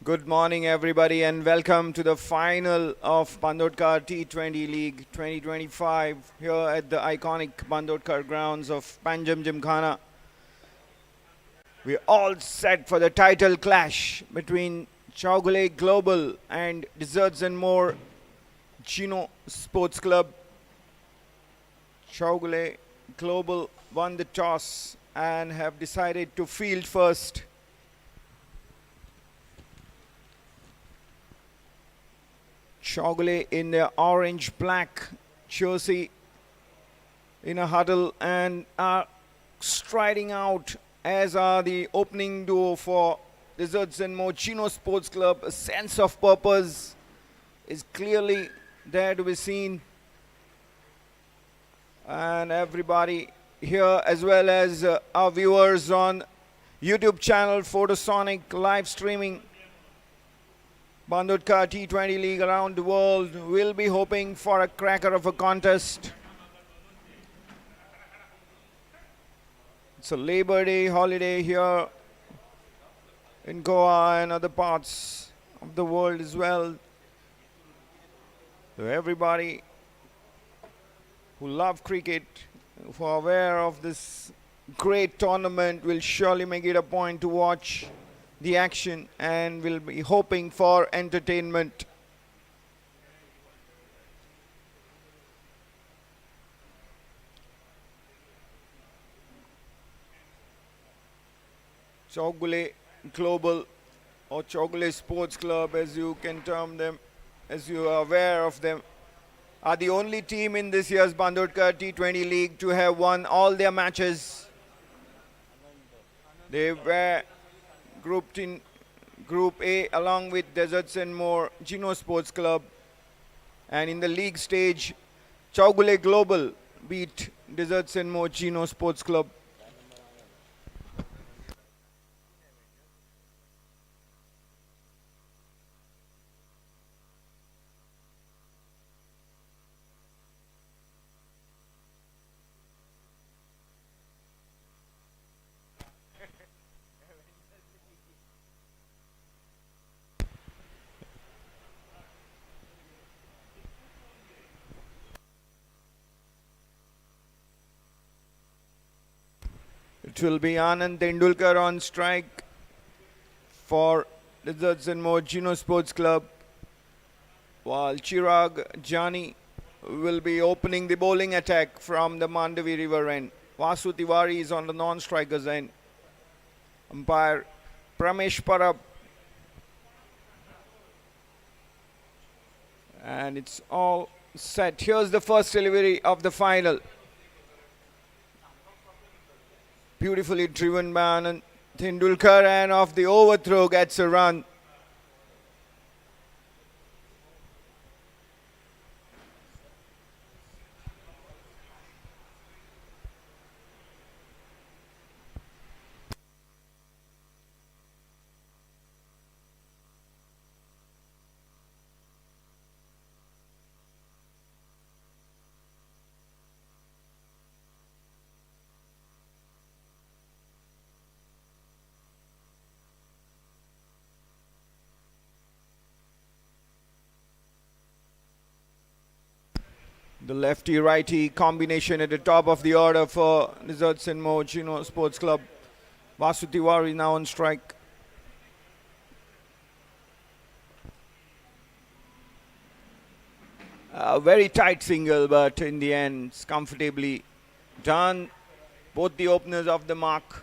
Good morning, everybody, and welcome to the final of Bandodkar T20 League 2025 here at the iconic Bandodkar grounds of Panjim Gymkhana. We're all set for the title clash between Chaugule Global and Desserts and More Chino Sports Club. Chaugule Global won the toss and have decided to field first. Chaugule in their orange-black jersey in a huddle and are striding out, as are the opening duo for Desserts and More Chino Sports Club. A sense of purpose is clearly there to be seen. And everybody here, as well as our viewers on YouTube channel Photosonic live streaming Bandodkar T20 League around the world, will be hoping for a cracker of a contest. It's a Labor Day holiday here in Goa and other parts of the world as well. So everybody who love cricket, who are aware of this great tournament, will surely make it a point to watch the action and will be hoping for entertainment. Chaugule Global or Chaugule Sports Club, as you can term them, as you are aware of them, are the only team in this year's Bandodkar T20 League to have won all their matches. They were grouped in Group A along with Desserts and More Chino Sports Club, and in the league stage Chaugule Global beat Desserts and More Chino Sports Club. It will be Anand Tendulkar on strike for Desserts and More Chino Sports Club, while Chirag Jani will be opening the bowling attack from the Mandavi River end. Vasu Tiwari is on the non-strikers end. Umpire Pramesh Parab. And it's all set. Here's the first delivery of the final. Beautifully driven by Anand Tendulkar, and off the overthrow gets a run. The lefty-righty combination at the top of the order for Desserts and More Chino Sports Club. Vasu Tiwari now on strike. A very tight single, but in the end, it's comfortably done. Both the openers off the mark.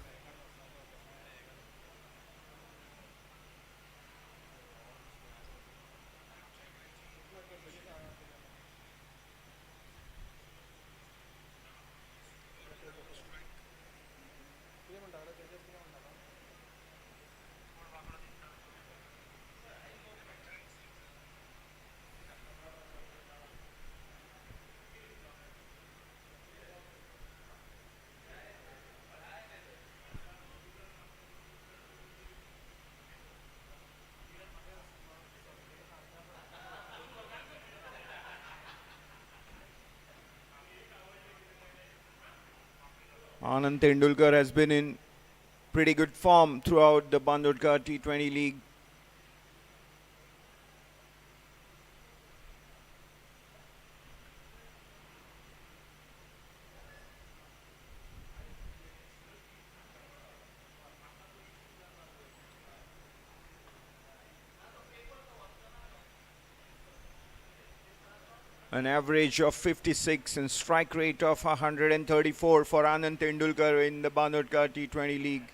Anand Tendulkar has been in pretty good form throughout the Bandodkar T20 League. An average of 56 and strike rate of 134 for Anand Tendulkar in the Bandodkar T20 League.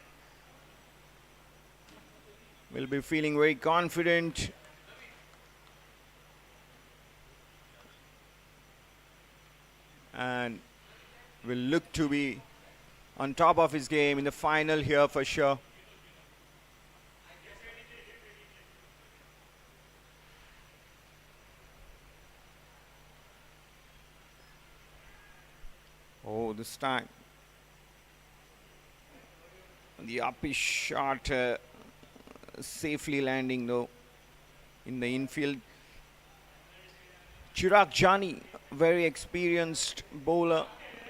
Will be feeling very confident. And will look to be on top of his game in the final here for sure. Oh, this time the uppish shot safely landing though in the infield. Chirag Jani, very experienced bowler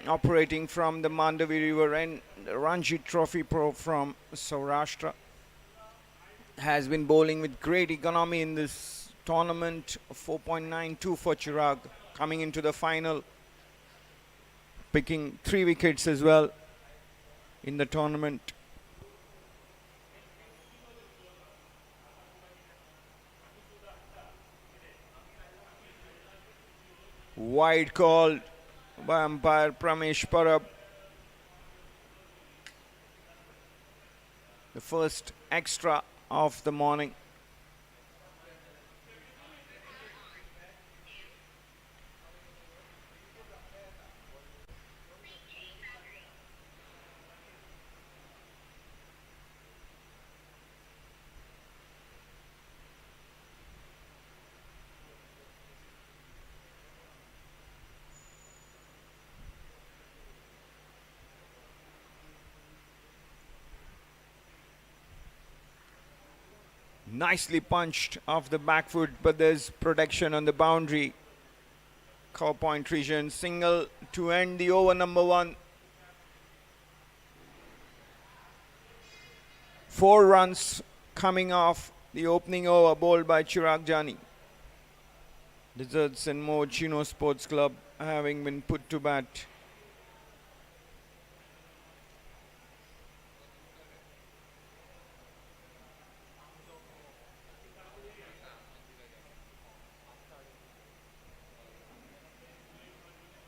operating from the Mandavi River and Ranji Trophy Pro from Saurashtra, has been bowling with great economy in this tournament. 4.92 for Chirag coming into the final, picking 3 wickets as well in the tournament. Wide call by umpire Pramesh Parab. The first extra of the morning. Nicely punched off the back foot, but there's protection on the boundary. Cow point region, single to end the over number 1. 4 runs coming off the opening over bowled by Chirag Jani. Desserts and more Chino Sports Club having been put to bat.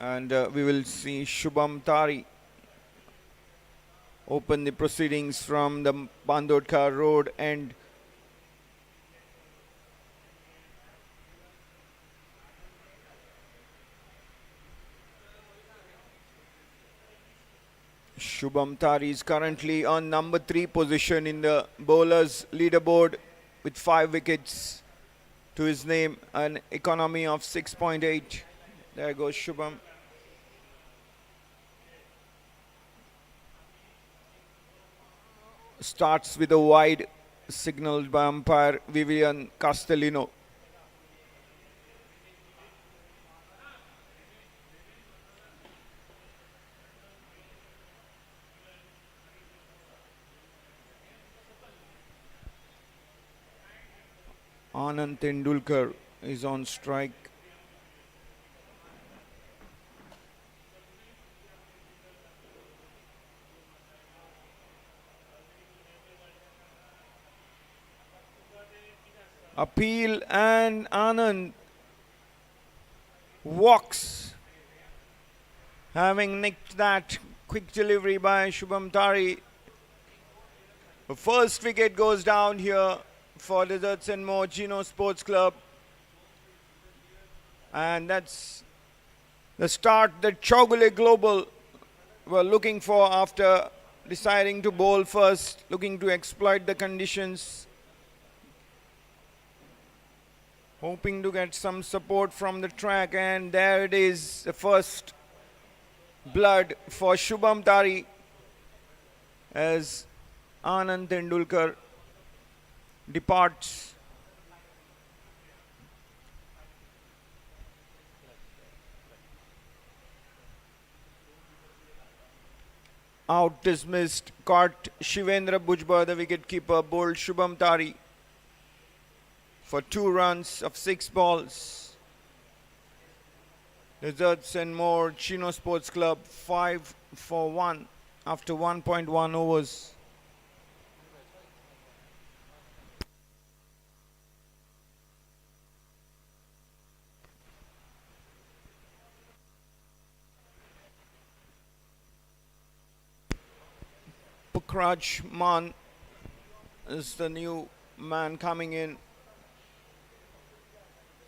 And we will see Shubham Tari open the proceedings from the Bandodkar Road end. Shubham Tari is currently on number 3 position in the bowlers leaderboard with 5 wickets to his name, an economy of 6.8. There goes Shubham. Starts with a wide signaled by umpire Vivian Castellino. Anand Tendulkar is on strike. Appeal and Anand walks, having nicked that quick delivery by Shubham Tari. The first wicket goes down here for Desserts and More Chino Sports Club, and that's the start that Chogule Global were looking for after deciding to bowl first, looking to exploit the conditions, hoping to get some support from the track. And there it is, the first blood for Shubham Tari as Anand Tendulkar departs. Out dismissed, caught Shivendra Bhujbal, the wicketkeeper, bowled Shubham Tari for 2 runs of 6 balls. Desserts and More Chino Sports Club 5 for 1 after 1.1 overs. Pukraj Man is the new man coming in.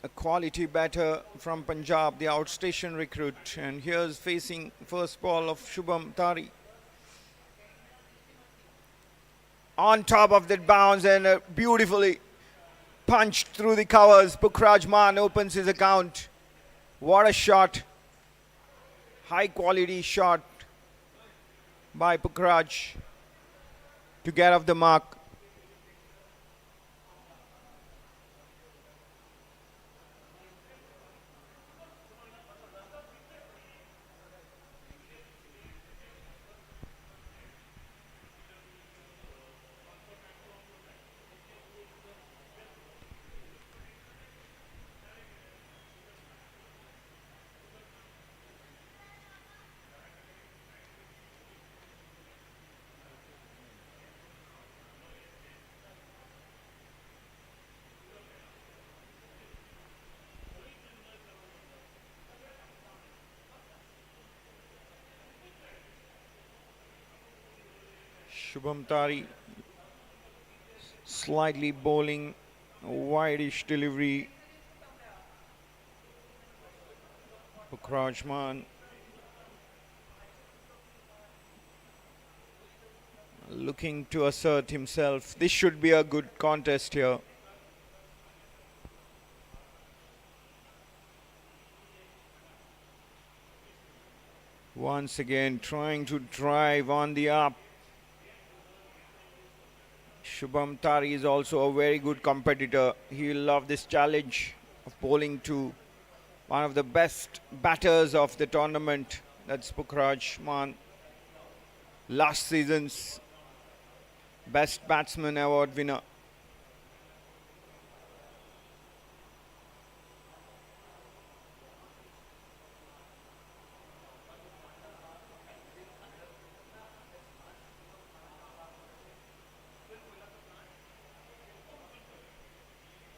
A quality batter from Punjab, the outstation recruit. And here's facing first ball of Shubham Tari. On top of that bounce and beautifully punched through the covers. Pukraj Man opens his account. What a shot. High quality shot by Pukraj to get off the mark. Shubham Tari slightly bowling a wideish delivery. Pukraj Man looking to assert himself. This should be a good contest here. Once again trying to drive on the up. Shubham Tari is also a very good competitor. He will love this challenge of bowling to one of the best batters of the tournament. That's Pukraj Man. Last season's Best Batsman Award winner.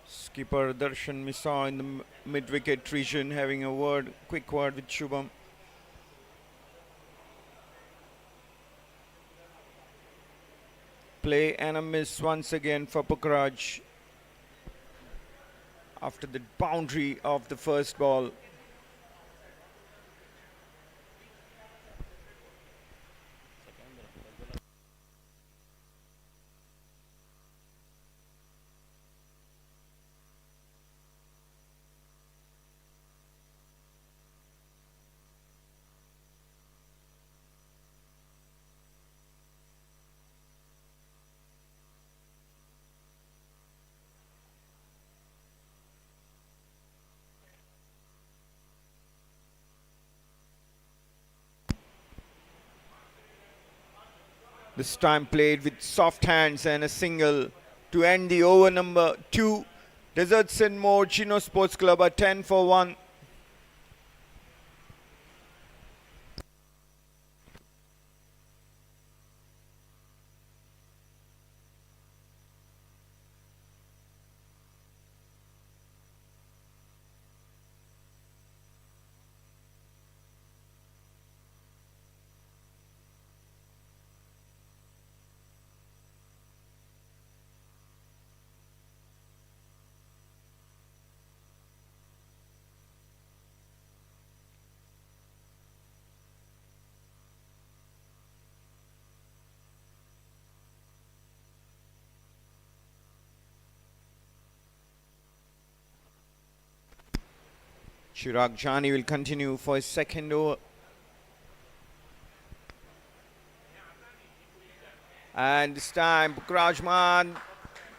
Skipper Darshan Misa in the mid-wicket region having a quick word with Shubham. Play and a miss once again for Pukraj after the boundary of the first ball. This time played with soft hands and a single to end the over number 2. Deserts and More Chino Sports Club are 10 for 1. Chirag Jani will continue for his second over. And this time Pukraj Man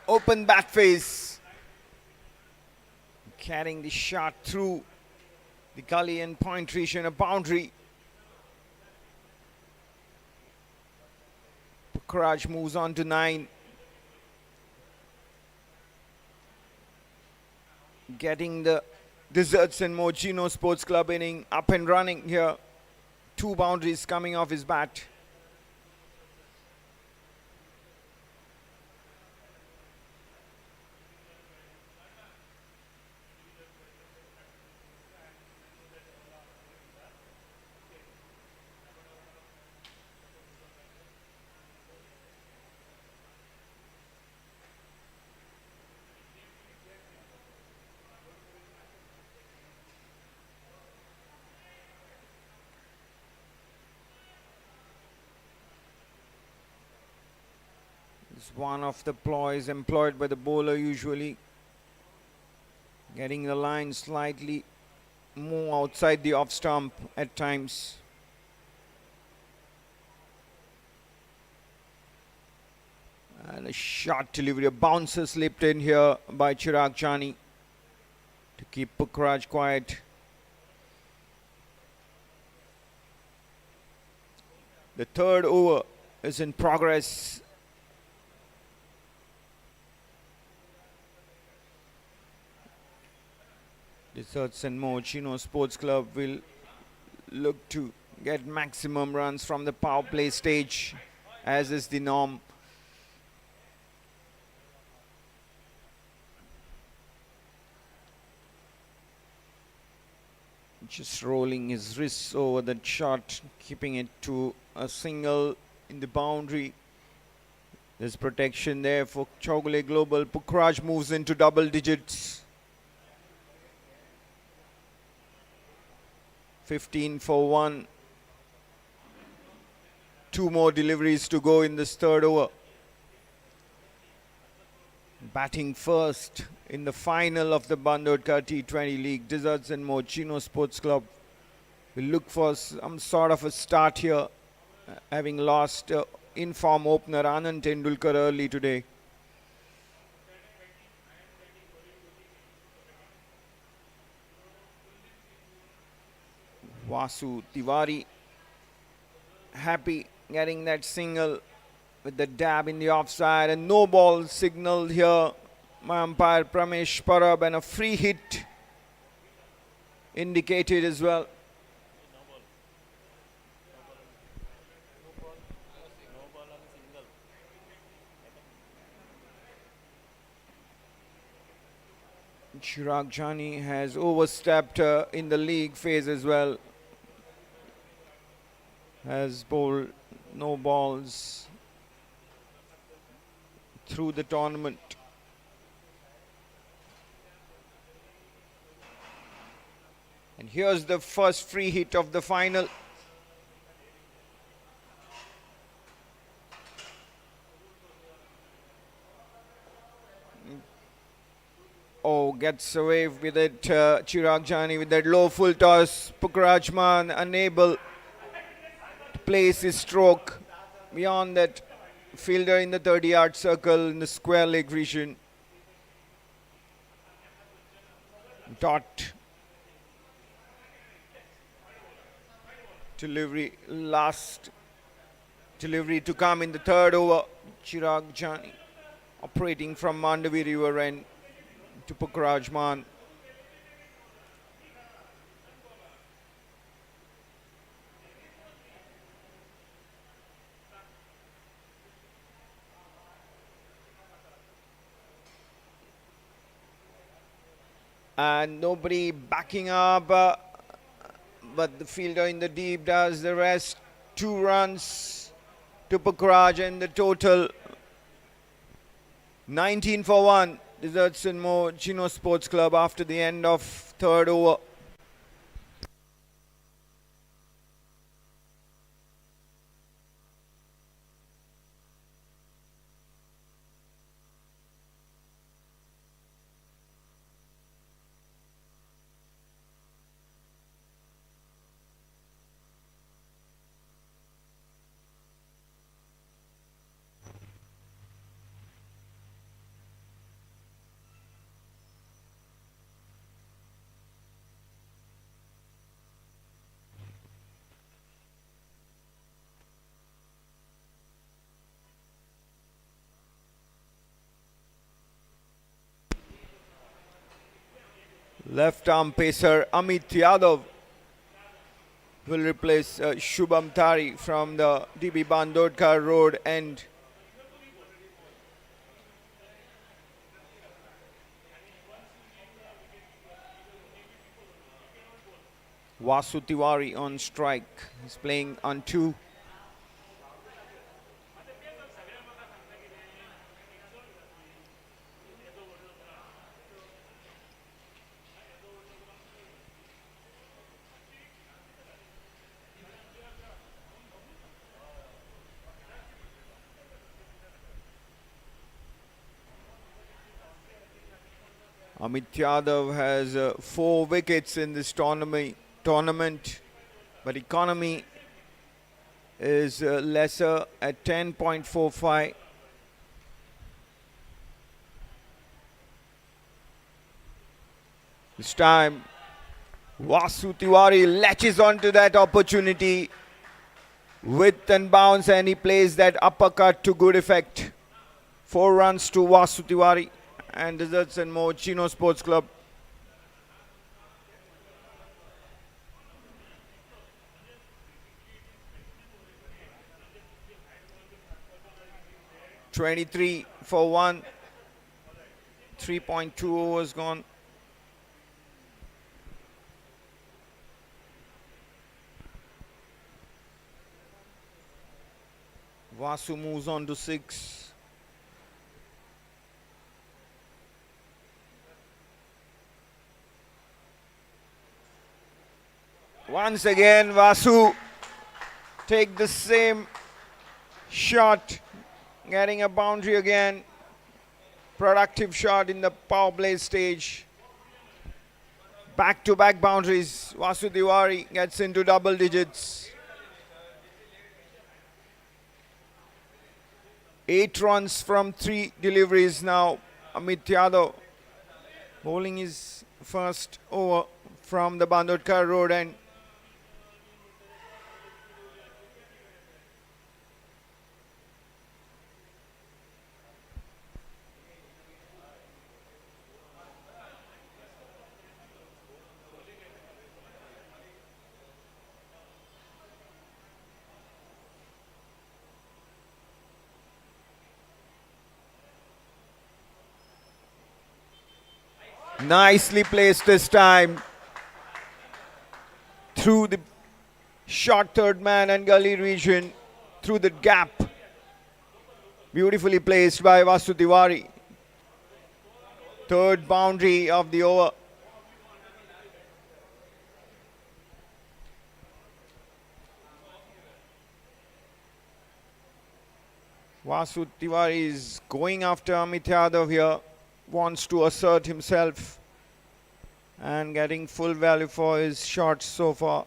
open bat face, carrying the shot through the gully and point region, a boundary. Pukraj moves on to 9. Getting the Deserts and More Chino Sports Club inning up and running here. 2 boundaries coming off his bat. It's one of the ploys employed by the bowler usually, getting the line slightly more outside the off stump at times. And a short delivery, a bouncer slipped in here by Chirag Jani to keep Pukhraj quiet. The third over is in progress. Desserts and More Chino Sports Club will look to get maximum runs from the power play stage, as is the norm. Just rolling his wrists over that shot, keeping it to a single in the boundary. There's protection there for Chowgule Global. Pukhraj moves into double digits. 15 for 1. 2 more deliveries to go in this third over. Batting first in the final of the Bandodkar T20 League, Desserts and More Chino Sports Club will look for some sort of a start here, having lost in-form opener Anand Tendulkar early today. Vasu Tiwari happy getting that single with the dab in the offside, and no ball signaled here by umpire Pramesh Parab, and a free hit indicated as well. Chirag Jani has overstepped in the league phase as well. Has bowled no balls through the tournament. And here's the first free hit of the final. Oh, gets away with it, Chirag Jani with that low full toss. Pukhraj unable to place his stroke beyond that fielder in the 30-yard circle in the square leg region. Dot delivery, last delivery to come in the third over. Chirag Jani operating from Mandavi River end to Pukhraj. And nobody backing up, but the fielder in the deep does the rest. 2 runs to Pukhraj, and the total 19 for 1. Desserts and More Chino Sports Club after the end of third over. Left arm pacer Amit Yadav will replace Shubham Tari from the DB Bandodkar Road end. Vasu Tiwari on strike. He's playing on 2. Amit Yadav has 4 wickets in this tournament, but economy is lesser at 10.45. This time, Vasu Tiwari latches onto that opportunity, width and bounce, and he plays that uppercut to good effect. 4 runs to Vasu Tiwari, and results in more Chino Sports Club. (23 for 1). 3.2 overs gone. Vasu moves on to 6. Once again, Vasu take the same shot, getting a boundary again. Productive shot in the power play stage. Back-to-back boundaries. Vasu Tiwari gets into double digits. 8 runs from 3 deliveries now. Amit Yadav bowling his first over from the Bandodkar road end. Nicely placed this time through the short third man and gully region, through the gap. Beautifully placed by Vasu Tiwari. Third boundary of the over. Vasu Tiwari is going after Amit Yadav here. Wants to assert himself and getting full value for his shots so far.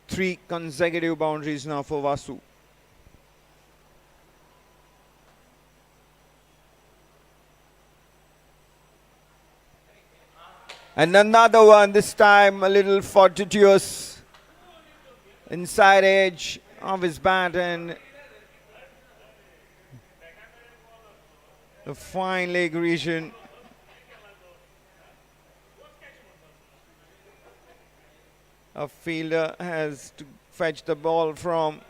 Three consecutive boundaries now for Vasu. And another one, this time a little fortuitous. Inside edge of his bat, and the fine leg region. A fielder has to fetch the ball from.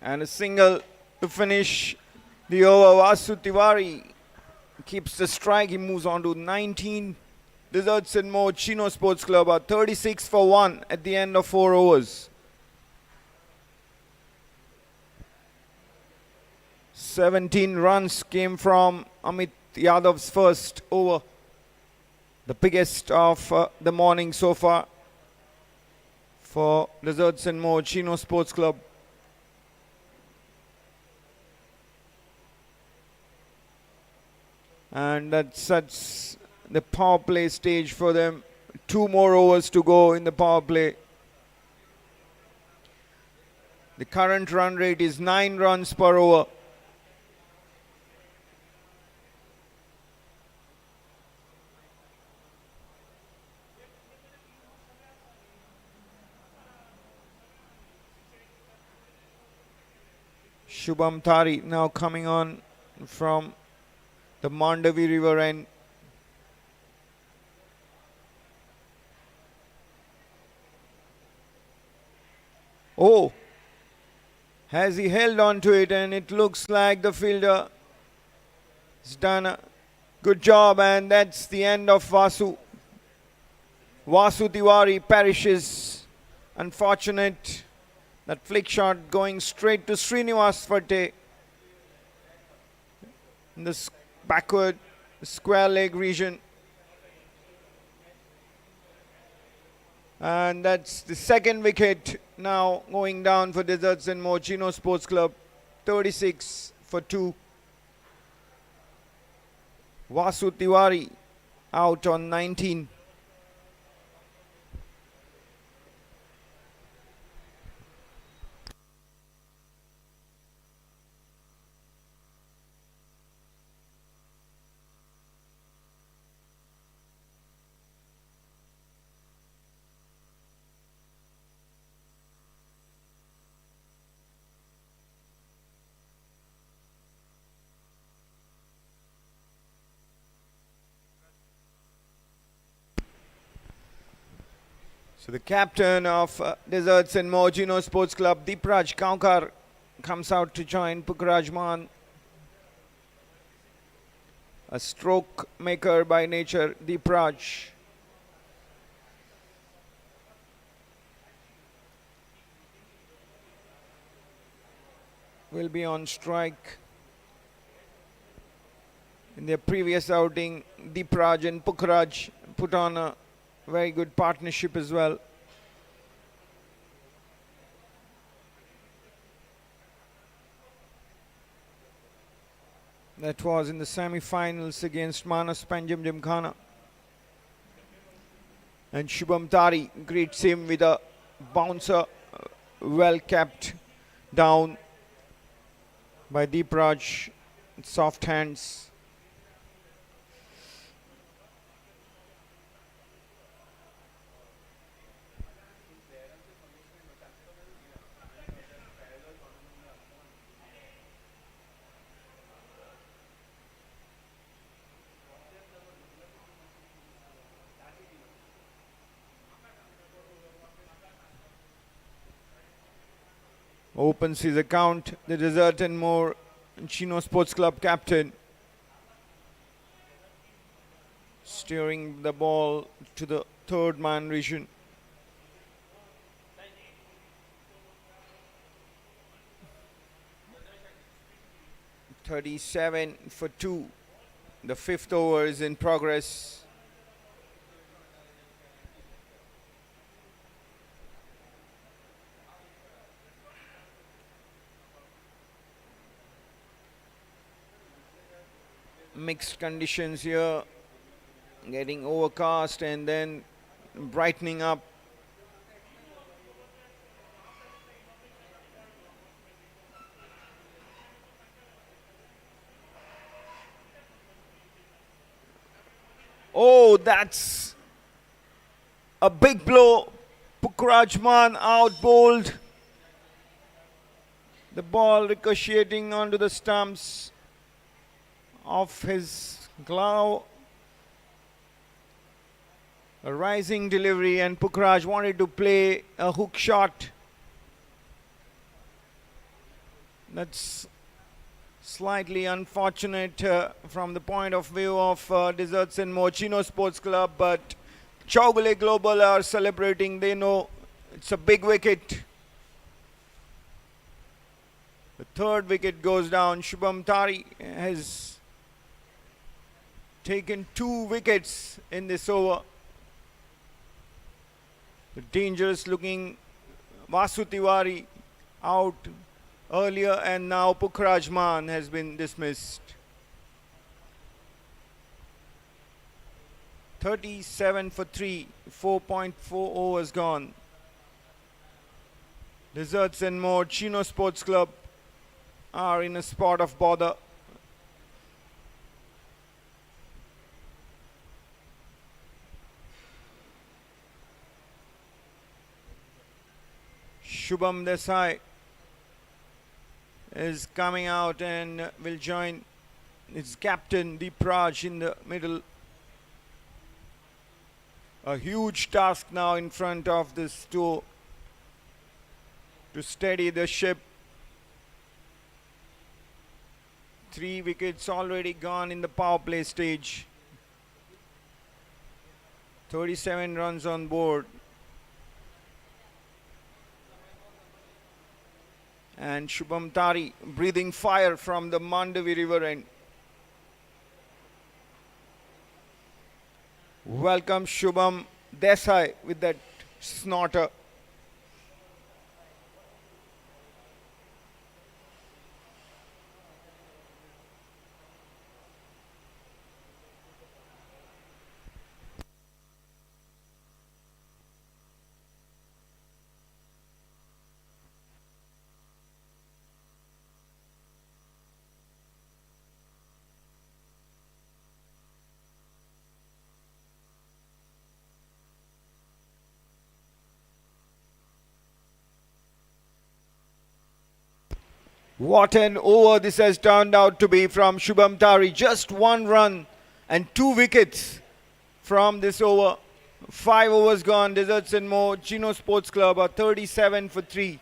And a single to finish the over. Vasu Tiwari keeps the strike. He moves on to 19. Results in more Chino Sports Club are 36 for 1 at the end of 4 overs. 17 runs came from Amit Yadav's first over. The biggest of the morning so far for Results in more Chino Sports Club. And that sets the power play stage for them. 2 more overs to go in the power play. The current run rate is 9 runs per over. Shubham Thari now coming on from the Mandavi River end. Oh, has he held on to it, and it looks like the fielder has done a good job, and that's the end of Vasu. Vasu Tiwari perishes. Unfortunate. That flick shot going straight to Srinivas Fate. In the backward square leg region. And that's the second wicket now going down for Deserts and More Chino Sports Club. 36 for 2. Vasu Tiwari out on 19. So the captain of Deserts and Mojino Sports Club, Deepraj Kankar, comes out to join Pukrajman. A stroke maker by nature, Deepraj. Will be on strike. In their previous outing, Deepraj and Pukraj put on a very good partnership as well. That was in the semi-finals against Manas Panjim Gymkhana. And Shubham Tari greets him with a bouncer, well kept down by Deepraj. Soft hands. Opens his account, the Desert and More Chino Sports Club captain. Steering the ball to the third man region. .37 for 2. The fifth over is in progress. Mixed conditions here, getting overcast and then brightening up. Oh, that's a big blow. Pukrajman out bowled. The ball ricocheting onto the stumps of his glove. A rising delivery, and Pukraj wanted to play a hook shot. That's slightly unfortunate from the point of view of Deserts and Mochino Sports Club, but Chaugule Global are celebrating. They know it's a big wicket. The third wicket goes down. Shubham Tari has taken 2 wickets in this over. The dangerous looking Vasu Tiwari out earlier, and now Pukrajman has been dismissed. 37 for 3, 4.4 overs gone. Deserts and More Chino Sports Club are in a spot of bother. Shubham Desai is coming out and will join its captain Deepraj in the middle. A huge task now in front of this tour to steady the ship. 3 wickets already gone in the power play stage. 37 runs on board. And Shubham Tari breathing fire from the Mandavi river end. Welcome Shubham Desai with that snorter. What an over this has turned out to be from Shubham Tari. Just 1 run and 2 wickets from this over. 5 overs gone. Desserts and more. Chino Sports Club are 37 for 3.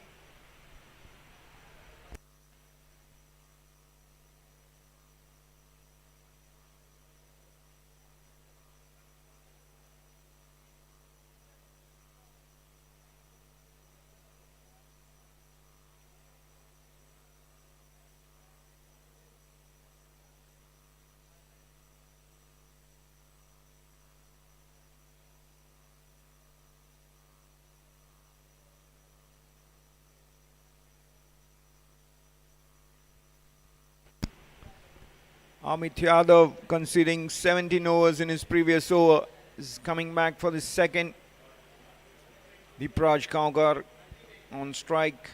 Amit Yadav conceding 17 overs in his previous over is coming back for the second. Deepraj Kaukar on strike.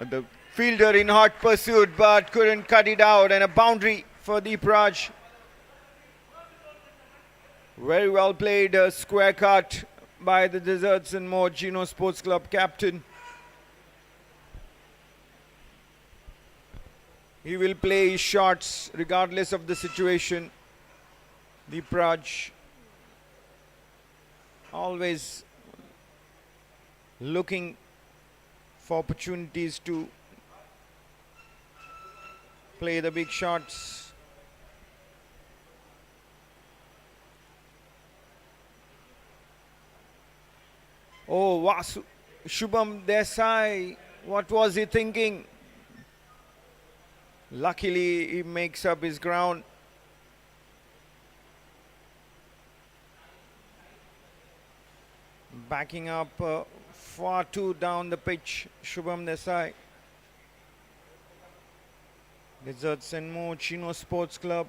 The fielder in hot pursuit but couldn't cut it out, and a boundary for Deepraj. Very well played, a square cut by the Desserts and More Chino Sports Club captain. He will play his shots regardless of the situation. Deepraj always looking for opportunities to play the big shots. Oh, Shubham Desai, what was he thinking? Luckily, he makes up his ground. Backing up far too down the pitch, Shubham Desai. Desserts and More Chino Sports Club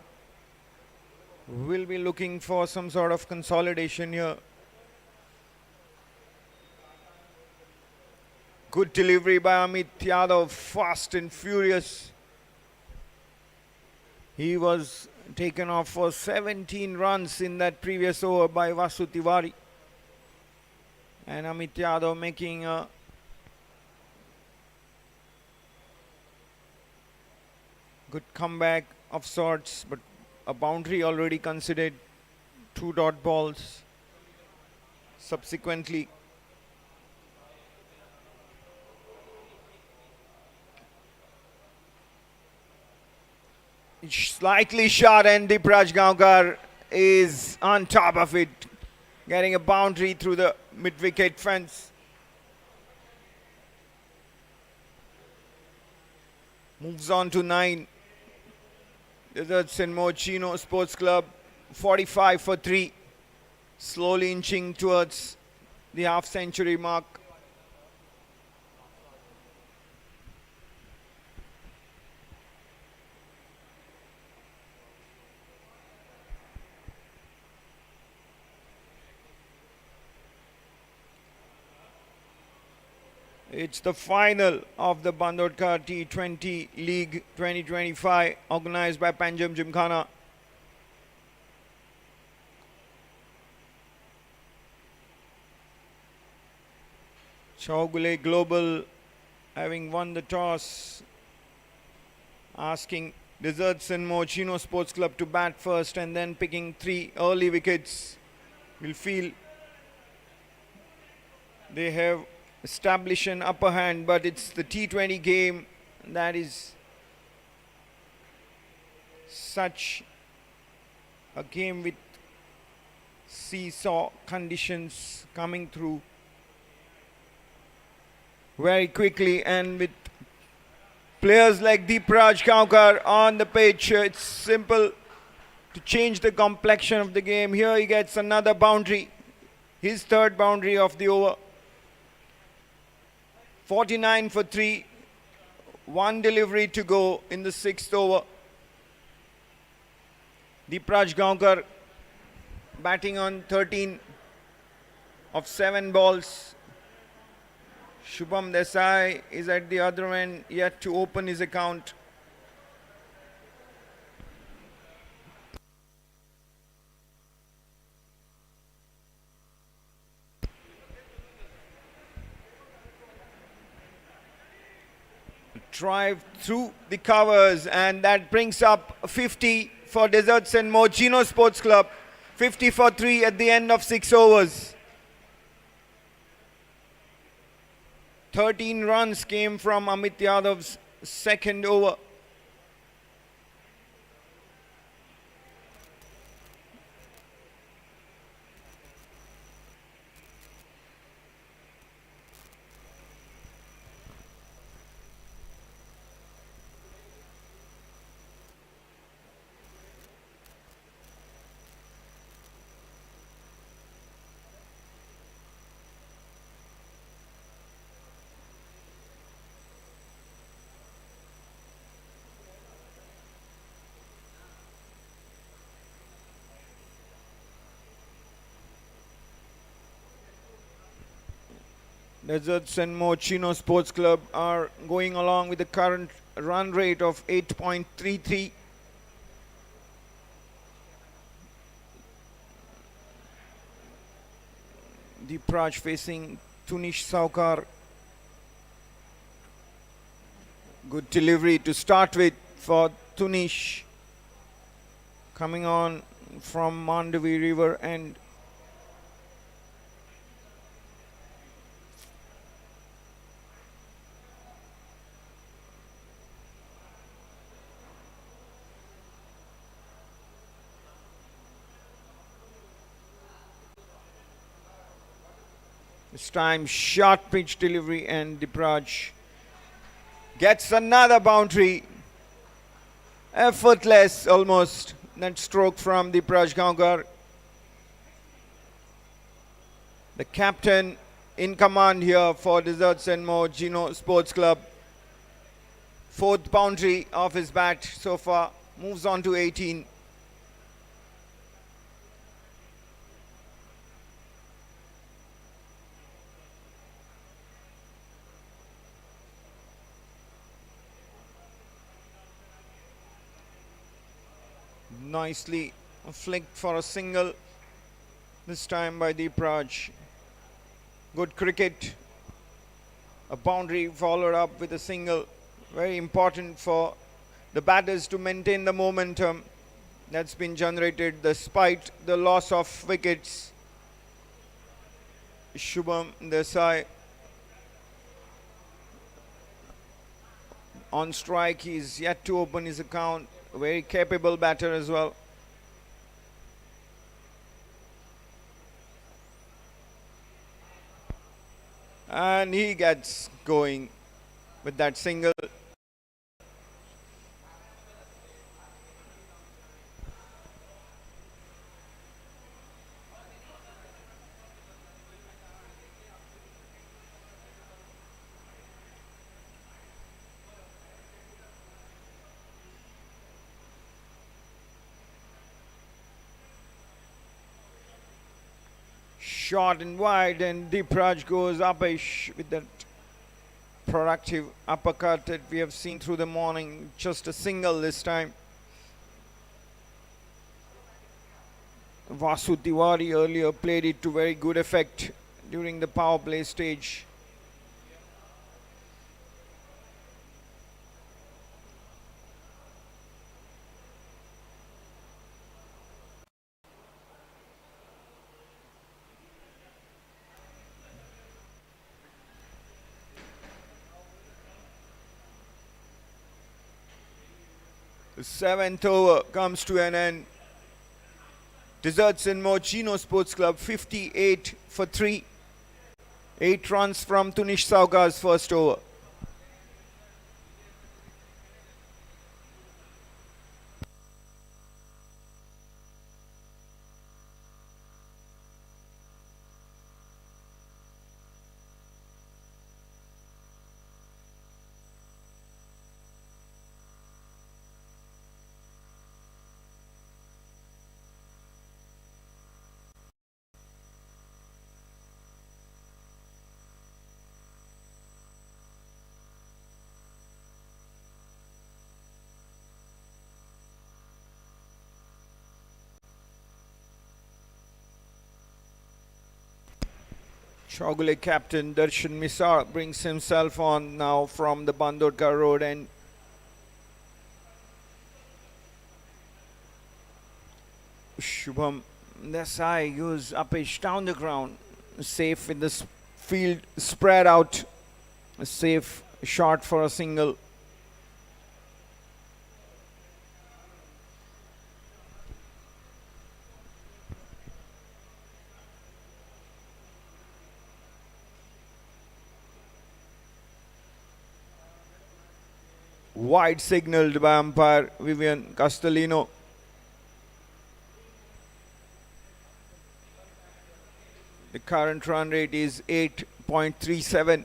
will be looking for some sort of consolidation here. Good delivery by Amit Yadav, fast and furious. He was taken off for 17 runs in that previous over by Vasu Tiwari. And Amit Yadav making a good comeback of sorts, but a boundary already considered. 2 dot balls subsequently. Slightly short, and Deepraj Kaukar is on top of it, getting a boundary through the mid-wicket fence. Moves on to 9. Desserts and More Chino Sports Club 45 for 3. Slowly inching towards the half-century mark. It's the final of the Bandodkar T20 League 2025 organized by Panjim Gymkhana. Chaugule Global having won the toss, asking Desserts and More Chino Sports Club to bat first and then picking 3 early wickets. We'll feel they have establish an upper hand, but it's the T20 game that is such a game with seesaw conditions coming through very quickly, and with players like Gymkhana on the pitch, it's simple to change the complexion of the game. Here he gets another boundary, his third boundary of the over. 49 for 3, one delivery to go in the 6th over. Gymkhana batting on 13 of 7 balls. Shubham Desai is at the other end, yet to open his account. Drive through the covers, and that brings up 50 for Desserts and More Sports Club. 50 for 3 at the end of 6 overs. 13 runs came from Amit Yadav's second over. Desserts and More Sports Club are going along with the current run rate of 8.33. Deepraj facing Tunish Saukar. Good delivery to start with for Tunish, coming on from Mandavi River and this time short pitch delivery, and Deepraj gets another boundary. Effortless almost, that stroke from Deepraj Gaonkar. The captain in command here for Desserts and More Sports Club. 4th boundary of his bat so far, moves on to 18. Nicely flicked for a single, this time by Deepraj. Good cricket. A boundary followed up with a single. Very important for the batters to maintain the momentum that's been generated despite the loss of wickets. Shubham Desai on strike. He's yet to open his account. A very capable batter as well. And he gets going with that single. Short and wide, and Deepraj goes uppish with that productive uppercut that we have seen through the morning. Just a single this time. Vasu Tiwari earlier played it to very good effect during the power play stage. The 7th over comes to an end. Desserts in Mochino Sports Club 58 for 3. 8 runs from Tunish Saukar's first over. Chogule captain Darshan Misar brings himself on now from the Bandodkar road and Shubham Desai goes uppish down the ground, safe with the field spread out, a safe shot for a single. Wide signaled by umpire Vivian Castellino. The current run rate is 8.37.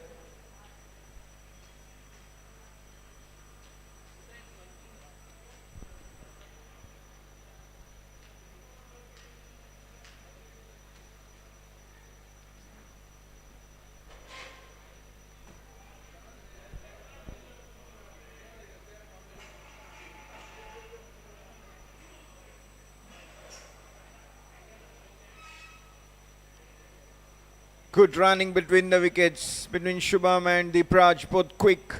Good running between the wickets, between Shubham and Deepraj, both quick.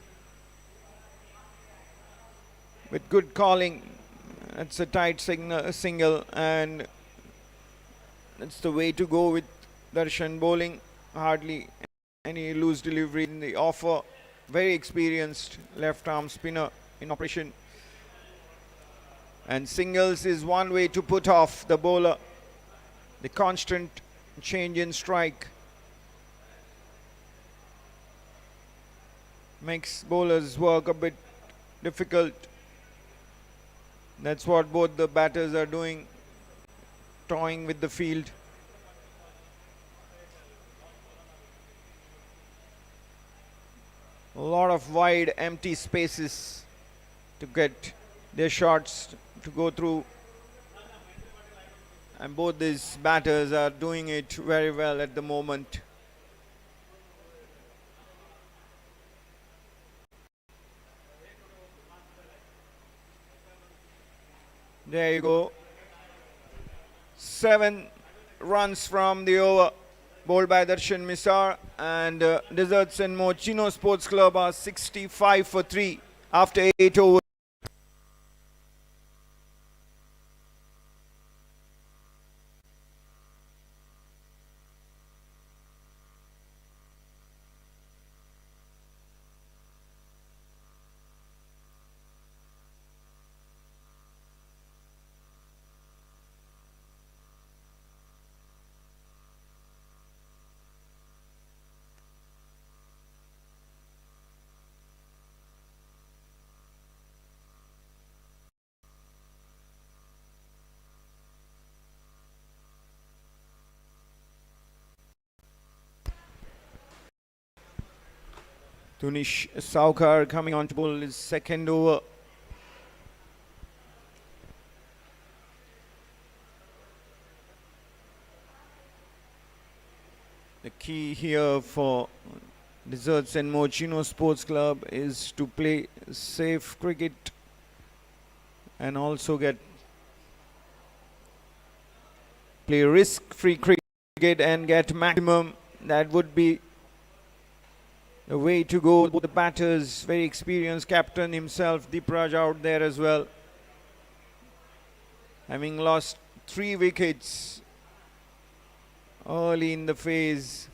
With good calling, that's a tight single, and that's the way to go with Darshan bowling. Hardly any loose delivery in the offer. Very experienced left arm spinner in operation. And singles is one way to put off the bowler. The constant change in strike makes bowlers work a bit difficult. That's what both the batters are doing, toying with the field. A lot of wide empty spaces to get their shots to go through, and both these batters are doing it very well at the moment. There you go. 7 runs from the over, bowled by Darshan Misar, and Desserts and Mochino Sports Club are 65 for 3 after 8 overs. Tunish Saukar coming on to bowl his second over. The key here for Desserts and Mochino Sports Club is to play safe cricket and also play risk-free cricket and get maximum. That would be the way to go. Both the batters, very experienced captain himself, Deepraj out there as well, having lost 3 wickets early in the phase.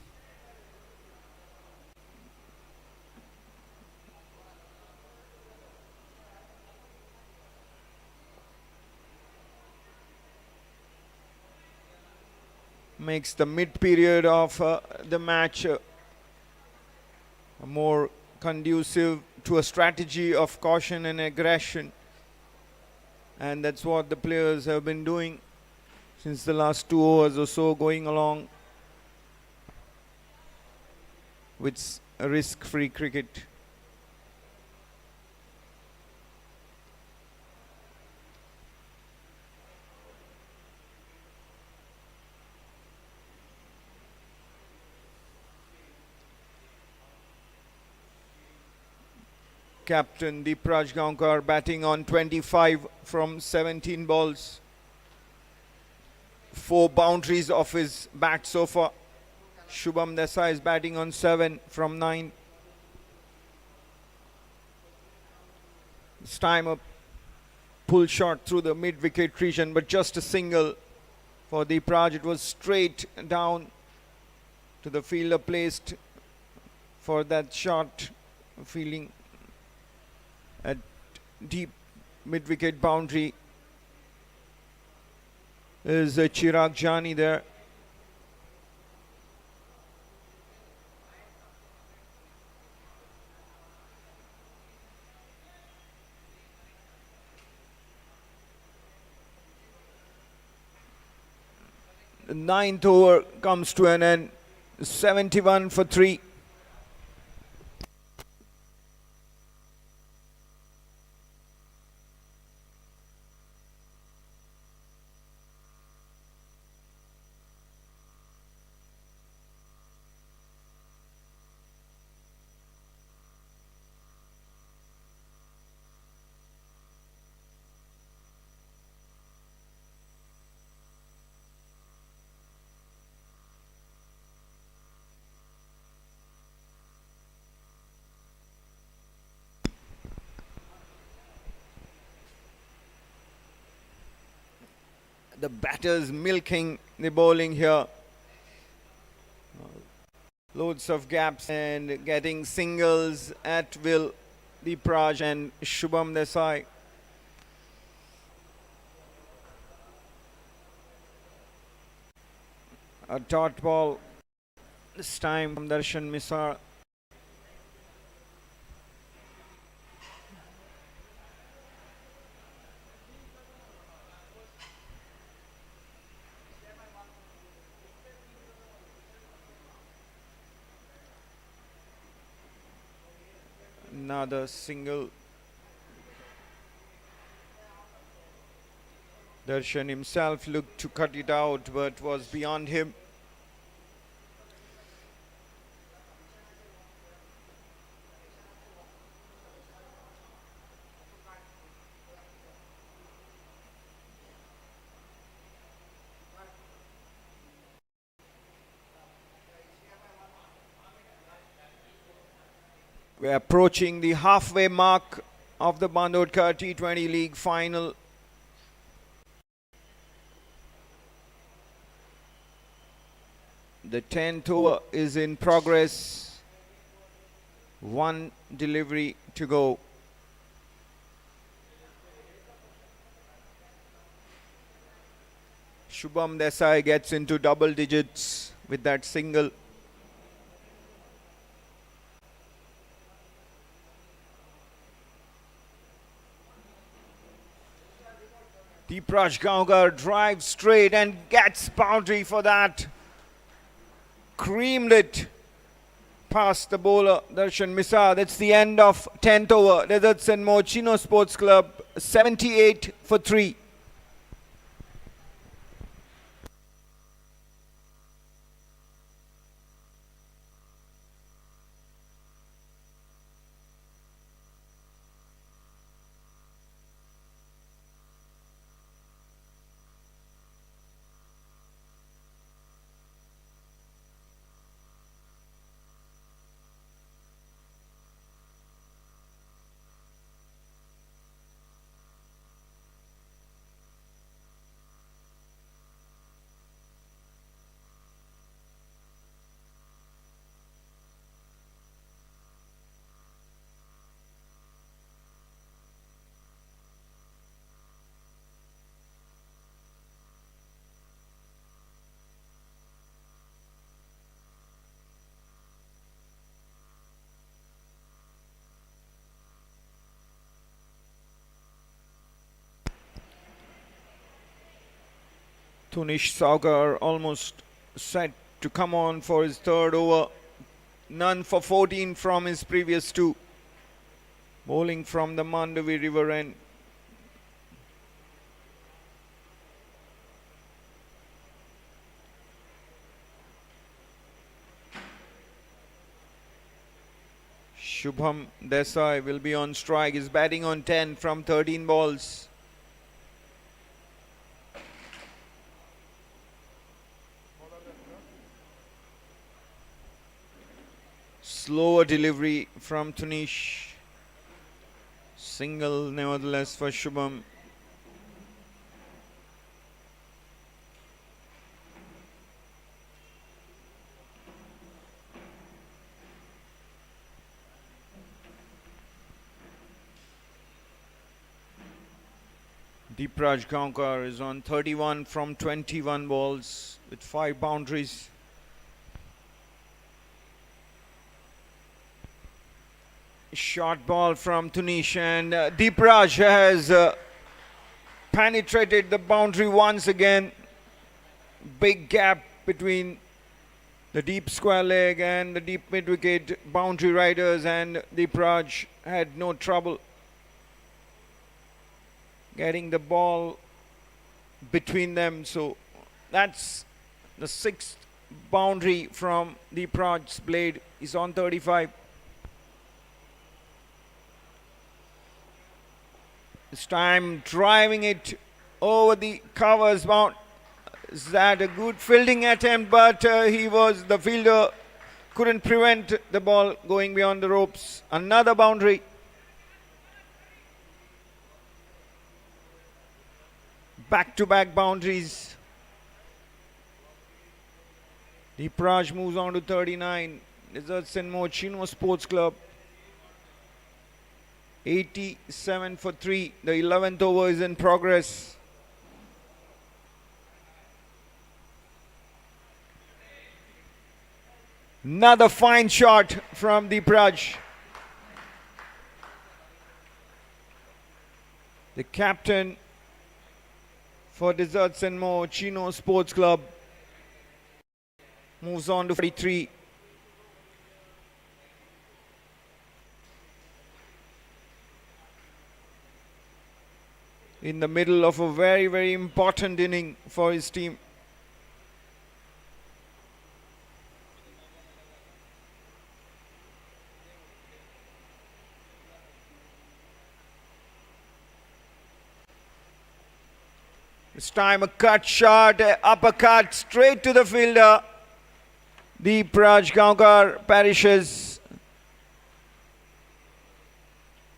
makes the mid period of the match more conducive to a strategy of caution and aggression, and that's what the players have been doing since the last 2 overs or so, going along with a risk-free cricket. Captain Gymkhana batting on 25 from 17 balls. 4 boundaries off his bat so far. Shubham Desai is batting on 7 from 9. This time a pull shot through the mid-wicket region, but just a single for Deepraj. It was straight down to the fielder placed for that shot, feeling at deep mid-wicket boundary. Is Chirag Jani there. The 9th over comes to an end. 71 for 3. The batters milking the bowling here. Loads of gaps and getting singles at will. Deepraj and Shubham Desai. A dot ball this time from Darshan Misar. Another single. Darshan himself looked to cut it out, but was beyond him. We're approaching the halfway mark of the Bandodkar T20 League final. The 10th over is in progress. 1 delivery to go. Shubham Desai gets into double digits with that single. Deepraj Gymkhana drives straight and gets boundary for that. Creamed it past the bowler Darshan Misar. That's the end of 10th over. Deserts and Mochino Sports Club 78 for 3. Tunish Saukar almost set to come on for his third over. None for 14 from his previous two. Bowling from the Mandavi River end. Shubham Desai will be on strike. He's batting on 10 from 13 balls. Slower delivery from Tunish. Single nevertheless for Shubham. Deepraj Gaunkar is on 31 from 21 balls with 5 boundaries. Short ball from Tunish, and Deepraj has penetrated the boundary once again. Big gap between the deep square leg and the deep mid wicket boundary riders, and Deepraj had no trouble getting the ball between them. So that's the 6th boundary from Deepraj's blade. He's on 35. This time driving it over the covers. Is that a good fielding attempt? But the fielder couldn't prevent the ball going beyond the ropes. Another boundary. Back-to-back boundaries. Deepraj moves on to 39. Results in Mochino Sports Club. 87 for 3. The 11th over is in progress. Another fine shot from Deepraj. The captain for Desserts and More Chino Sports Club moves on to 43. In the middle of a very, very important inning for his team. This time a cut shot, uppercut straight to the fielder. Deepraj Gaunkar perishes.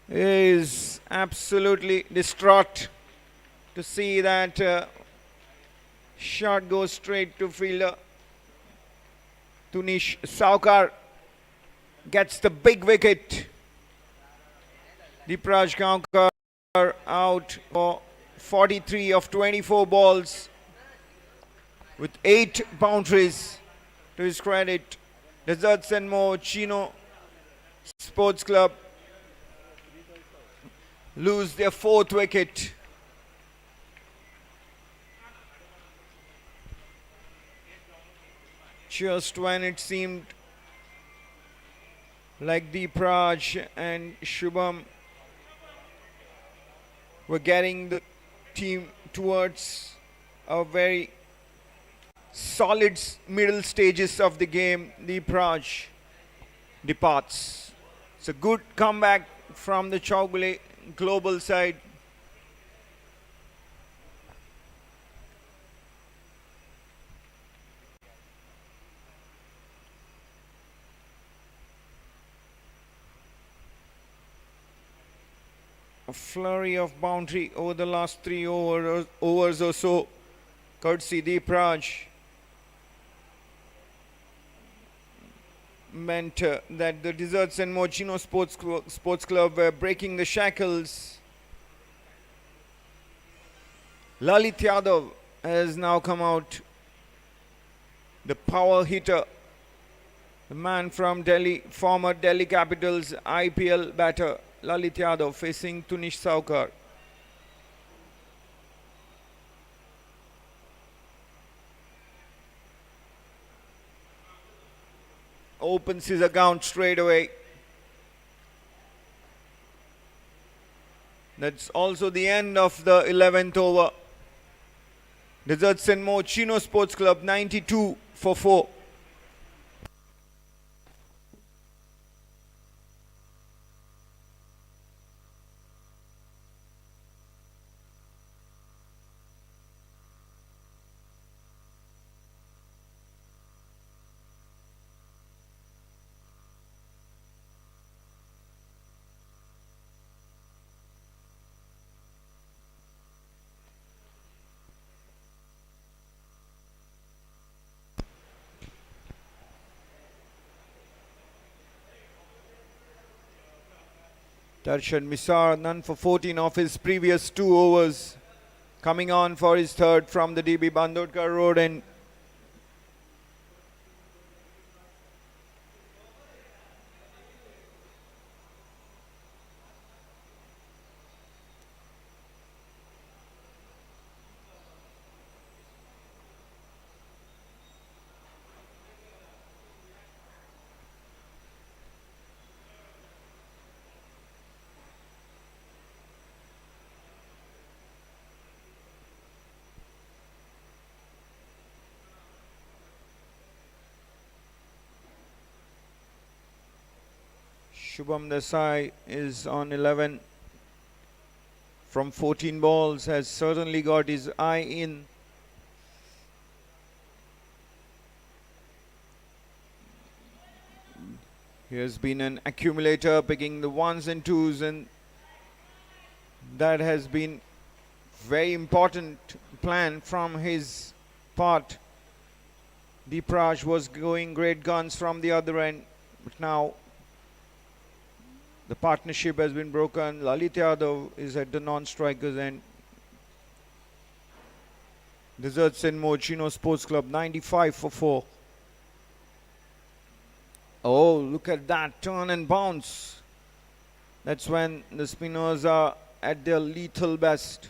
Is absolutely distraught to see that shot goes straight to fielder. Tunish Saukar gets the big wicket. Deepraj Gaunkar out for 43 of 24 balls with 8 boundaries to his credit. Desserts and More Chino Sports Club lose their 4th wicket. Just when it seemed like Deepraj and Shubham were getting the team towards a very solid middle stages of the game, Deepraj departs. It's a good comeback from the Chowgule global side. A flurry of boundary over the last 3 overs or so, courtesy Deepraj, meant that the Desserts and Mochino Sports Club were breaking the shackles. Lalit Yadav has now come out, the power hitter, the man from Delhi, former Delhi Capitals IPL batter. Lalit Yadav facing Tunish Saukar. opens his account straight away. That's also the end of the 11th over. Desserts and More Chino Sports Club 92 for 4. Darshan Misar, none for 14 of his previous 2 overs. Coming on for his third from the DB Bandodkar road end. Shubham Desai is on 11 from 14 balls, has certainly got his eye in. He has been an accumulator, picking the 1s and 2s, and that has been very important plan from his part. Deepraj was going great guns from the other end, but now the partnership has been broken. Lalit Yadav is at the non-strikers end. Desserts and More Chino Sports Club 95 for 4. Oh, look at that turn and bounce. That's when the spinners are at their lethal best.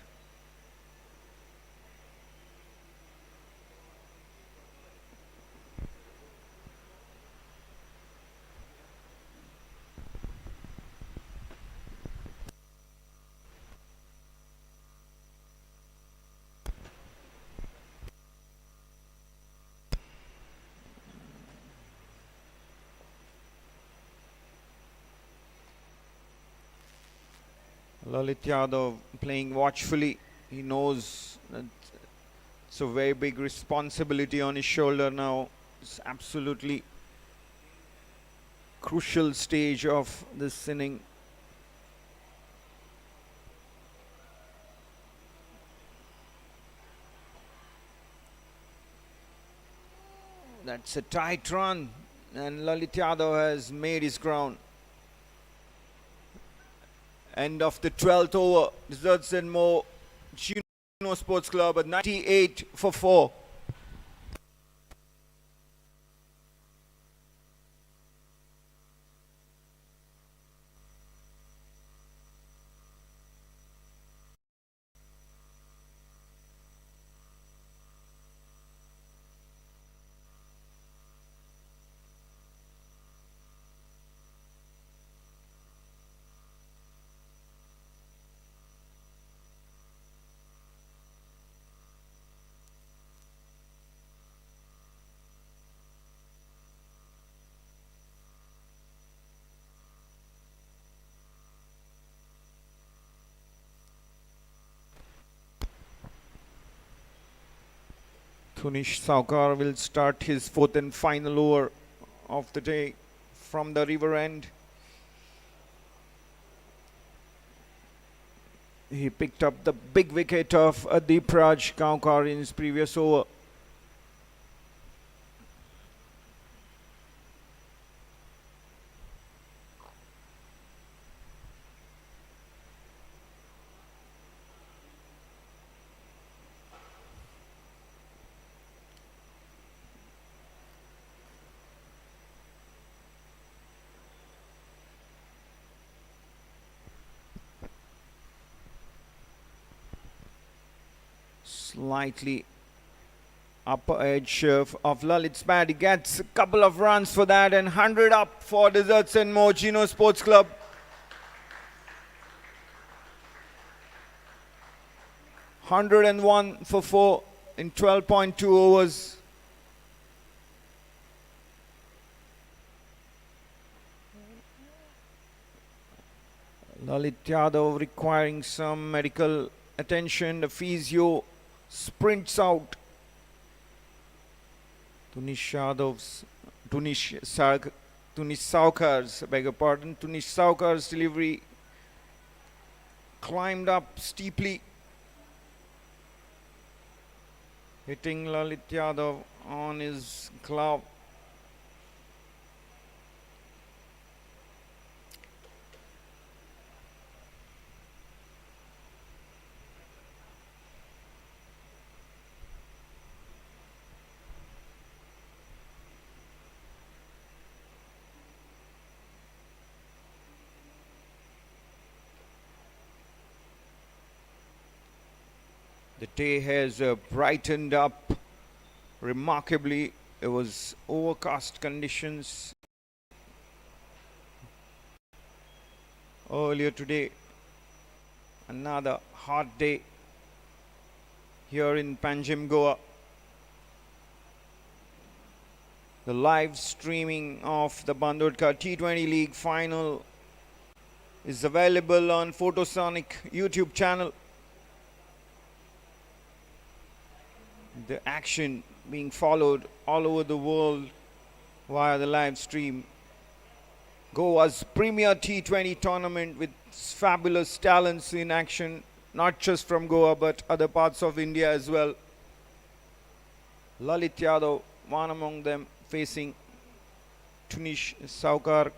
Lalit Yadav playing watchfully. He knows that it's a very big responsibility on his shoulder now. It's absolutely crucial stage of this inning. That's a tight run, and Lalit Yadav has made his ground. End of the 12th over. Desserts and More Chino Sports Club at 98 for 4. Tunish Saukar will start his 4th and final over of the day from the river end. He picked up the big wicket of Deepraj Kaukar in his previous over. Slightly Upper edge of Lalit's bat. He gets a couple of runs for that, and 100 up for Desserts and More Chino Sports Club. (101 for 4 in 12.2 overs. Lalit Yadav requiring some medical attention. The physio sprints out. Tunish Saukar's, beg your pardon, Tunish Saukar's delivery climbed up steeply, hitting Lalit Yadav on his glove. The day has brightened up remarkably. It was overcast conditions earlier today. Another hot day here in Panjim, Goa. The live streaming of the Bandodkar T20 League final is available on Photosonic YouTube channel. The action being followed all over the world via the live stream. Goa's premier T20 tournament with fabulous talents in action, not just from Goa but other parts of India as well. Lalit Yadav, one among them, facing Tunish Saukar.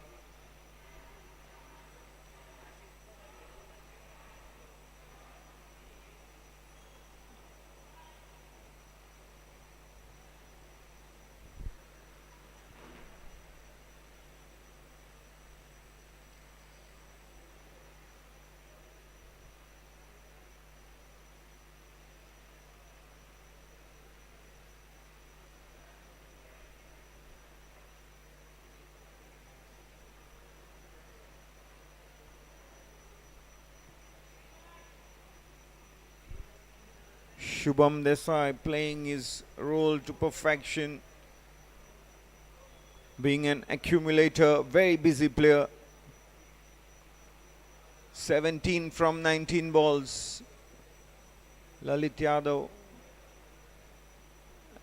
Shubham Desai playing his role to perfection, being an accumulator, very busy player. 17 from 19 balls. Lalit Yadav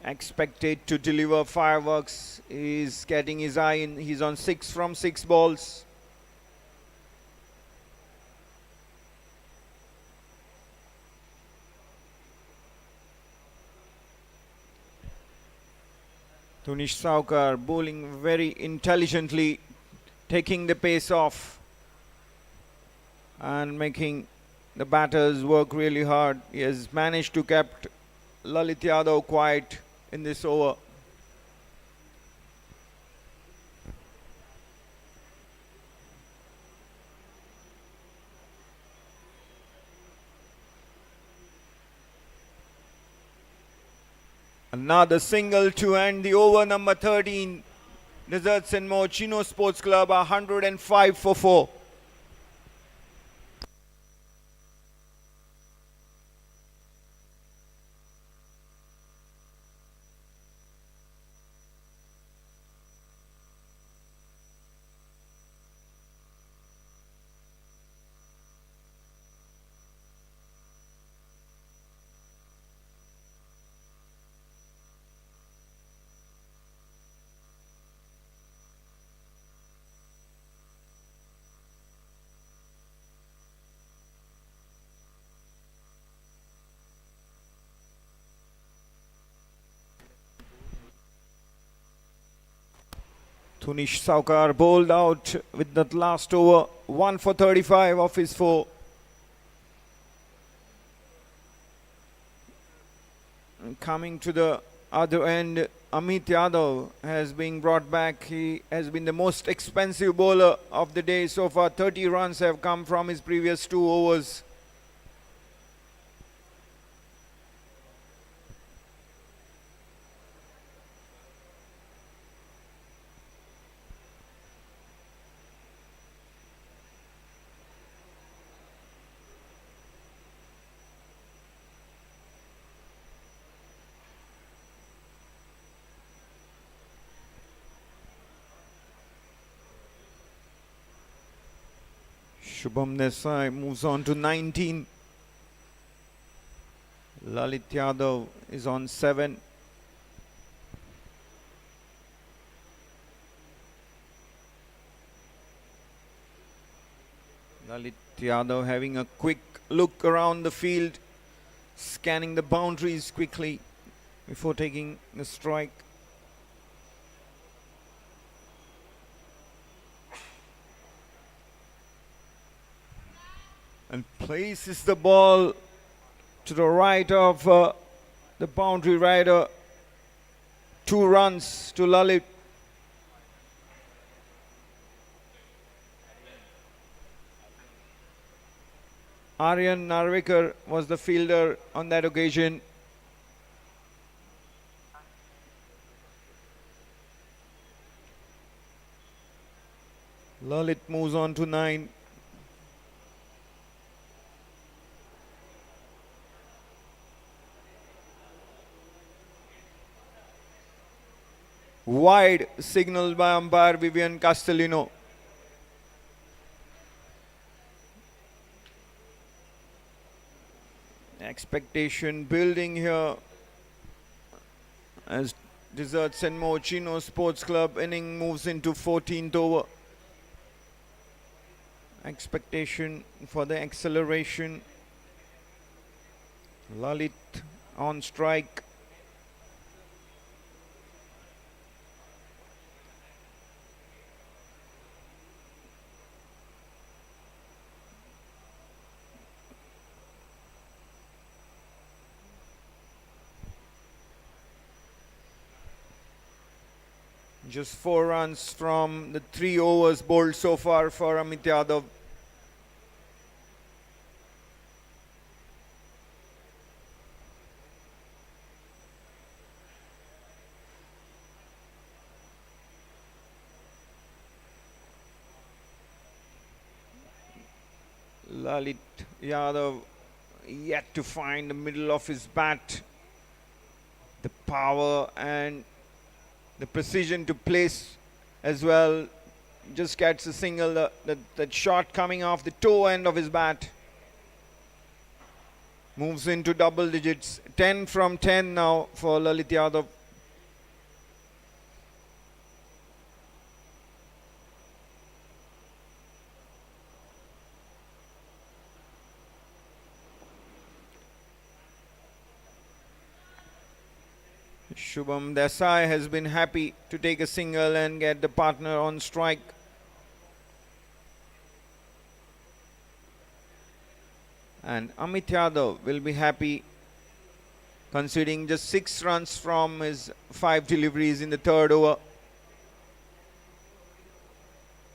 expected to deliver fireworks. He's getting his eye in. He's on 6 from 6 balls. Tunish Saukar bowling very intelligently, taking the pace off and making the batters work really hard. He has managed to keep Lalit Yadav quiet in this over. Another single to end the over number 13. Desserts and More Chino Sports Club are 105 for 4. Tunish Saukar bowled out with that last over, 1 for 35 of his 4. And coming to the other end, Amit Yadav has been brought back. He has been the most expensive bowler of the day so far. 30 runs have come from his previous 2 overs. Shubham Desai moves on to 19. Lalit Yadav is on 7. Lalit Yadav having a quick look around the field, scanning the boundaries quickly before taking the strike. And places the ball to the right of the boundary rider. 2 runs to Lalit. Aryan Narvikar was the fielder on that occasion. Lalit moves on to 9. Wide signaled by umpire Vivian Castellino. Expectation building here as Desserts and Mochino Sports Club inning moves into 14th over. Expectation for the acceleration. Lalit on strike. Just 4 runs from the 3 overs bowled so far for Amit Yadav. Lalit Yadav yet to find the middle of his bat. The power and the precision to place as well. Just gets a single, that shot coming off the toe end of his bat. Moves into double digits. 10 from 10 now for Lalit Yadav. Shubham Desai has been happy to take a single and get the partner on strike. And Amit Yadav will be happy conceding just 6 runs from his 5 deliveries in the 3rd over.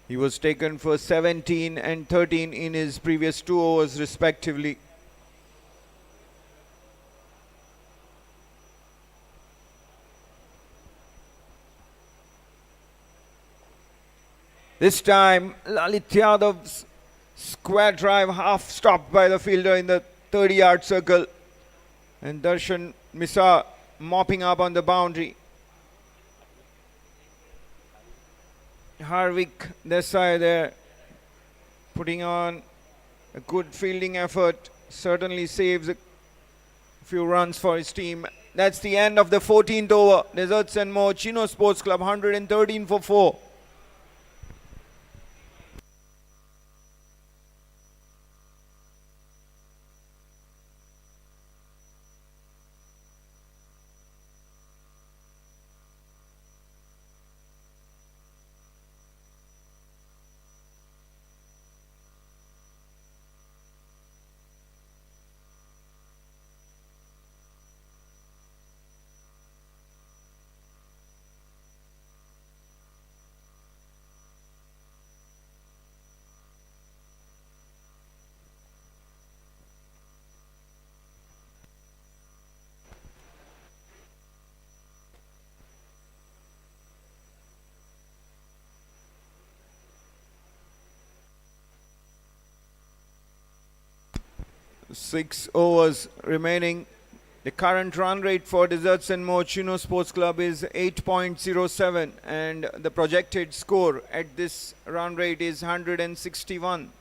He was taken for 17 and 13 in his previous 2 overs respectively. This time, Lalit Yadav's square drive half stopped by the fielder in the 30-yard circle. And Darshan Misa mopping up on the boundary. Harvik Desai there putting on a good fielding effort. Certainly saves a few runs for his team. That's the end of the 14th over. Desserts and More Chino Sports Club 113 for 4. Six overs remaining. The current run rate for Desserts and More Chino Sports Club is 8.07 and the projected score at this run rate is 161.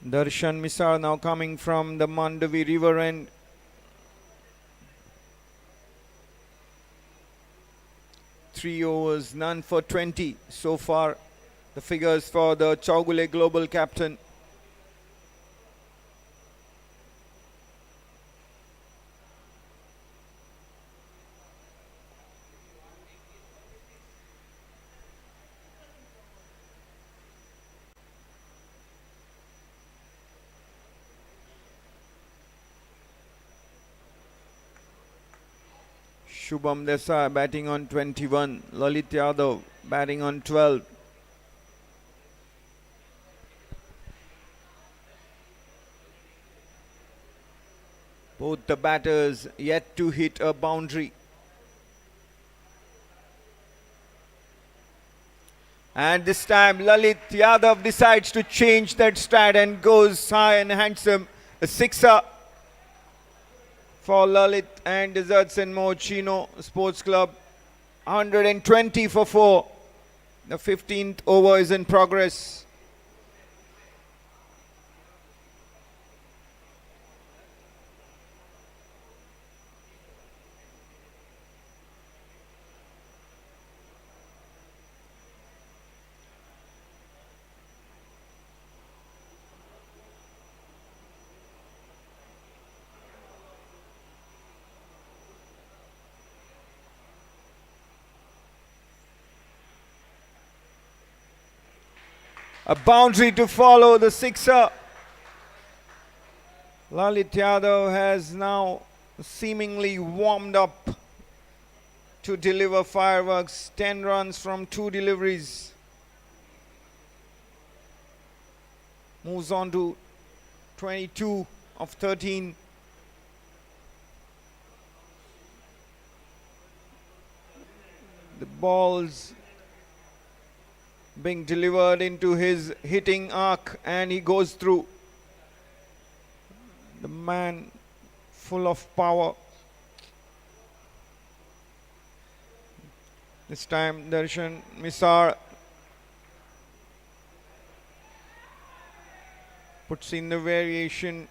Darshan Misar now coming from the Mandavi river end. Three overs, none for 20 so far. The figures for the Chaugule Global captain. Shubham Desai batting on 21. Lalit Yadav batting on 12. Both the batters yet to hit a boundary. And this time Lalit Yadav decides to change that strat and goes high and handsome. A sixer for Lalit and Desserts and Mochino Sports Club. 120 for 4. The 15th over is in progress. A boundary to follow the sixer. Lalit Yadav has now seemingly warmed up to deliver fireworks. 10 runs from 2 deliveries. Moves on to 22 of 13. The balls being delivered into his hitting arc and he goes through. The man full of power. This time Darshan Misar puts in the variation,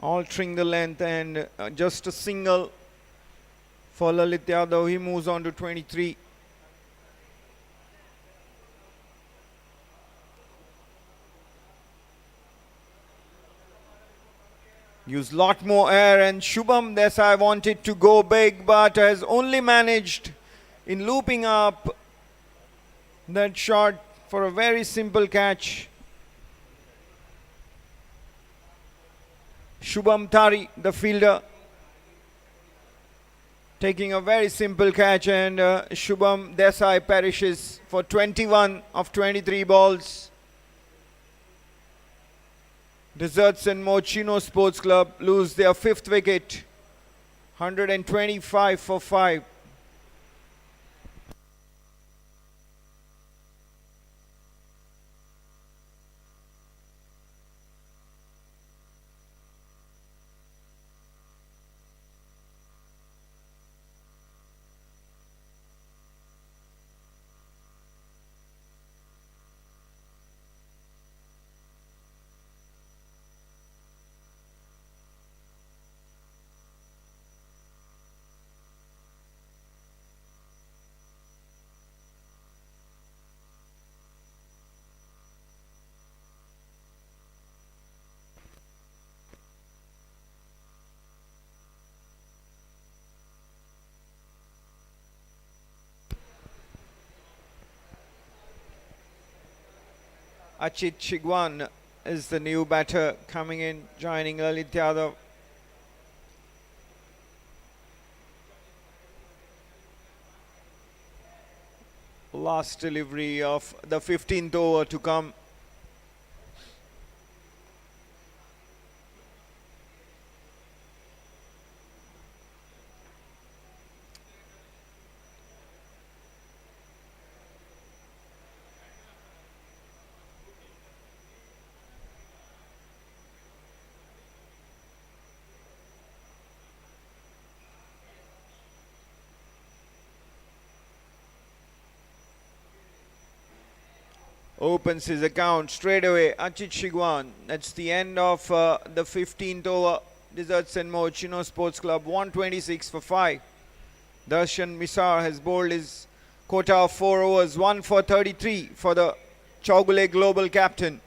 altering the length, and just a single for Lalit Yadav. He moves on to 23. Used lot more air, and Shubham Desai wanted to go big but has only managed in looping up that shot for a very simple catch. Shubham Tari, the fielder, taking a very simple catch, and Shubham Desai perishes for 21 of 23 balls. Desserts and Mochino Sports Club lose their 5th wicket. 125 for 5. Achit Chigwan is the new batter coming in, joining Lalit Yadav. Last delivery of the 15th over to come. opens his account straight away. Achit Shigwan. That's the end of the 15th over. Desserts and More, Chino Sports Club, 126 for 5. Darshan Misar has bowled his quota of 4 overs, 1 for 33 for the Chaugule Global captain.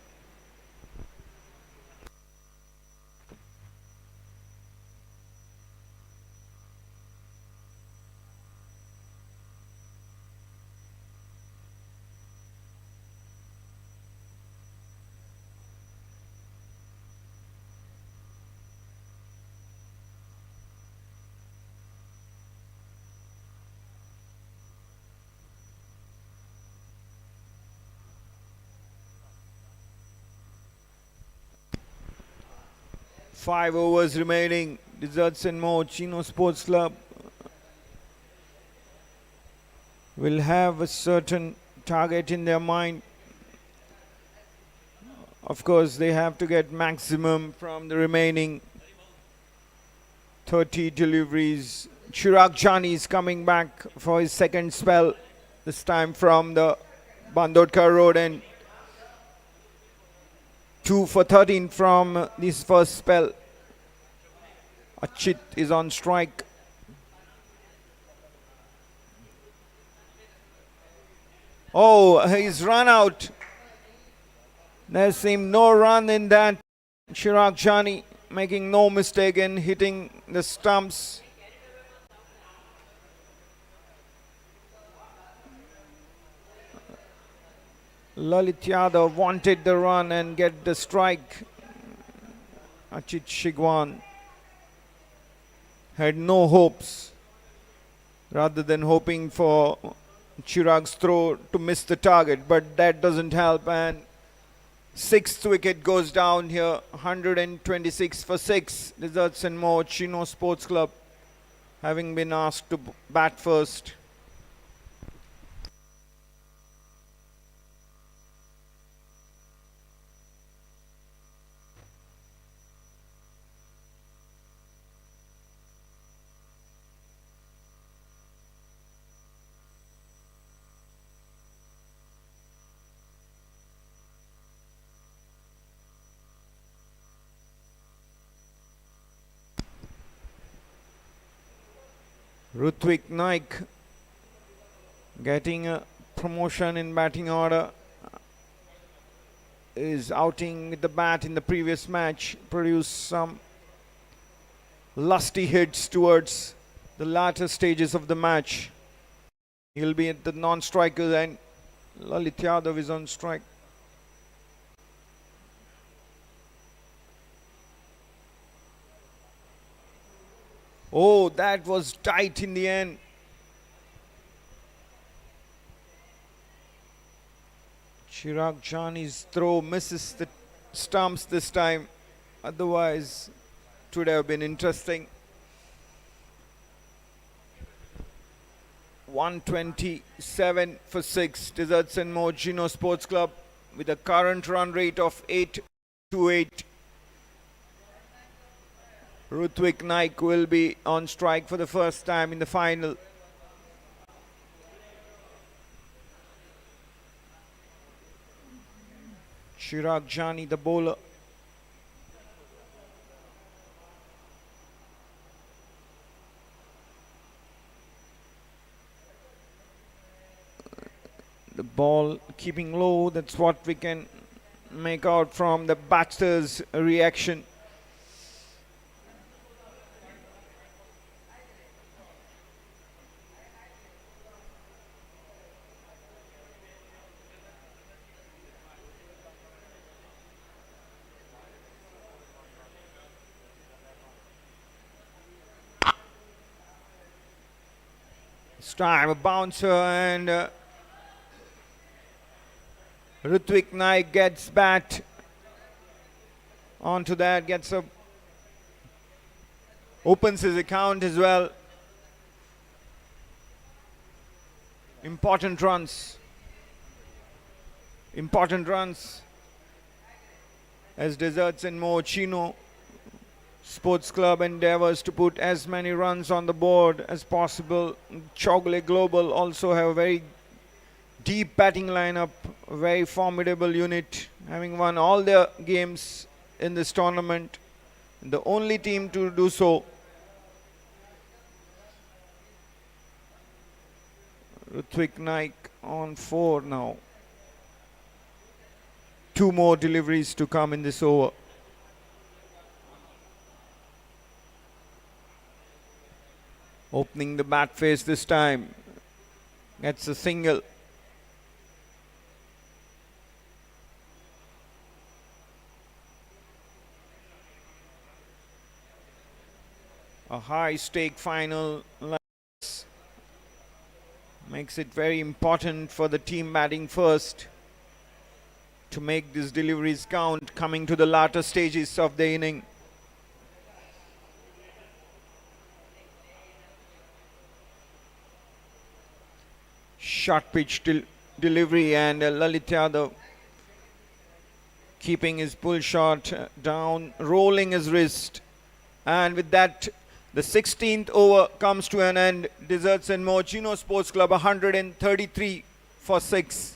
Five overs remaining. Desserts and More, Chino Sports Club will have a certain target in their mind. Of course, they have to get maximum from the remaining 30 deliveries. Chirag Jani is coming back for his second spell, this time from the Bandodkar road end. 2 for 13 from this first spell. Achit is on strike. Oh, he's run out. There seemed no run in that. Chirag Jani making no mistake in hitting the stumps. Lalit Yadav wanted the run and get the strike. Achit Shigwan had no hopes, rather than hoping for Chirag's throw to miss the target, but that doesn't help, and 6th wicket goes down here. 126 for 6. Desserts and More, Chino Sports Club, having been asked to bat first. Rutvik Naik getting a promotion in batting order. His outing with the bat in the previous match produced some lusty hits towards the latter stages of the match. He'll be at the non-striker end. Lalit Yadav is on strike. Oh, that was tight in the end. Chirag Jani's throw misses the stumps this time. Otherwise, it would have been interesting. 127 for 6. Desserts and More, Chino Sports Club, with a current run rate of 828. Rutvik Naik will be on strike for the first time in the final. Chirag Jani, the bowler. The ball keeping low, that's what we can make out from the batter's reaction. This time a bouncer, and Rutvik Naik gets bat onto that, gets a opens his account as well. Important runs as Desserts and More, Chino Sports Club endeavors to put as many runs on the board as possible. Chaugule Global also have a very Deep batting lineup, very formidable unit, having won all their games in this tournament. The only team to do so. Ritwik Naik on 4 now. 2 more deliveries to come in this over. Opening the bat face this time. Gets a single. A high stake final makes it very important for the team batting first to make these deliveries count coming to the latter stages of the inning. Short pitch delivery, and Lalit Yadav keeping his pull shot down, rolling his wrist, and with that the 16th over comes to an end. Desserts and more, Chino Sports Club 133 for 6.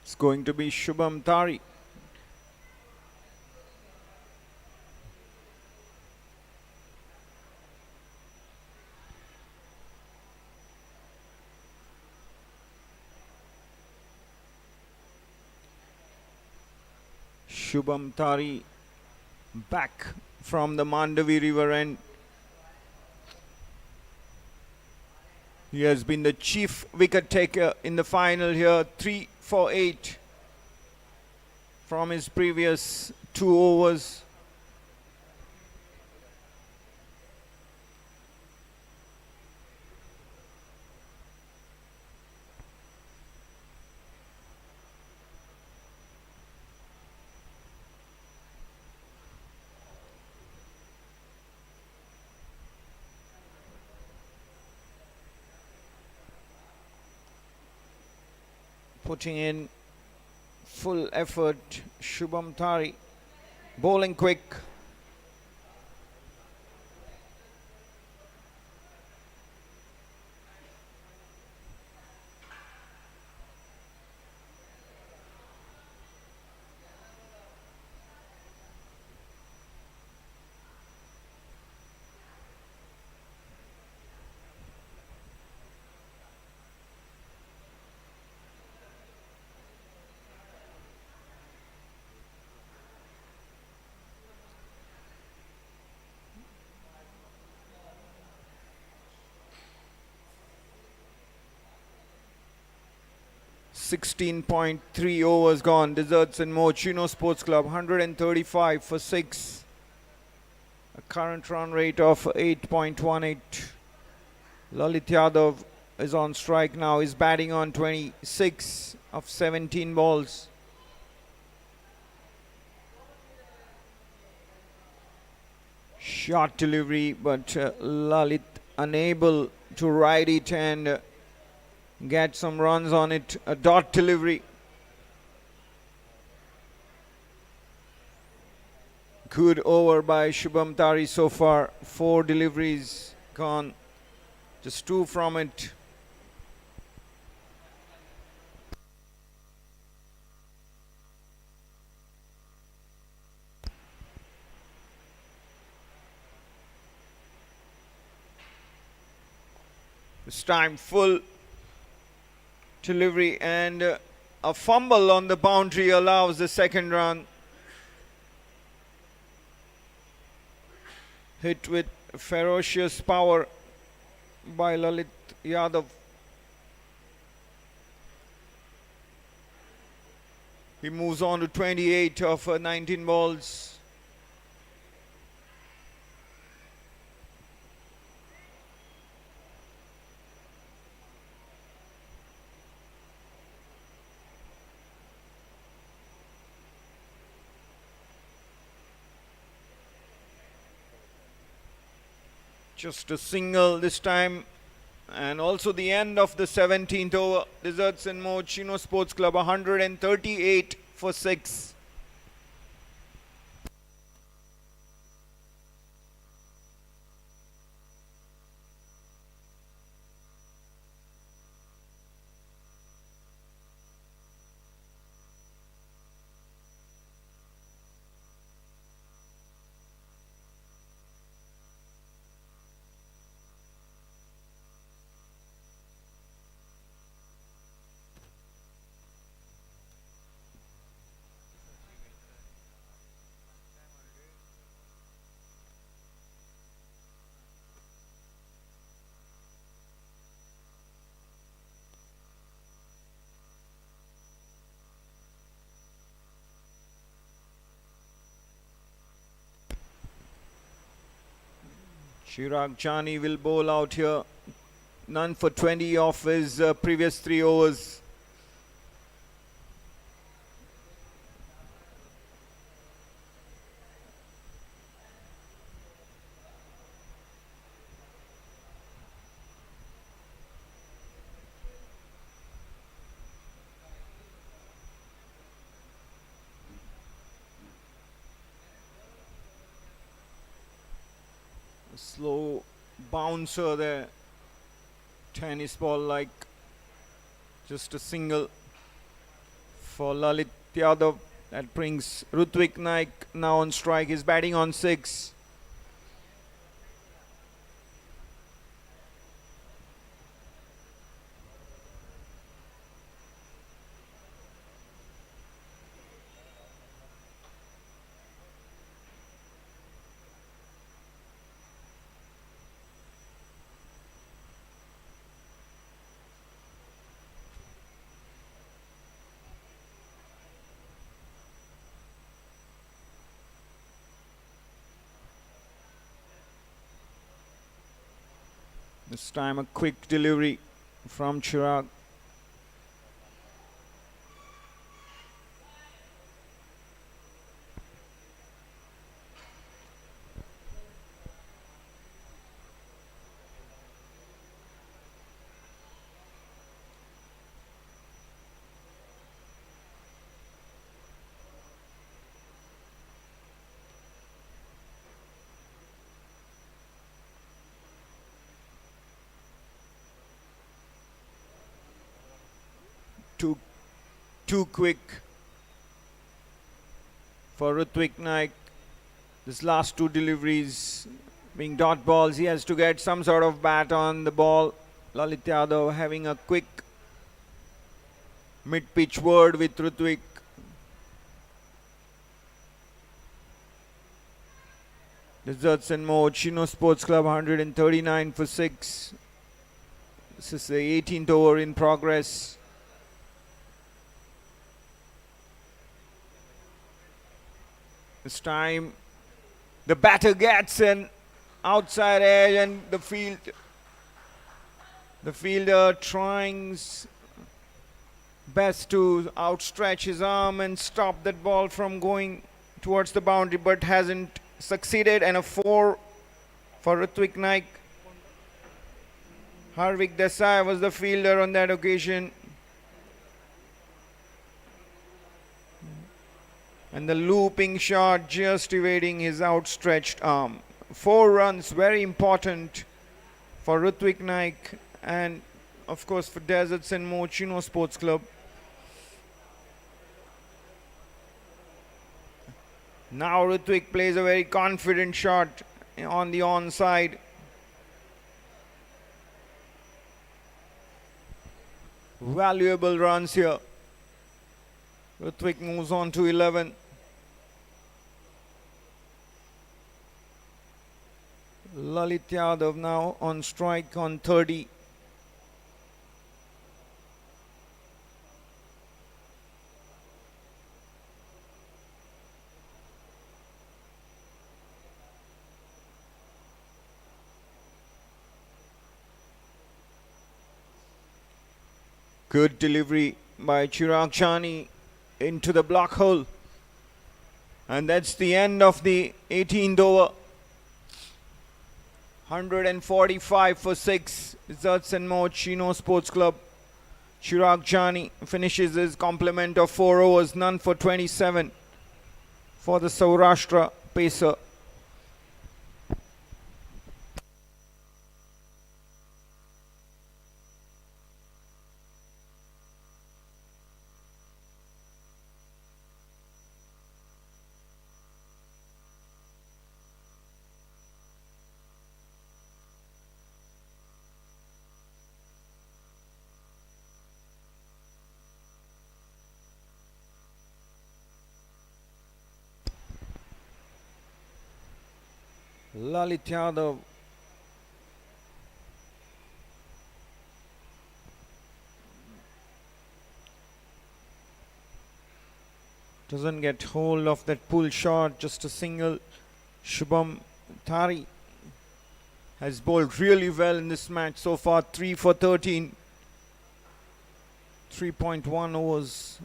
It's going to be Shubham Tari. Shubham Tari back from the Mandavi River end. He has been the chief wicket taker in the final here, 3 for 8 from his previous 2 overs. Putting in full effort, Shubham Tari, bowling quick. .3 overs gone. Desserts and more, Chino Sports Club 135 for 6. A current run rate of 8.18. Lalit Yadav is on strike now. He's batting on 26 of 17 balls. Short delivery, but Lalit unable to ride it and get some runs on it. A dot delivery. Good over by Shubham Tari so far. 4 deliveries gone. Just 2 from it. This time full delivery, and a fumble on the boundary allows the second run. Hit with ferocious power by Lalit Yadav. He moves on to 28 of 19 balls. Just a single this time, and also the end of the 17th over. Results in mode Chino Sports Club 138 for 6. Chirag Chani will bowl out here. None for 20 off his previous 3 overs. Slow bouncer there, tennis ball like. Just a single for Lalit Yadav. That brings Rutvik Naik now on strike. He's batting on 6. This time a quick delivery from Chirag. Too quick for Rutvik Naik. This last 2 deliveries being dot balls. He has to get some sort of bat on the ball. Lalit Yadav having a quick mid-pitch word with Rutvik. Results in mode Chino Sports Club 139 for 6. This is the 18th over in progress. This time the batter gets an outside edge, and the fielder trying best to outstretch his arm and stop that ball from going towards the boundary, but hasn't succeeded. And a 4 for Rutvik Naik. Harvik Desai was the fielder on that occasion. And the looping shot just evading his outstretched arm. 4 runs, very important for Rutvik Naik and of course for Deserts and More Chino Sports Club. Now Rutvik plays a very confident shot on the onside. Valuable runs here. Rutvik moves on to 11. Lalit Yadav now on strike on 30. Good delivery by Chirag Chani into the block hole. And that's the end of the 18th over. 145 for 6. Results and more. Chino Sports Club. Chirag Chani finishes his complement of 4 overs. None for 27 for the Saurashtra pacer. Lalit Yadav doesn't get hold of that pull shot, just a single. Shubham Tari has bowled really well in this match so far. 3 for 13, 3.1 overs.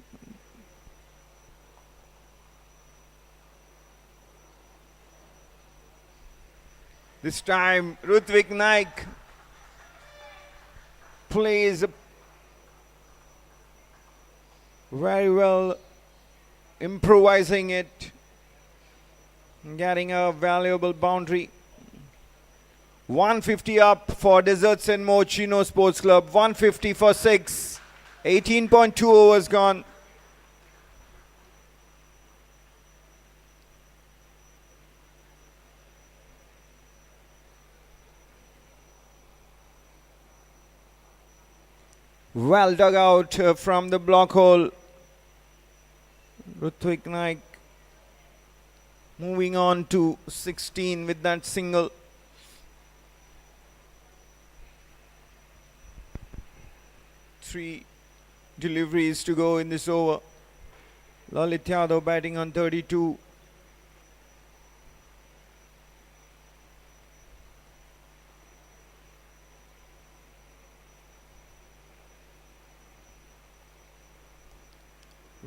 This time Rutvik Naik plays very well, improvising it, getting a valuable boundary. 150 up for Desserts and More Chino Sports Club. 150 for 6. 18.2 overs gone. Well dug out from the block hole. Rutvik Naik moving on to 16 with that single. Three deliveries to go in this over. Lalit Yadav batting on 32.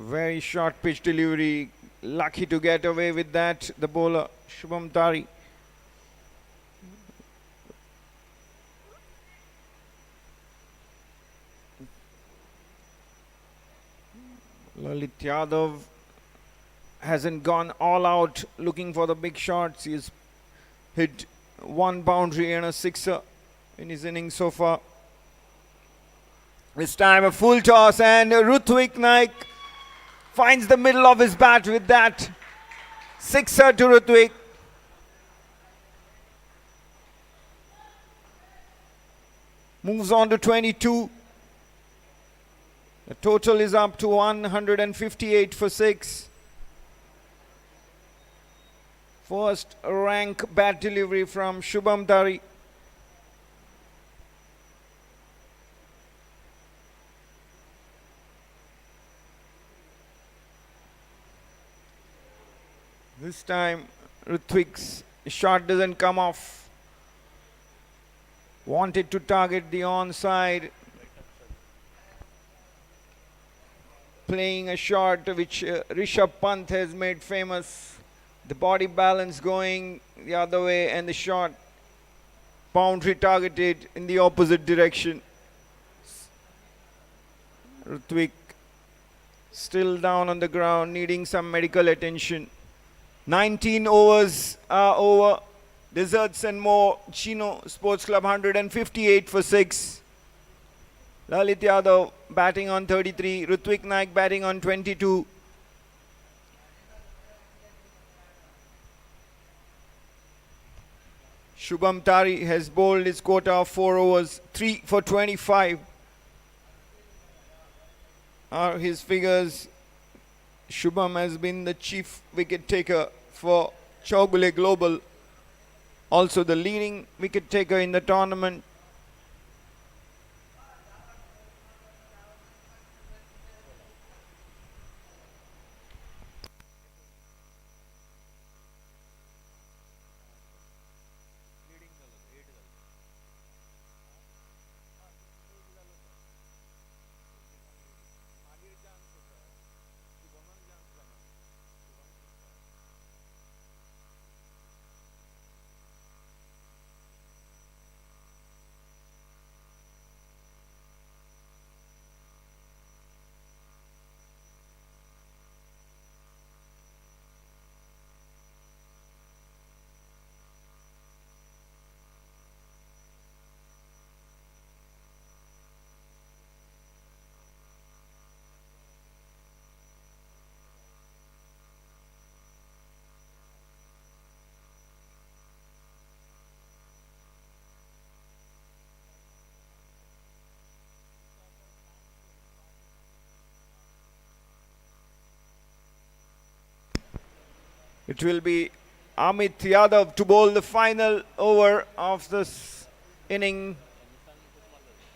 Very short pitch delivery. Lucky to get away with that, the bowler Shubham Tari. Lalit Yadav hasn't gone all out looking for the big shots. He's hit one boundary and a sixer in his innings so far. This time a full toss, and Rutvik Naik finds the middle of his bat with that sixer to Rutvik. Moves on to 22. The total is up to 158 for 6. First rank bat delivery from Shubham Tari. This time Rutvik's shot doesn't come off. Wanted to target the onside. Playing a shot which Rishabh Pant has made famous. The body balance going the other way and the shot boundary targeted in the opposite direction. Rutvik still down on the ground, needing some medical attention. 19 overs are over. Desserts and More Chino Sports Club 158 for 6. Lalit Yadav batting on 33. Rutvik Naik batting on 22. Shubham Tari has bowled his quota of 4 overs. 3 for 25 are his figures. Shubham has been the chief wicket taker for Chaugule Global. also the leading wicket taker in the tournament. It will be Amit Yadav to bowl the final over of this inning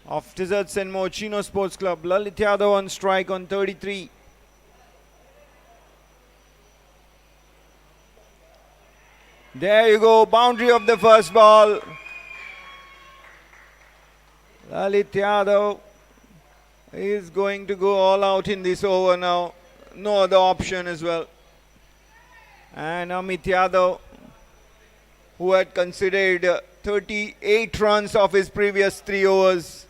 of Desserts and More Chino Sports Club. Lalit Yadav on strike on 33. There you go, boundary of the first ball. Lalit Yadav is going to go all out in this over now. No other option as well. And Amit Yadav, who had considered 38 runs of his previous 3 overs,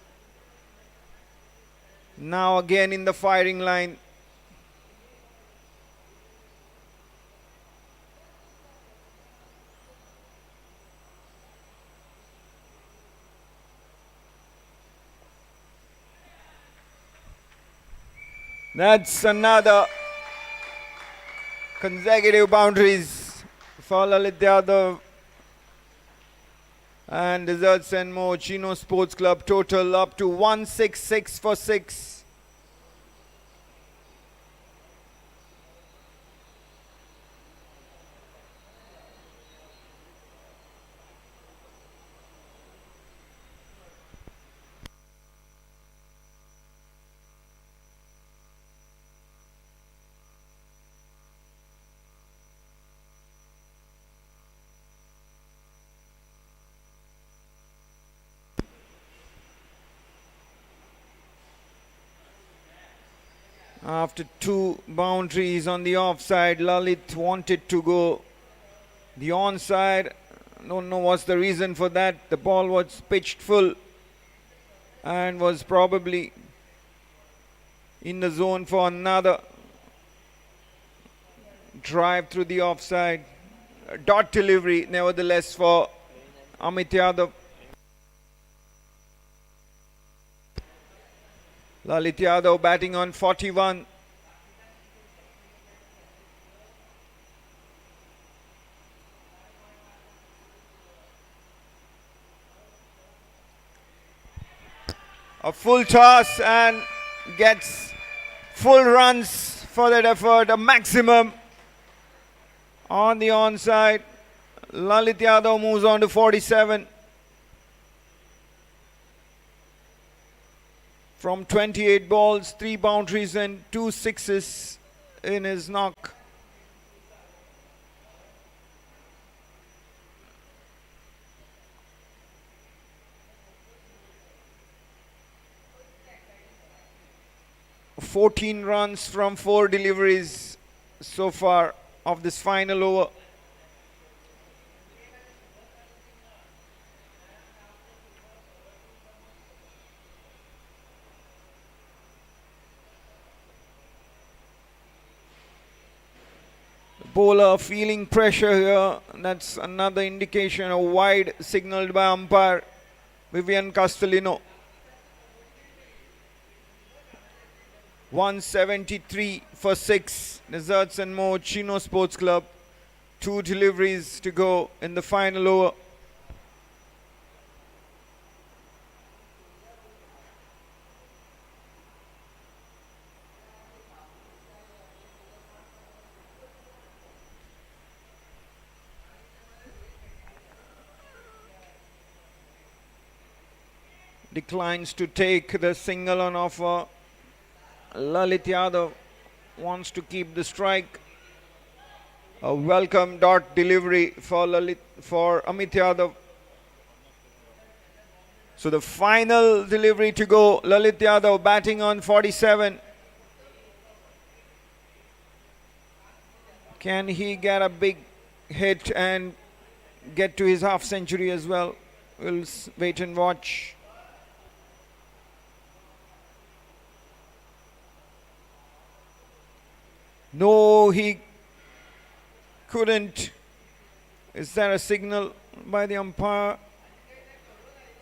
now again in the firing line. That's another consecutive boundaries for Lalit Yadav and Desserts and More Chino Sports Club, total up to 166 for 6. After 2 boundaries on the offside, Lalit wanted to go the onside. Don't know what's the reason for that. The ball was pitched full and was probably in the zone for another drive through the offside. A dot delivery nevertheless for Amit Yadav. Lalit Yadav batting on 41. A full toss and gets full runs for that effort, a maximum on the onside. Lalit Yadav moves on to 47. From 28 balls, 3 boundaries and 2 sixes in his knock. "14 runs from 4 deliveries so far of this final over. Bowler feeling pressure here. That's another indication of wide signaled by umpire Vivian Castellino. 173 for 6. Desserts and More Chino Sports Club. 2 deliveries to go in the final over. declines to take the single on offer. Lalit Yadav wants to keep the strike. A welcome dot delivery for Amit Yadav. So the final delivery to go, Lalit Yadav batting on 47. Can he get a big hit and get to his half century as well? We'll wait and watch. No, he couldn't. Is there a signal by the umpire?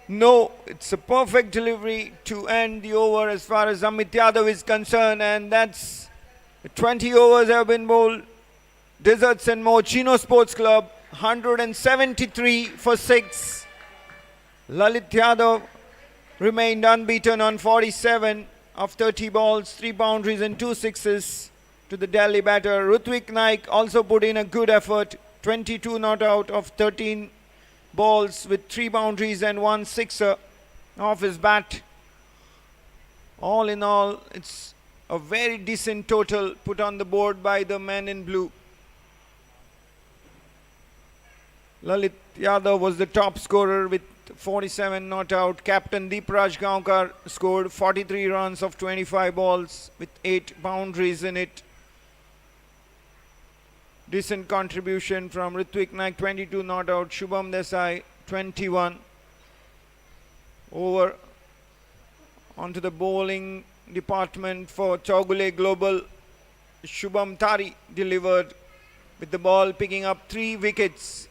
No, it's a perfect delivery to end the over as far as Amit Yadav is concerned, and that's 20 overs have been bowled. Desserts and more, Chino Sports Club, 173 for 6. Lalit Yadav remained unbeaten on 47 of 30 balls, 3 boundaries and 2 sixes to the Delhi batter. Rutvik Naik also put in a good effort, 22 not out of 13 balls with 3 boundaries and 1 sixer off his bat. All in all, it's a very decent total put on the board by the men in blue. Lalit Yadav was the top scorer with 47 not out. Captain Deepraj Gaonkar scored 43 runs of 25 balls with 8 boundaries in it. Decent contribution from Ritvik Naik, 22 not out. Shubham Desai, 21. Over onto the bowling department for Chaugule Global. Shubham Tari delivered with the ball picking up 3 wickets.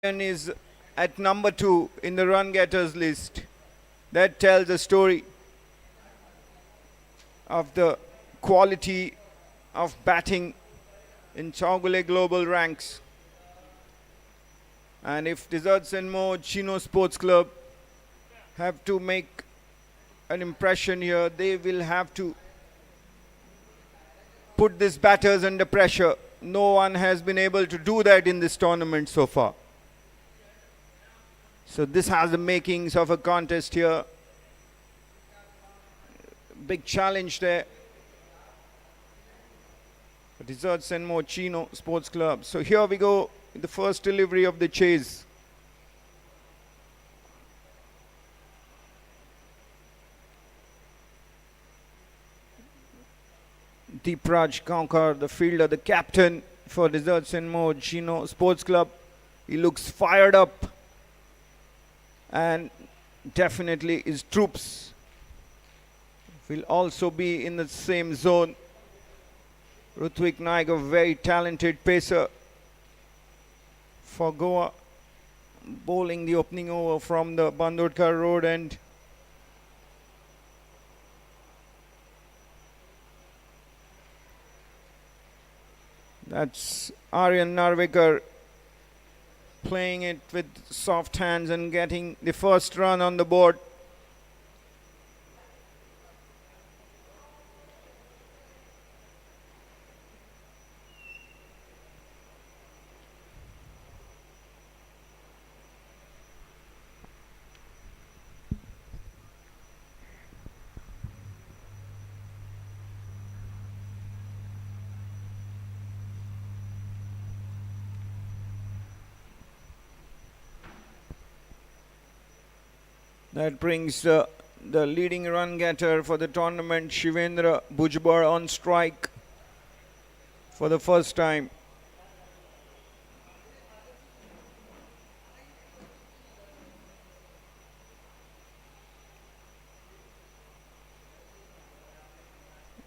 is at number 2 in the run getters list. That tells a story of the quality of batting in Chowgule Global ranks. And if Desserts and More Chino Sports Club have to make an impression here, they will have to put these batters under pressure. No one has been able to do that in this tournament so far. So this has the makings of a contest here. Big challenge there. Desserts and More Chino Sports Club. So here we go, the first delivery of the chase. Deepraj Kankar, the fielder, the captain for Desserts and More Chino Sports Club. He looks fired up, and definitely his troops will also be in the same zone. Rutvik Naik, a very talented pacer for Goa, bowling the opening over from the Bandodkar road end. That's Aryan Narvekar playing it with soft hands and getting the first run on the board. That brings the leading run getter for the tournament, Shivendra Bhujbar, on strike for the first time.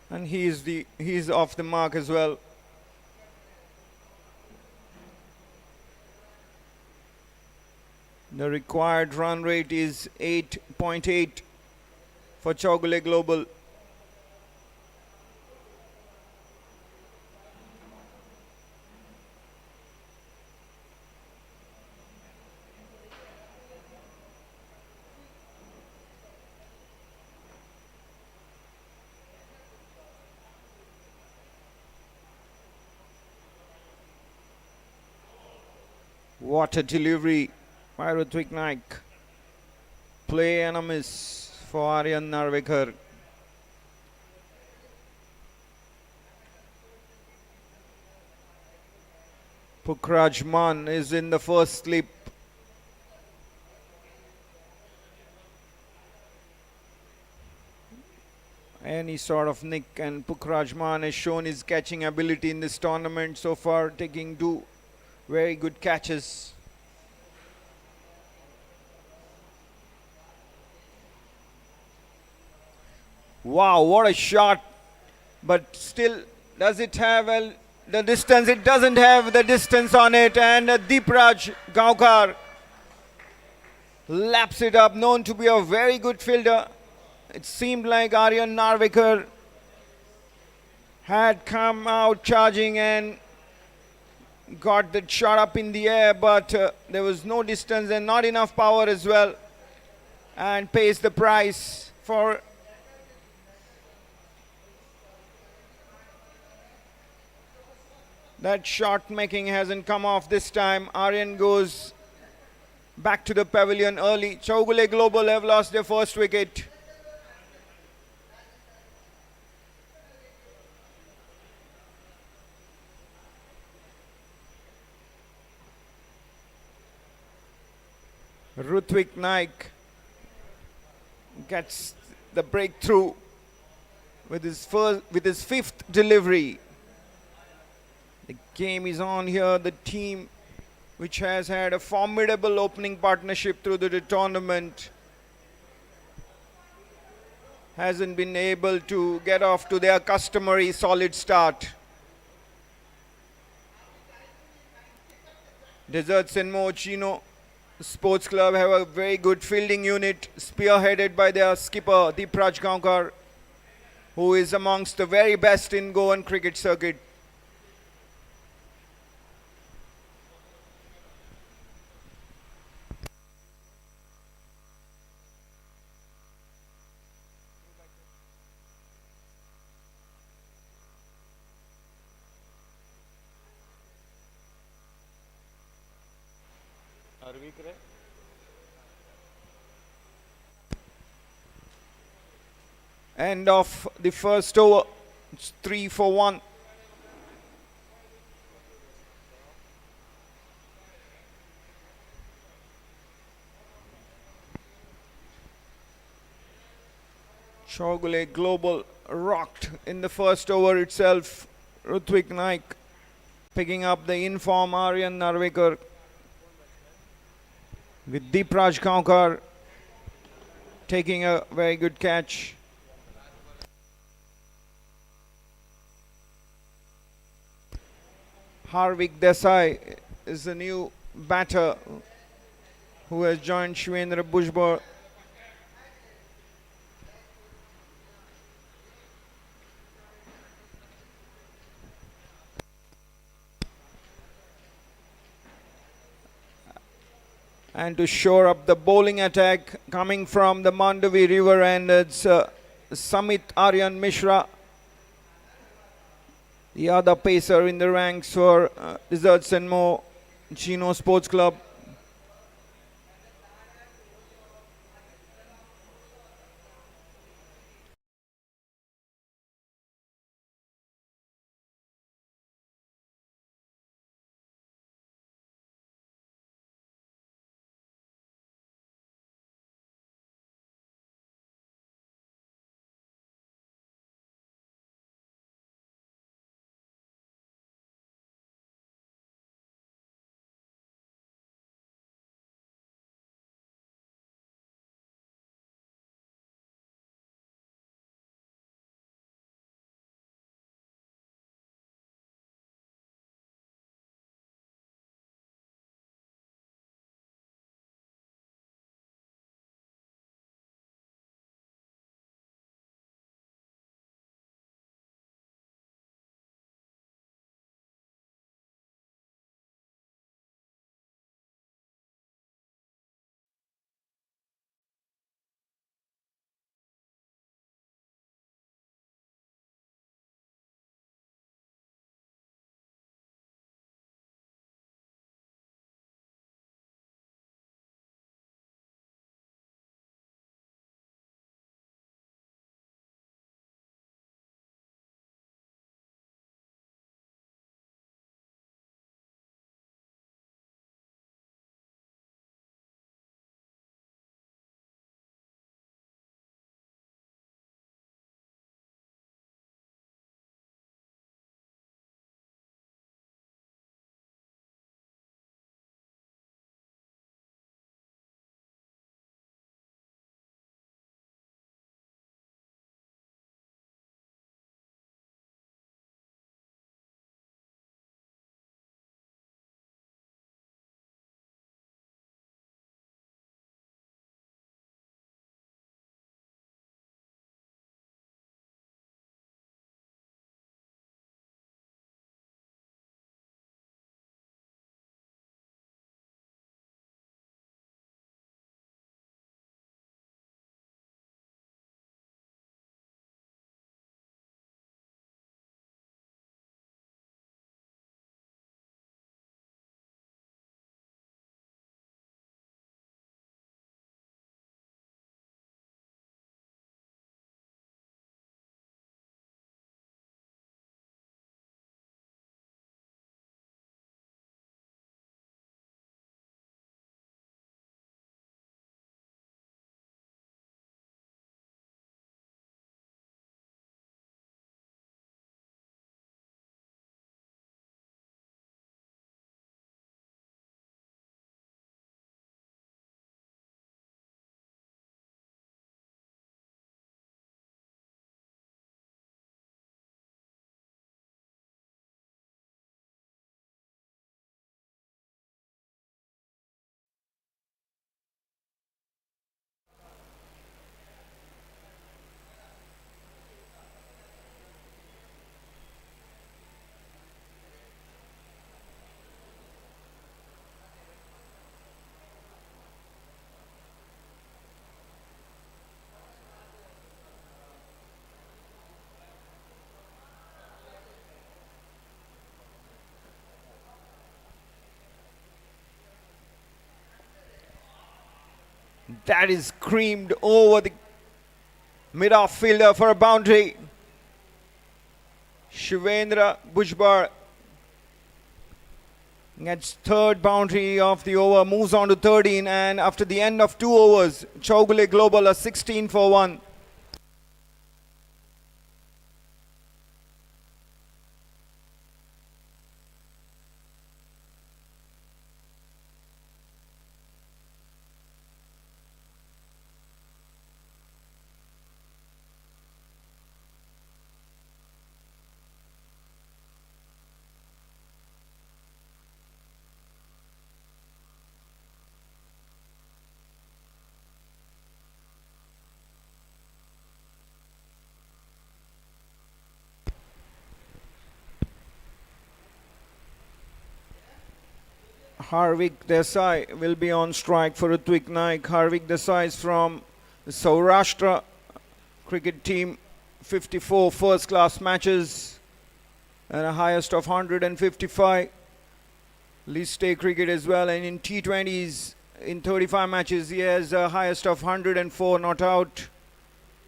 And he's off the mark as well. The required run rate is 8.8 for Chowgule Global. What a delivery by Rutvik Naik. Play and a miss for Aryan Narvekar. Pukraj Man is in the first slip. Any sort of nick, and Pukraj Man has shown his catching ability in this tournament so far, taking 2 very good catches. Wow, what a shot. But still, does it have the distance? It doesn't have the distance on it. And Deepraj Gaonkar laps it up, known to be a very good fielder. It seemed like Aryan Narvekar had come out charging and got that shot up in the air, but there was no distance and not enough power as well, and pays the price for that shot making. Hasn't come off this time. Aryan goes back to the pavilion early. Chowgule Global have lost their first wicket. Rutvik Naik gets the breakthrough with his 5th delivery. The game is on here. The team, which has had a formidable opening partnership through the tournament, hasn't been able to get off to their customary solid start. Deserts and Chino Sports Club have a very good fielding unit spearheaded by their skipper Deepraj Gaonkar, who is amongst the very best in Goan cricket circuit. End of the first over. It's 3 for 1. Chogule Global rocked in the first over itself. Rutvik Naik picking up the inform Aryan Narvekar with Deepraj Gaonkar taking a very good catch. Harvik Desai is the new batter who has joined Shivendra Bhujbal. And to shore up the bowling attack coming from the Mandavi River, and it's Samit Aryan Mishra, the other pacer in the ranks for Deserts and More Chino Sports Club. That is creamed over the mid-off fielder for a boundary. Shivendra Bhujbal gets third boundary of the over, moves on to 13, and after the end of 2 overs, Chaugule Global are 16 for 1. Harvik Desai will be on strike for Ritwik Naik. Harvik Desai is from the Saurashtra cricket team. 54 first-class matches and a highest of 155. List A cricket as well, and in T20s, in 35 matches, he has a highest of 104 not out.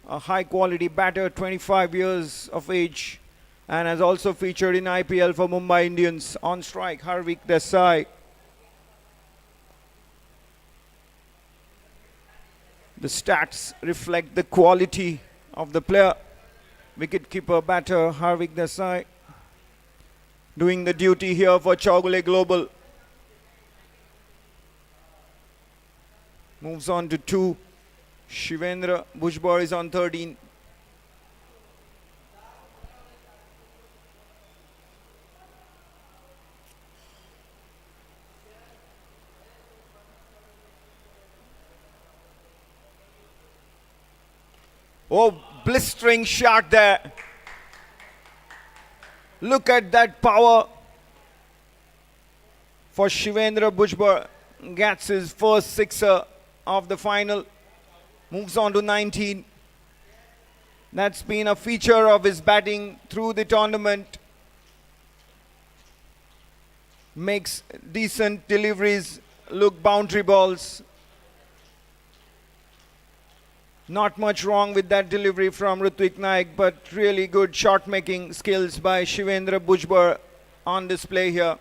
A high-quality batter, 25 years of age, and has also featured in IPL for Mumbai Indians. On strike, Harvik Desai. The stats reflect the quality of the player. Wicket-keeper batter Harvik Desai doing the duty here for Chaugule Global. Moves on to 2. Shivendra Bhujbal is on 13. Oh, blistering shot there. Look at that power for Shivendra Bhujbal. Gets his first sixer of the final. Moves on to 19. That's been a feature of his batting through the tournament. Makes decent deliveries look boundary balls. Not much wrong with that delivery from Ritwik Naik, but really good shot-making skills by Shivendra Bhujbal on display here.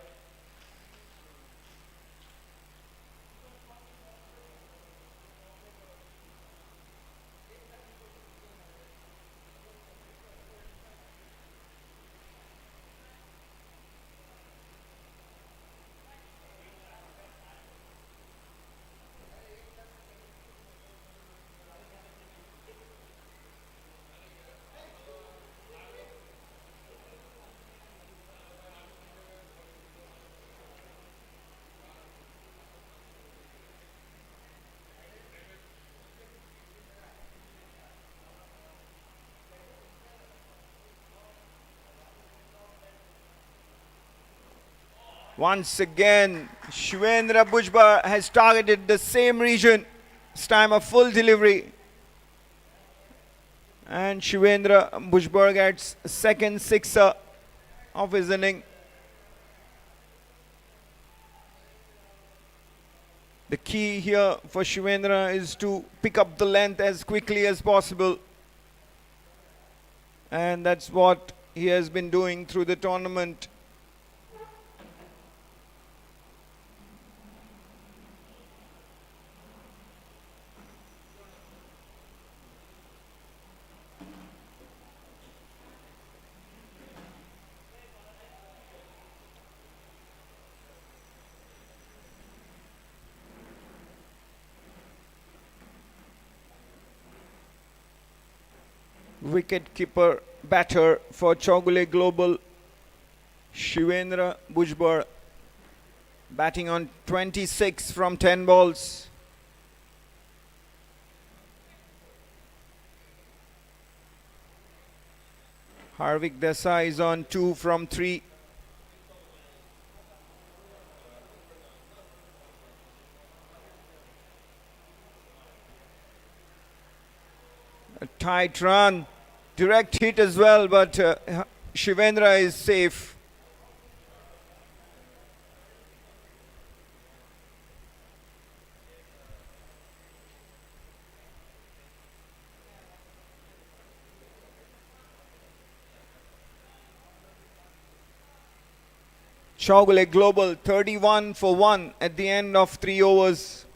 Once again, Shivendra Bhujbal has targeted the same region. This time a full delivery. And Shivendra Bhujbal gets second sixer of his inning. The key here for Shivendra is to pick up the length as quickly as possible. And that's what he has been doing through the tournament. Wicket-keeper batter for Chaugule Global, Shivendra Bhujbal, batting on 26 from 10 balls. Harvik Desai is on 2 from 3. A tight run, direct hit as well, but Shivendra is safe. Chaugule Global 31 for 1 at the end of 3 overs.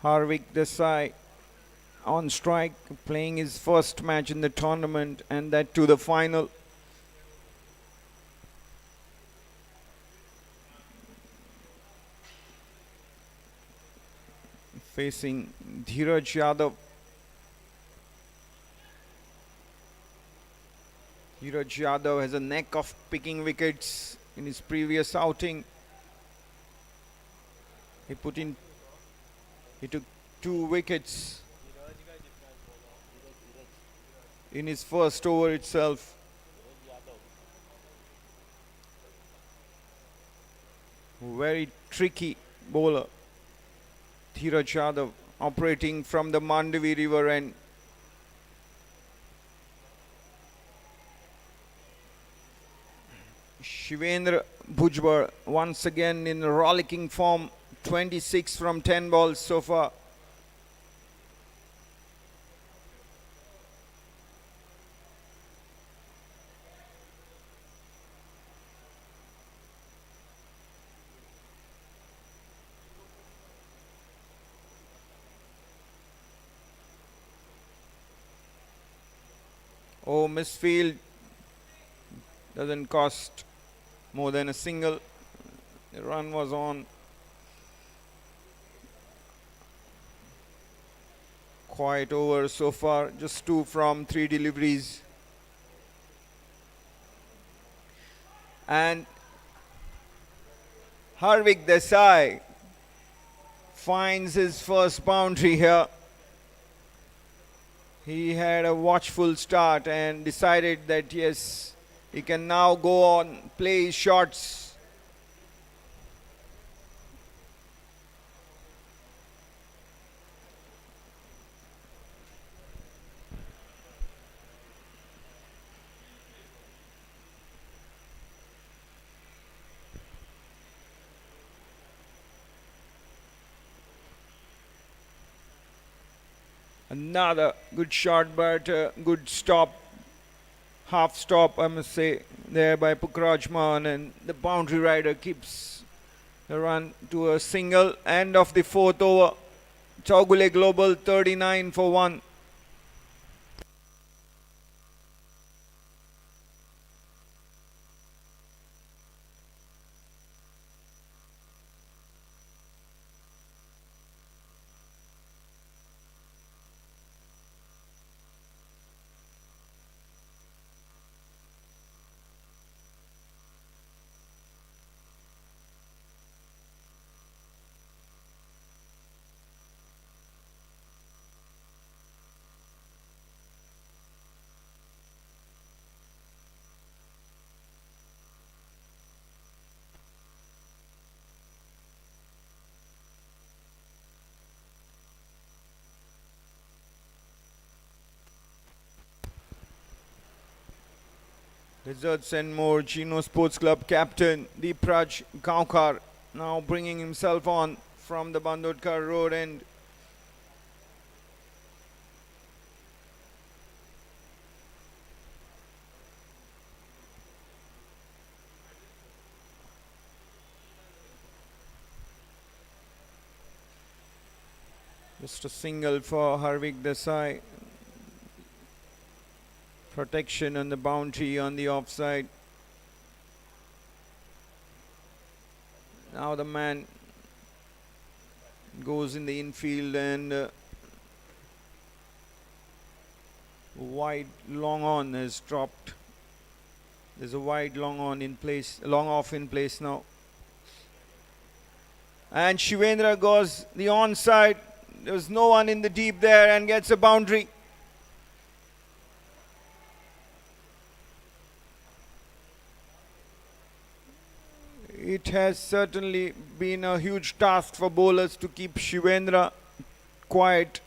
Harvik Desai on strike, playing his first match in the tournament, and that to the final. Facing Dheeraj Yadav. Dheeraj Yadav has a knack of picking wickets in his previous outing. He took 2 wickets in his first over itself. Very tricky bowler. Dheeraj Yadav operating from the Mandavi River end. Shivendra Bhujbal once again in rollicking form, 26 from 10 balls so far. Oh, misfield doesn't cost more than a single. The run was on. Quiet over so far, just 2 from 3 deliveries. And Harvik Desai finds his first boundary here. He had a watchful start and decided that yes, he can now go on, play his shots. Another good shot, but good stop, half stop, I must say, there by Pukrajman, and the boundary rider keeps the run to a single. End of the 4th over. Chaugule Global 39 for 1. Wizards and more. Chino Sports Club captain Deepraj Gymkhana now bringing himself on from the Bandodkar road end. Just a single for Harvik Desai. Protection on the boundary on the offside. Now the man goes in the infield and wide long on is dropped. There's a wide long on in place, long off in place now. And Shivendra goes the onside. There's no one in the deep there and gets a boundary. It has certainly been a huge task for bowlers to keep Shivendra quiet,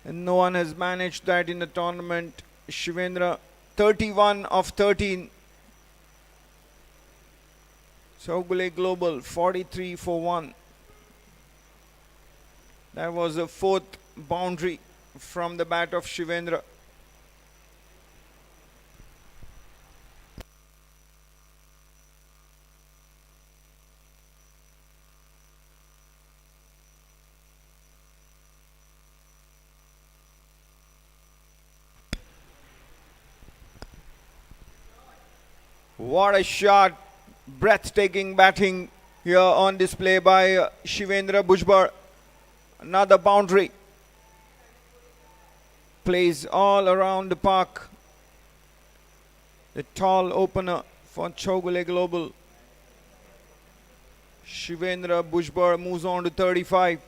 and no one has managed that in the tournament. Shivendra 31 of 13. Chowgule Global 43 for 1. That was the fourth boundary from the bat of Shivendra. What a shot, breathtaking batting here on display by Shivendra Bhujbal. Another boundary. Plays all around the park. The tall opener for Chowgule Global. Shivendra Bhujbal moves on to 35.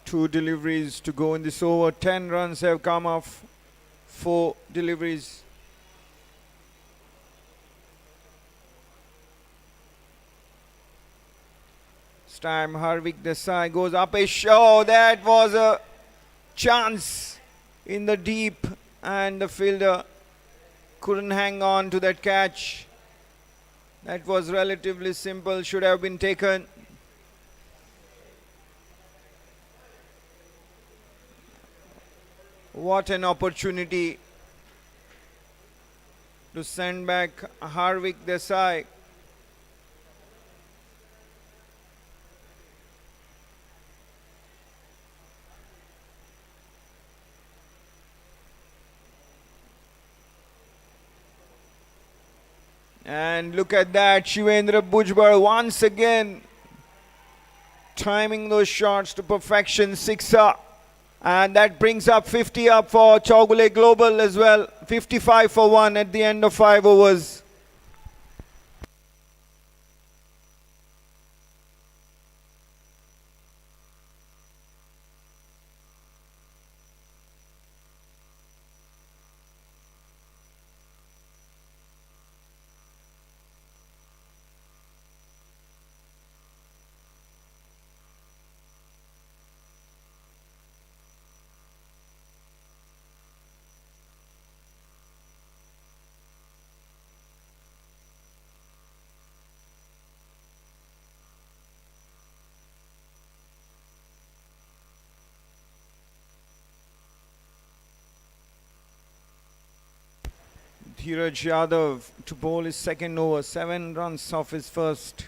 Two deliveries to go in this over. 10 runs have come off 4 deliveries. This time Harvik Desai goes up a show. That was a chance in the deep and the fielder couldn't hang on to that catch. That was relatively simple, should have been taken. What an opportunity to send back Harvik Desai. And look at that, Shivendra Bhujbal once again timing those shots to perfection, sixer. And that brings up 50 up for Chowgule Global as well. 55 for 1 at the end of 5 overs. Dheeraj Yadav to bowl his second over, 7 runs off his first.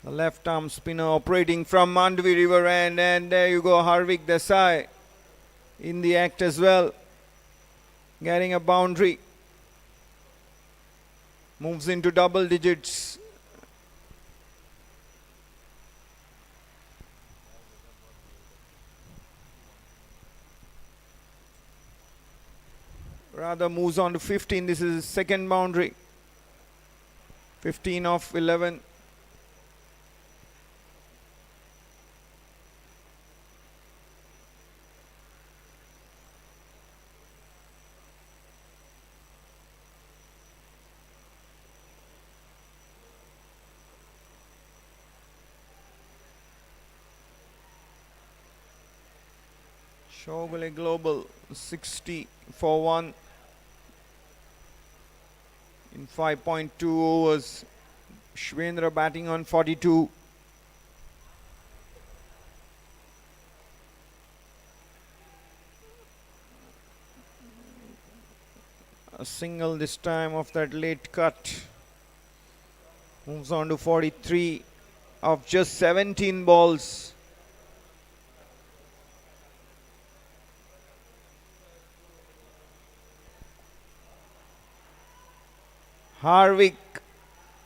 The left arm spinner operating from Mandvi River end, and there you go, Harvik Desai in the act as well, getting a boundary. Moves into double digits. Rather moves on to 15. This is his second boundary. 15 off 11. Shogule Global 60 for 1 in 5.2 overs. Shwendra batting on 42. A single this time of that late cut. Moves on to 43 of just 17 balls. Harvik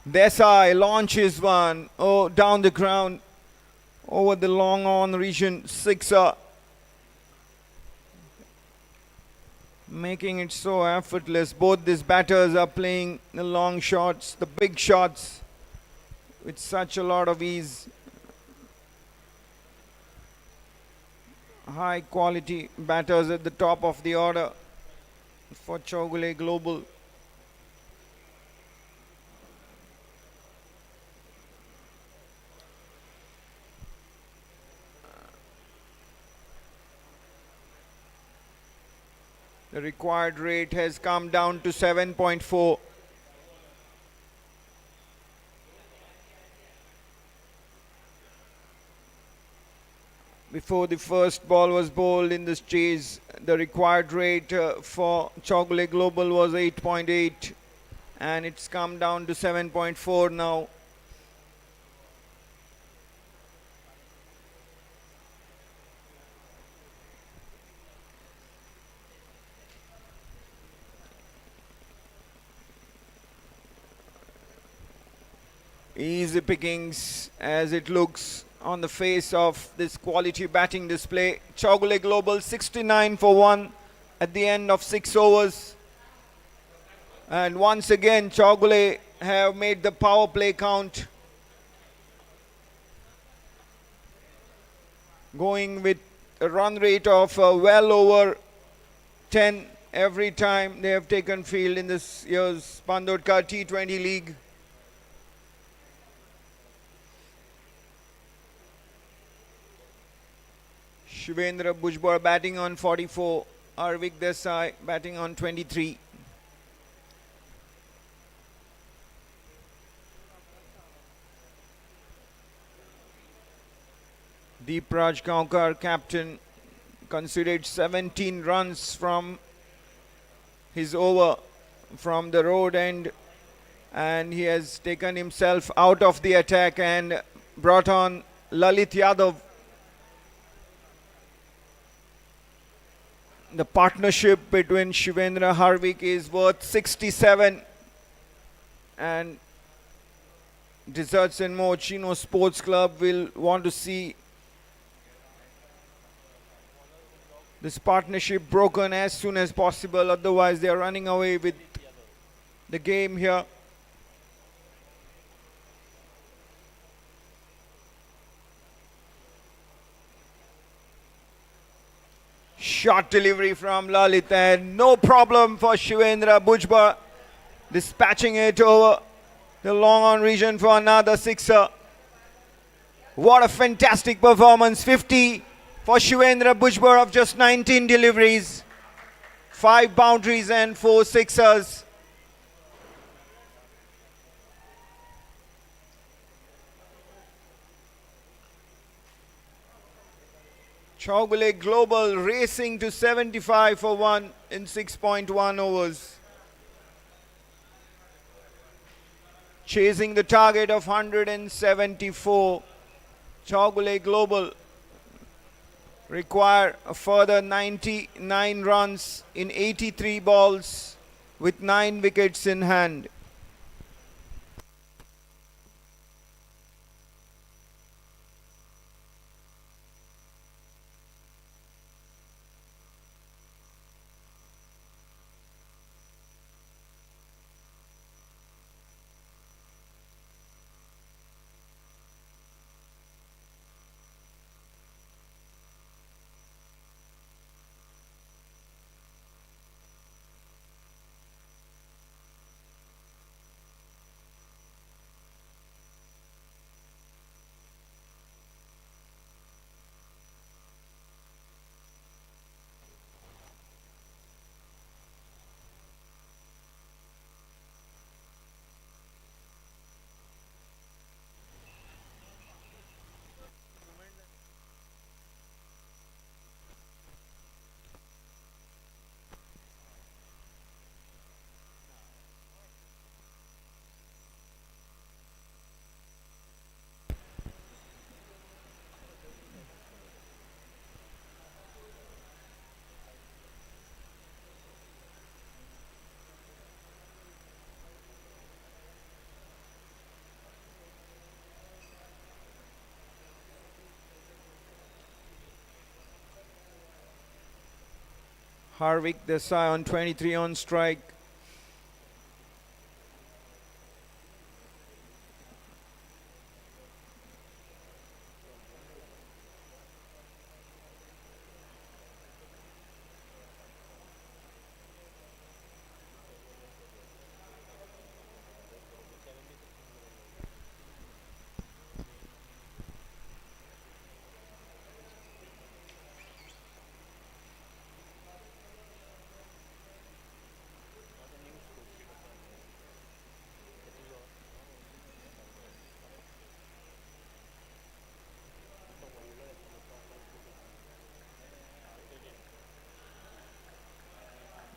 Desai launches one. Oh, down the ground. Over the long on region. Sixer. Making it so effortless. Both these batters are playing the long shots, the big shots, with such a lot of ease. High quality batters at the top of the order for Shogule Global. The required rate has come down to 7.4. Before the first ball was bowled in this chase, the required rate for Shogule Global was 8.8, and it's come down to 7.4 now. Easy pickings as it looks on the face of this quality batting display. Shogule Global 69 for 1 at the end of 6 overs. And once again, Shogule have made the power play count. Going with a run rate of well over 10 every time they have taken field in this year's Bandodkar T20 League. Shivendra Bhujbal batting on 44. Harvik Desai batting on 23. Deep Raj Kankar, captain, conceded 17 runs from his over from the road end, and he has taken himself out of the attack and brought on Lalit Yadav. The partnership between Shivendra Harvik is worth 67 and Desserts and More Chino Sports Club will want to see this partnership broken as soon as possible, otherwise they are running away with the game here. Short delivery from Lalit, and no problem for Shivendra Bhujbal, dispatching it over the long on region for another sixer. What a fantastic performance. 50 for Shivendra Bhujbal of just 19 deliveries, 5 boundaries and 4 sixers. Shogule Global racing to 75 for 1 in 6.1 overs. chasing the target of 174. Chowgule Global require a further 99 runs in 83 balls with 9 wickets in hand. Harvik Desai on 23 on strike.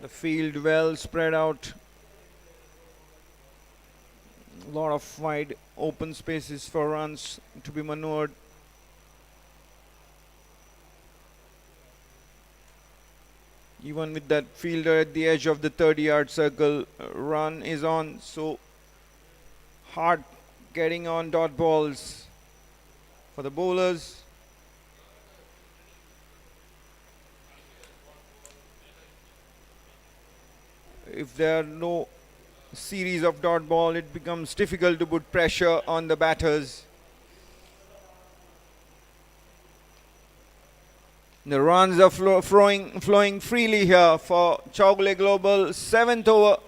The field well spread out. A lot of wide open spaces for runs to be maneuvered. Even with that fielder at the edge of the 30-yard circle, run is on. So hard getting on dot balls for the bowlers. If there are no series of dot ball, it becomes difficult to put pressure on the batters. The runs are flowing freely here for Chowgule Global. 7th over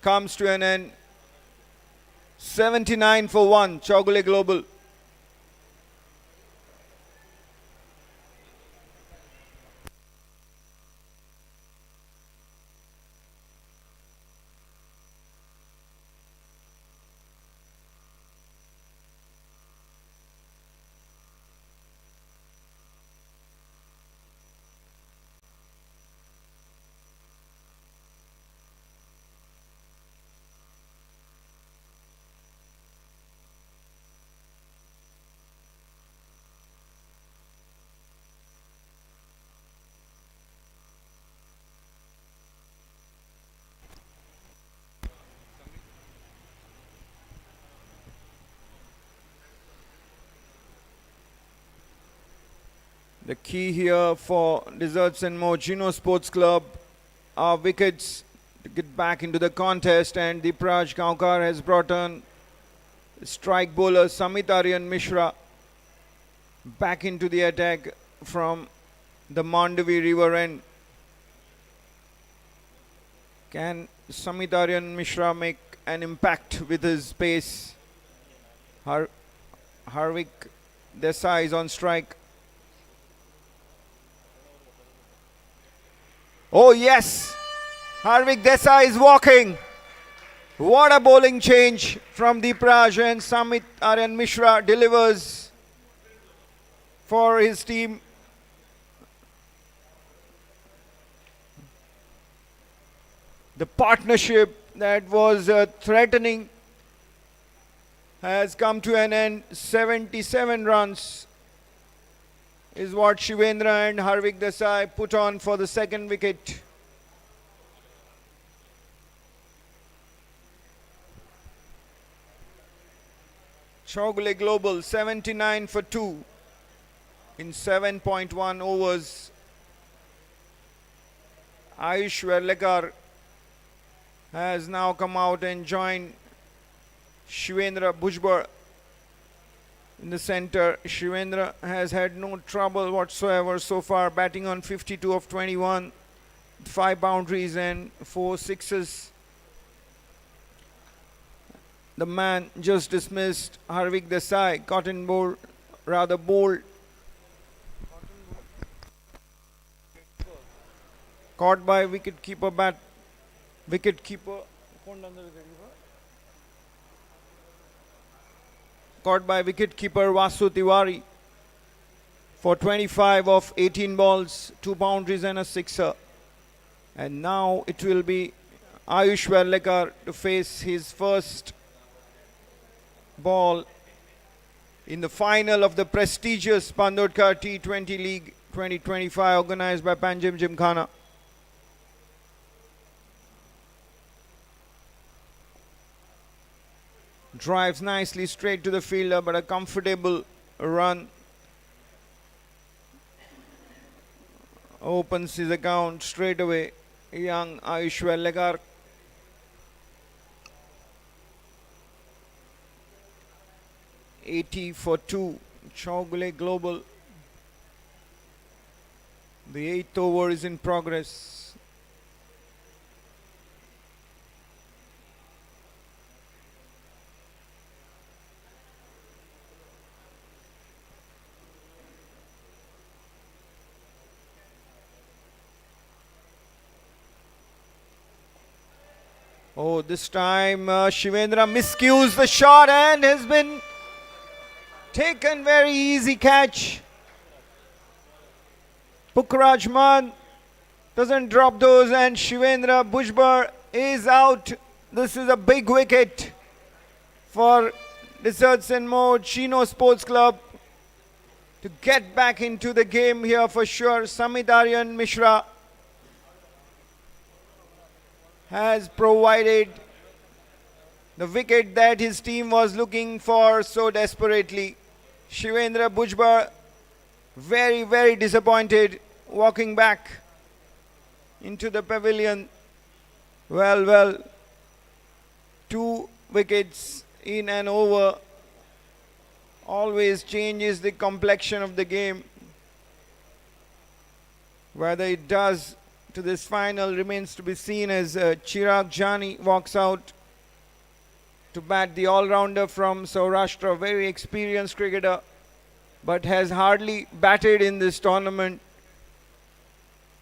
comes to an end. 79 for 1, Chowgule Global. The key here for Desserts and More Gino Sports Club are wickets to get back into the contest, and Dipraj Kaukar has brought on strike bowler Samit Aryan Mishra back into the attack from the Mandavi River end. Can Samit Aryan Mishra make an impact with his pace? Harvik Desai is on strike. Oh yes, Harvik Desai is walking. What a bowling change from Dipraj, and Samit Aryan Mishra delivers for his team. The partnership that was threatening has come to an end. 77 runs is what Shivendra and Harvik Desai put on for the second wicket. Chowgule Global 79 for 2 in 7.1 overs. Ayush Verlekar has now come out and joined Shivendra Bhujbal in the center. Shivendra has had no trouble whatsoever so far, batting on 52 of 21, 5 boundaries and 4 sixes. The man just dismissed, Harvik Desai, cotton bowl, rather bold. Caught by wicket-keeper caught by wicket-keeper Vasu Tiwari for 25 of 18 balls, 2 boundaries and a sixer. And now it will be Ayush Verlekar to face his first ball in the final of the prestigious Bandodkar T20 League 2025 organized by Panjim Gymkhana. Drives nicely straight to the fielder, but a comfortable run opens his account straight away. Young Ayush Verlekar. $80 for 2. Chowgule Global. The 8th over is in progress. Oh, this time Shivendra miscues the shot and has been taken. Very easy catch. Pukrajman doesn't drop those and Shivendra Bhujbal is out. This is a big wicket for Desserts and More Chino Sports Club to get back into the game here for sure. Samit Aryan Mishra has provided the wicket that his team was looking for so desperately. Shivendra Bhujbal very, very disappointed, walking back into the pavilion. Well, 2 wickets in an over always changes the complexion of the game. Whether it does to this final remains to be seen as Chirag Jani walks out to bat, the all-rounder from Saurashtra, very experienced cricketer, but has hardly batted in this tournament,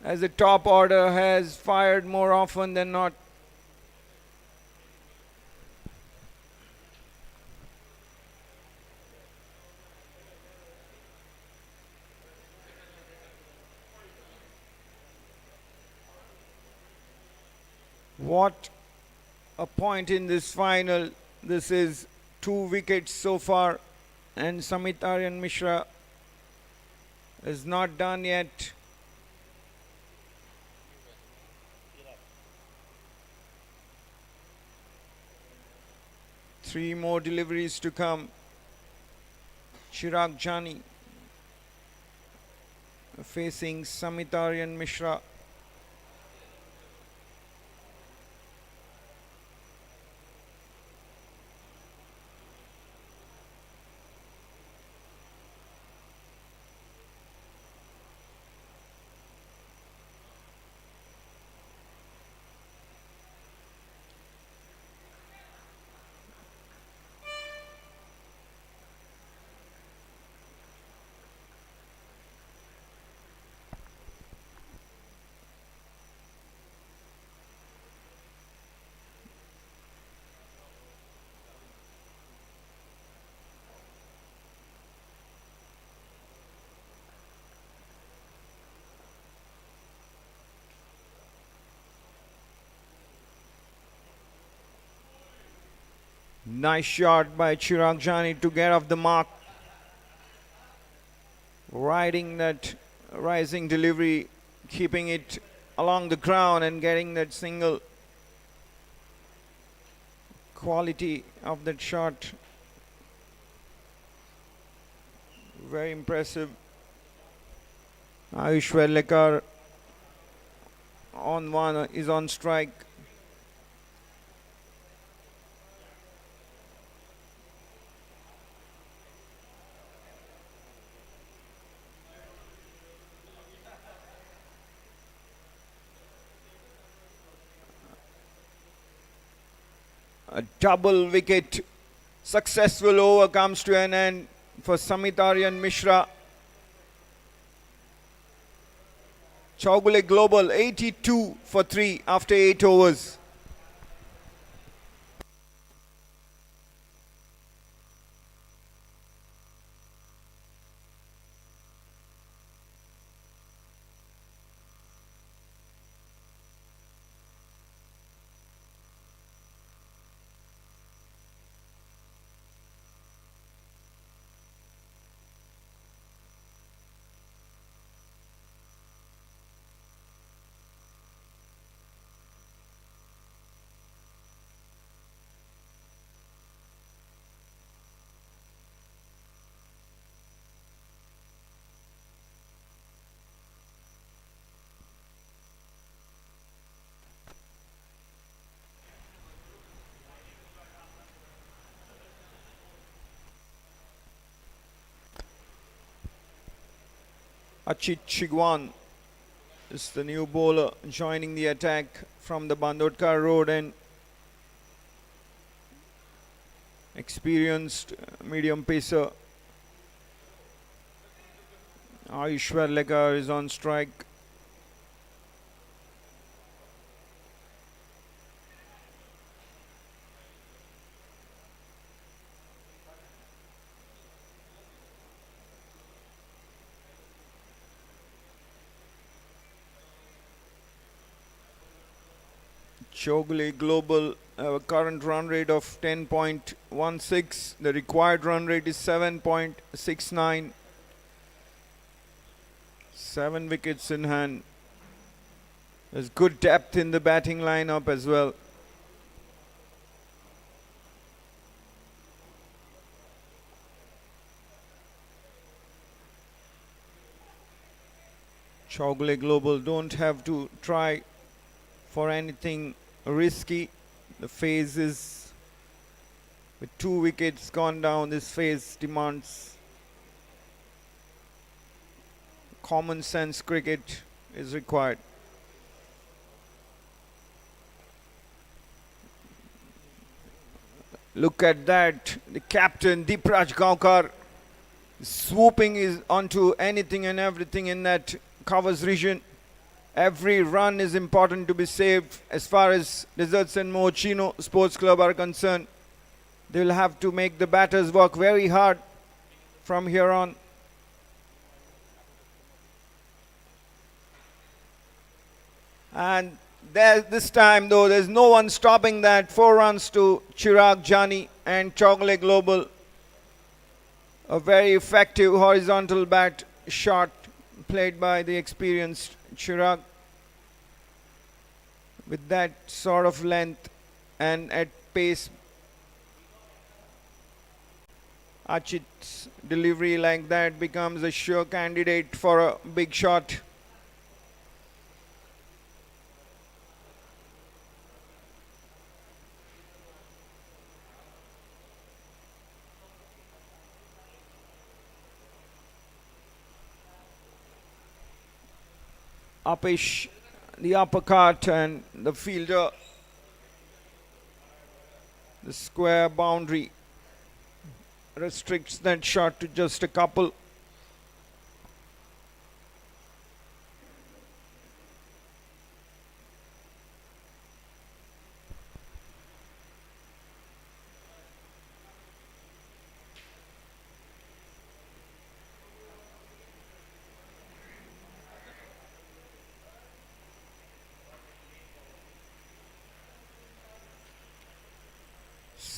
as the top order has fired more often than not. What a point in this final. This is 2 wickets so far, and Samit Aryan Mishra is not done yet. Three more deliveries to come. Chirag Jani facing Samit Aryan Mishra. Nice shot by Chirag Jani to get off the mark. Riding that rising delivery, keeping it along the ground and getting that single. Quality of that shot. Very impressive. Ayush Velekar on one is on strike. A double wicket. Successful over comes to an end for Samitarian Mishra. Chaugule Global 82 for 3 after 8 overs. Achit Chigwan is the new bowler joining the attack from the Bandodkar road, and experienced medium pacer Ayush Velekar is on strike. Chaugule Global have a current run rate of 10.16. The required run rate is 7.69. 7 wickets in hand. There's good depth in the batting lineup as well. Chaugule Global don't have to try for anything risky. The phase is, with 2 wickets gone down, this phase demands common sense cricket is required. Look at that, the captain Deepraj Gaonkar swooping is onto anything and everything in that covers region. Every run is important to be saved as far as Deserts and Mochino Sports Club are concerned. They will have to make the batters work very hard from here on. And this time though, there's no one stopping that. 4 runs to Chirag Jani and Chaugule Global. A very effective horizontal bat shot played by the experienced Chirag. With that sort of length and at pace, Achit's delivery like that becomes a sure candidate for a big shot. Upish, the uppercut, and the fielder, the square boundary restricts that shot to just a couple.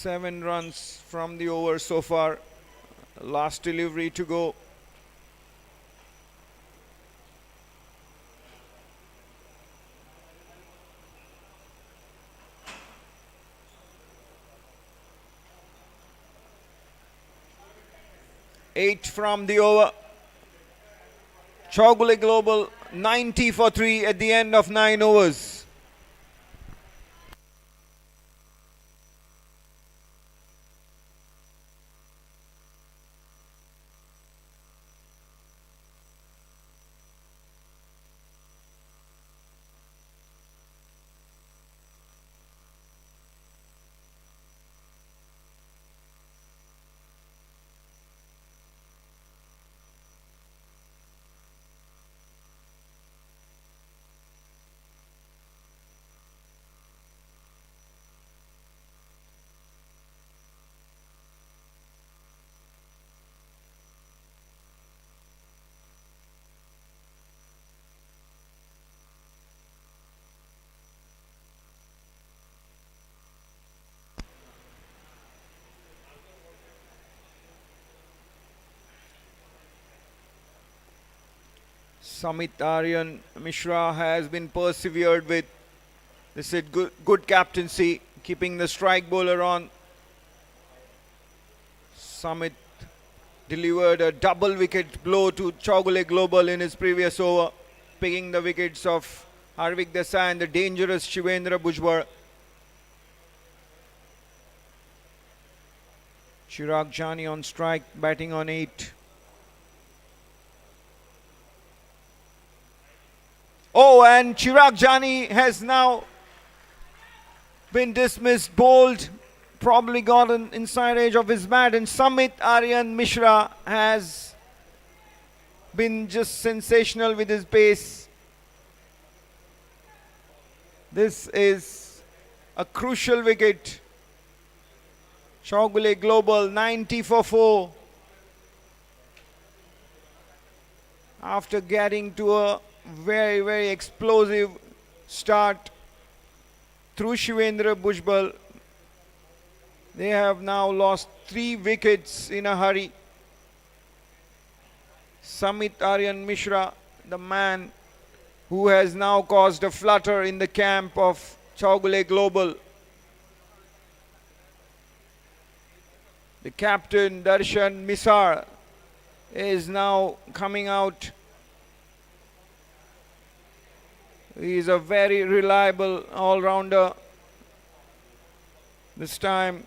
7 runs from the over so far. Last delivery to go. Eight from the over. Chogule Global 90 for 3 at the end of 9 overs. Samit Aryan Mishra has been persevered with. This is good captaincy, keeping the strike bowler on. Samit delivered a double wicket blow to Chogule Global in his previous over, picking the wickets of Harvik Desai and the dangerous Shivendra Bhujbal. Chirag Jani on strike, batting on 8. Oh, and Chirag Jani has now been dismissed, bowled, probably got an inside edge of his bat, and Samit Aryan Mishra has been just sensational with his pace. This is a crucial wicket. Chogule Global 90 for 4. After getting to a very, very explosive start through Shivendra Bhujbal, they have now lost 3 wickets in a hurry. Samit Aryan Mishra, the man who has now caused a flutter in the camp of Chogule Global. The captain Darshan Misar is now coming out. He is a very reliable all-rounder. This time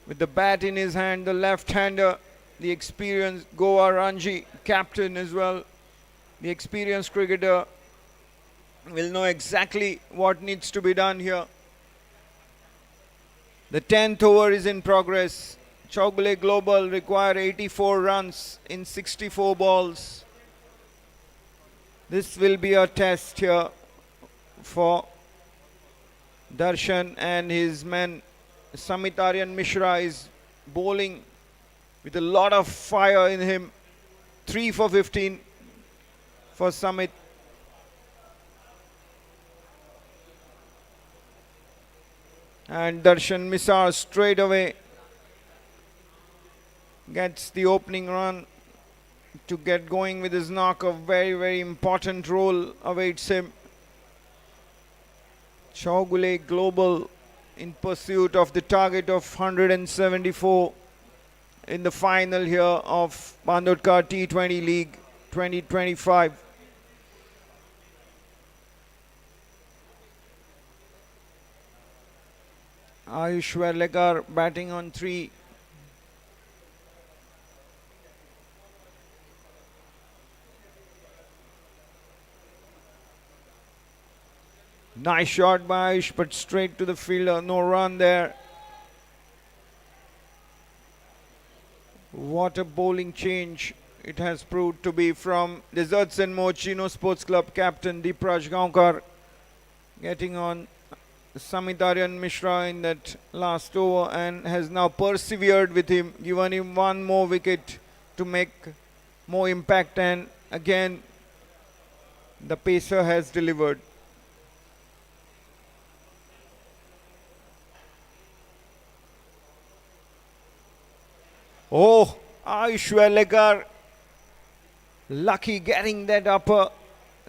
with the bat in his hand, the left-hander, the experienced Goa Ranji captain as well. The experienced cricketer will know exactly what needs to be done here. The 10th over is in progress. Chogule Global require 84 runs in 64 balls. This will be a test here for Darshan and his men. Samit Aryan Mishra is bowling with a lot of fire in him. 3 for 15 for Samit. And Darshan Misar straight away gets the opening run to get going with his knock. A very, very important role awaits him. Chogule Global in pursuit of the target of 174 in the final here of Bandodkar T20 League 2025. Ayush Verlekar batting on 3. Nice shot by Ayush, but straight to the fielder. No run there. What a bowling change it has proved to be from Desserts and Mochino Sports Club captain Deepraj Gaonkar, getting on Samit Aryan Mishra in that last over, and has now persevered with him, given him one more wicket to make more impact, and again the pacer has delivered. Oh, Aishwarlekar lucky getting that upper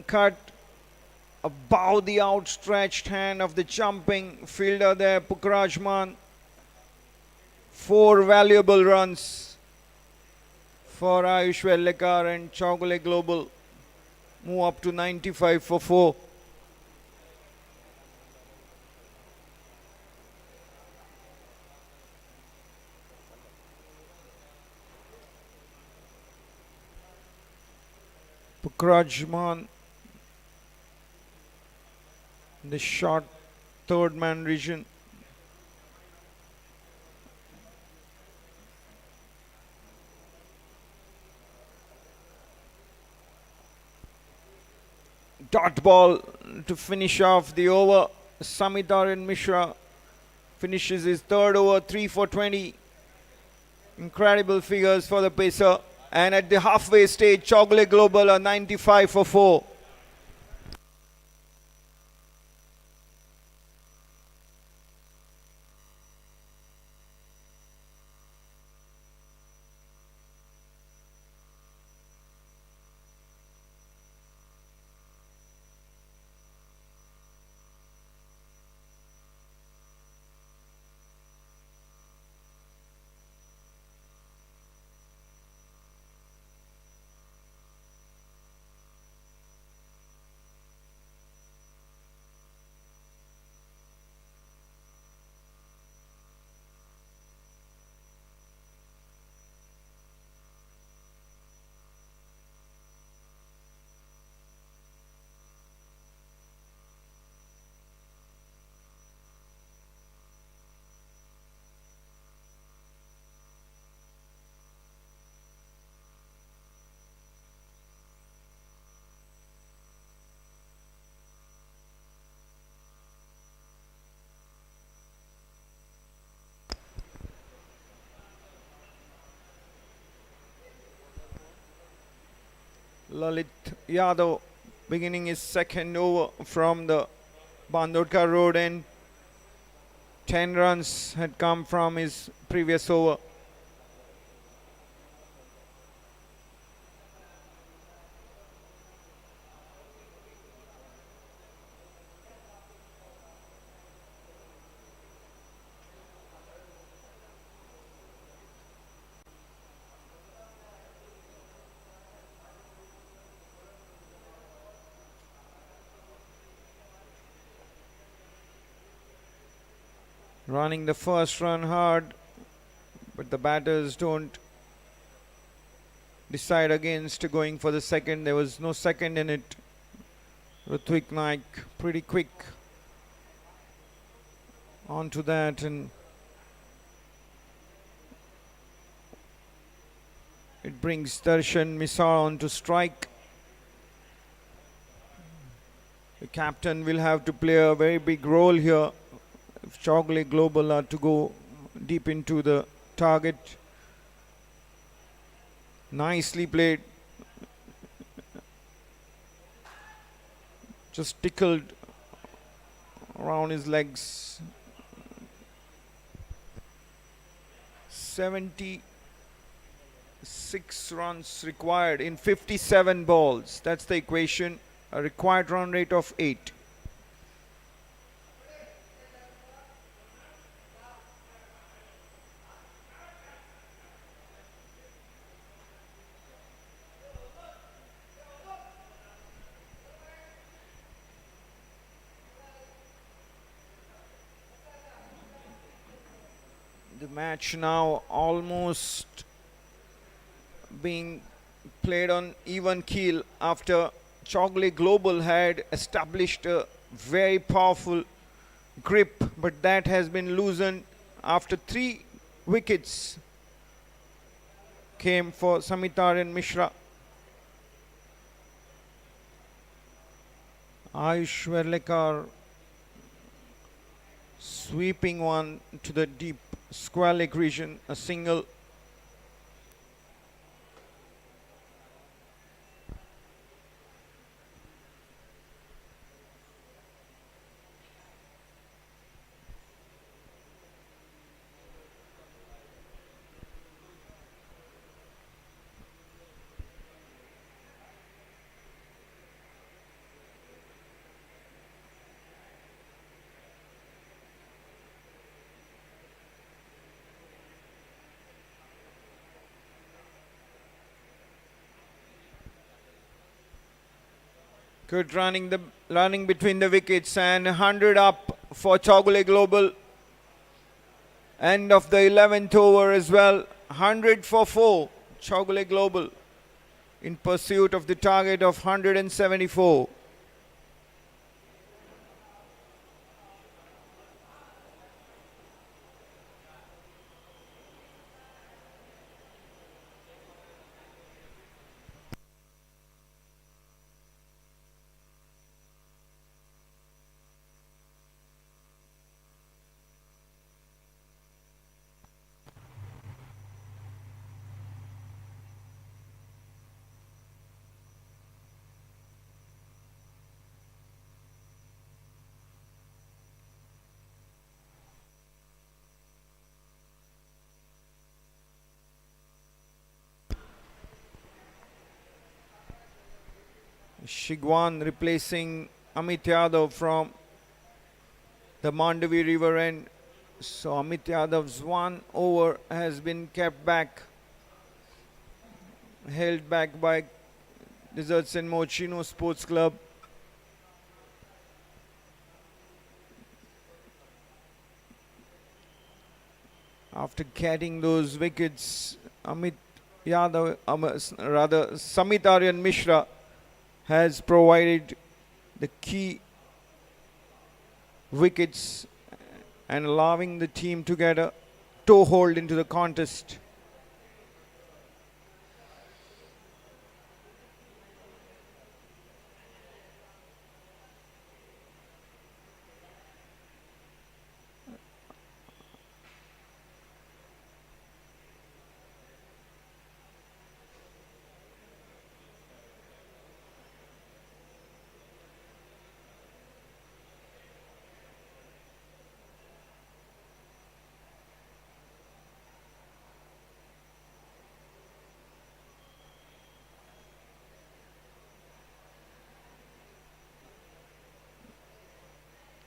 cut above the outstretched hand of the jumping fielder there, Pukrajman. 4 valuable runs for Aishwarlekar, and Chogule Global move up to 95 for 4. Pukrajman, the short third man region. Dot ball to finish off the over. Samitaran Mishra finishes his third over, 3 for 20. Incredible figures for the pacer. And at the halfway stage, Chogule Global are 95 for 4. Lalit Yadav beginning his second over from the Bandodkar road end. 10 runs had come from his previous over. Running the first run hard, but the batters don't decide against going for the second. There was no second in it. Ritwik Naik pretty quick onto that, and it brings Darshan Misar on to strike. The captain will have to play a very big role here if Chogule Global are to go deep into the target. Nicely played. Just tickled around his legs. 76 runs required in 57 balls. That's the equation. A required run rate of 8. The match now almost being played on even keel after Chogule Global had established a very powerful grip, but that has been loosened after 3 wickets came for Samitaran Mishra. Aishwarlekar sweeping one to the deep square leg region, a single. Good running between the wickets, and 100 up for Chogule Global. End of the 11th over as well. 100 for 4. Chogule Global in pursuit of the target of 174. Shigwan replacing Amit Yadav from the Mandavi River end. So Amit Yadav's 1 over has been kept back, held back by Desserts and Mochino Sports Club. After getting those wickets, Amit Yadav, Samit Aryan Mishra has provided the key wickets and allowing the team to get a toehold into the contest.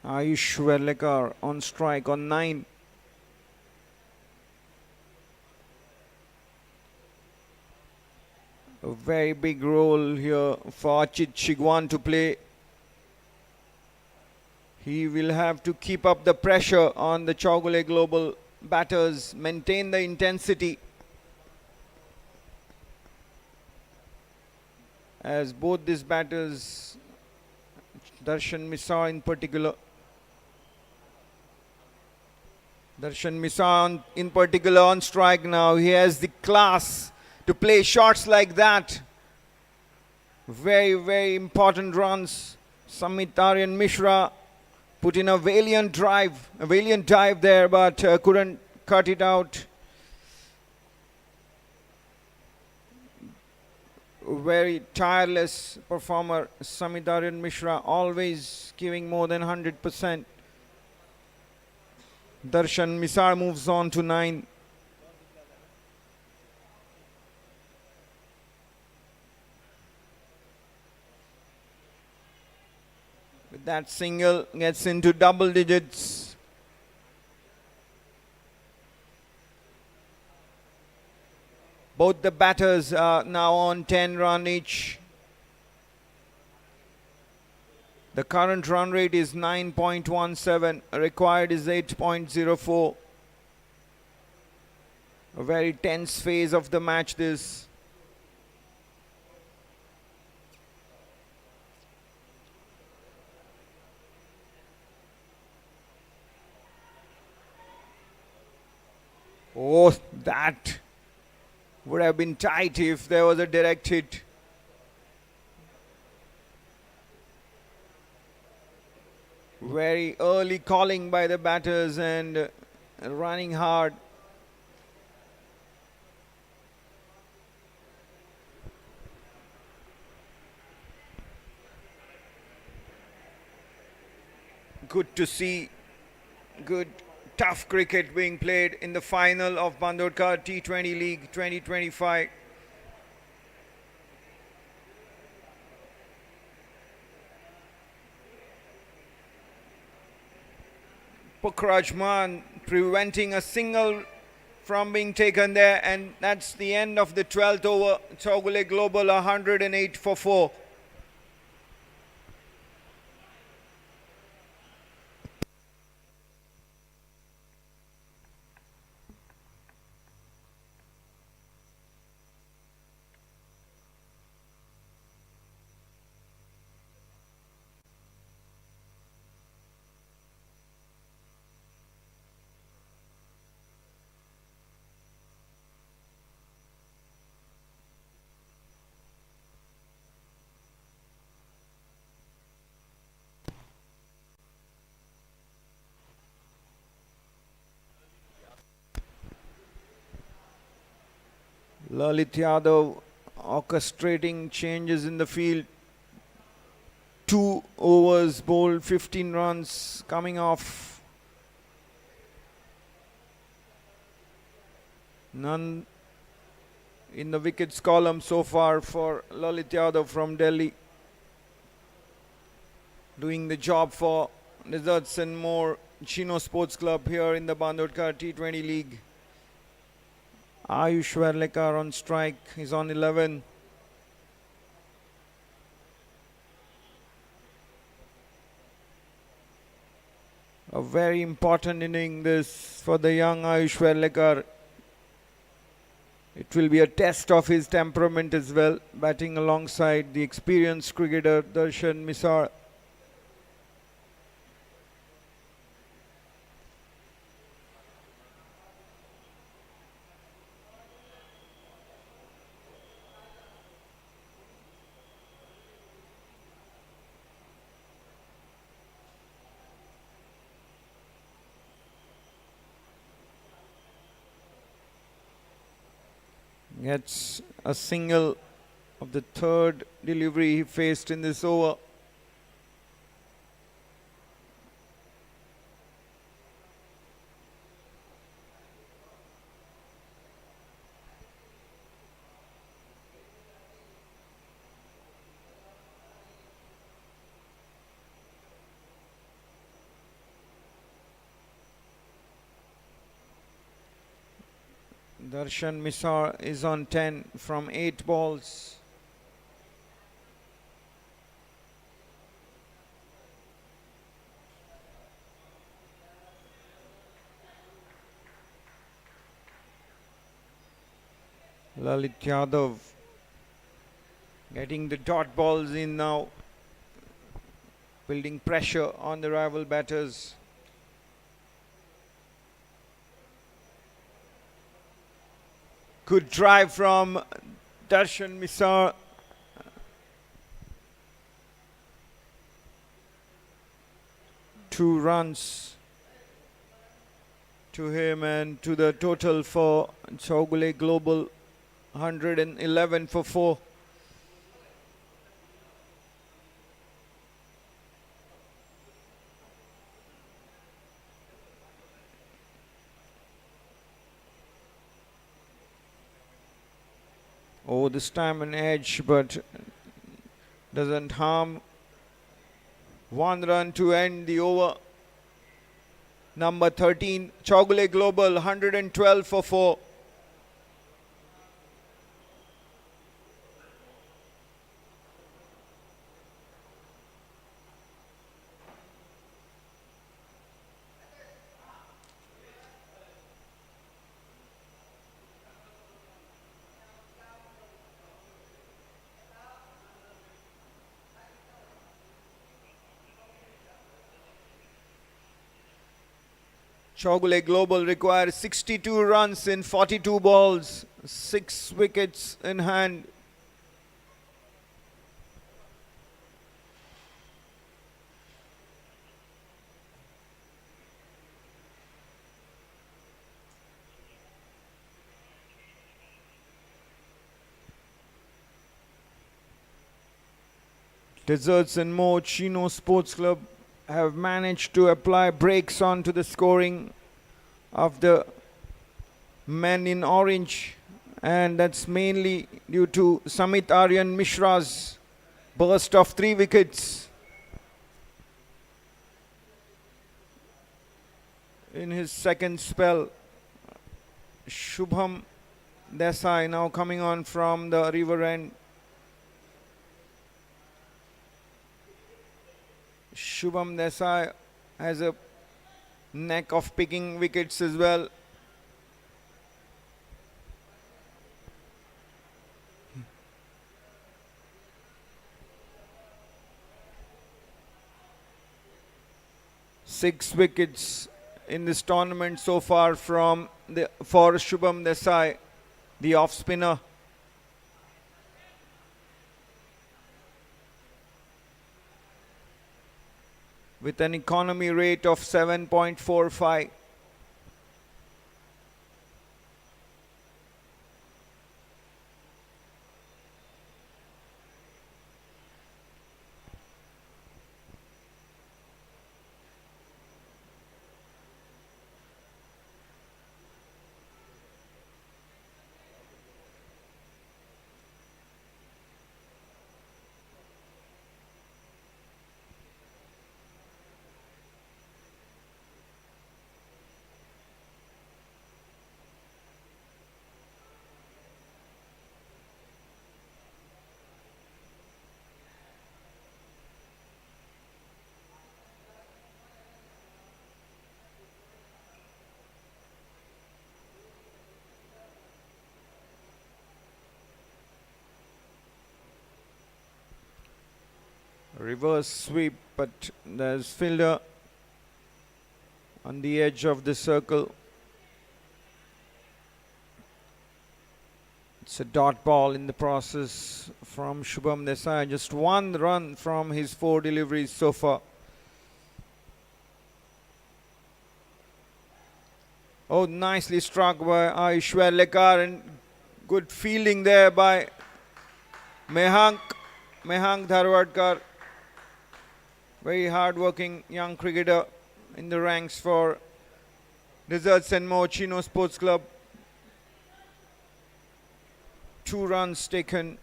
Ayush Verlekar on strike on 9. A very big role here for Achit Shigwan to play. He will have to keep up the pressure on the Chogule Global batters, maintain the intensity, as both these batters, Darshan Misa in particular, on strike now. He has the class to play shots like that. Very, very important runs. Samit Aryan Mishra put in a valiant dive there, but couldn't cut it out. Very tireless performer, Samit Aryan Mishra, always giving more than 100%. Darshan Misar moves on to 9. With that single, gets into double digits. Both the batters are now on 10 runs each. The current run rate is 9.17, required is 8.04. A very tense phase of the match this. Oh, that would have been tight if there was a direct hit. Very early calling by the batters and running hard. Good to see good tough cricket being played in the final of Bandodkar T20 League 2025. Pukrajman preventing a single from being taken there, and that's the end of the 12th over. Chogule Global 108 for 4. Lalit Yadav orchestrating changes in the field. 2 overs bowled, 15 runs coming off. None in the wickets column so far for Lalit Yadav from Delhi. Doing the job for Desserts and More Chino Sports Club here in the Bandodkar T20 League. Ayush Varlekar on strike. He's on 11. A very important inning this for the young Ayush Varlekar. It will be a test of his temperament as well, batting alongside the experienced cricketer Darshan Misar. Gets a single of the third delivery he faced in this over. Darshan Misar is on 10 from 8 balls. Lalit Yadav getting the dot balls in now, building pressure on the rival batters. Good drive from Darshan Misar. Two runs to him and to the total for Chaugule Global, 111 for 4. Oh, this time an edge, but doesn't harm. 1 run to end the over. Number 13, Chaugule Global, 112 for 4. Chaugule Global requires 62 runs in 42 balls, 6 wickets in hand. Desserts and More Chino Sports Club have managed to apply brakes onto the scoring of the men in orange, and that's mainly due to Samit Aryan Mishra's burst of 3 wickets in his second spell. Shubham Desai now coming on from the river end. Shubham Desai has a knack of picking wickets as well. Six wickets in this tournament so far for Shubham Desai, the off spinner. With an economy rate of 7.45. Reverse sweep, but there's fielder on the edge of the circle. It's a dot ball in the process from Shubham Desai. Just one run from his 4 deliveries so far. Oh, nicely struck by Aishwar Lekar, and good fielding there by Mehang Dharwadkar. Very hard-working young cricketer in the ranks for Desert and More Chino Sports Club. 2 runs taken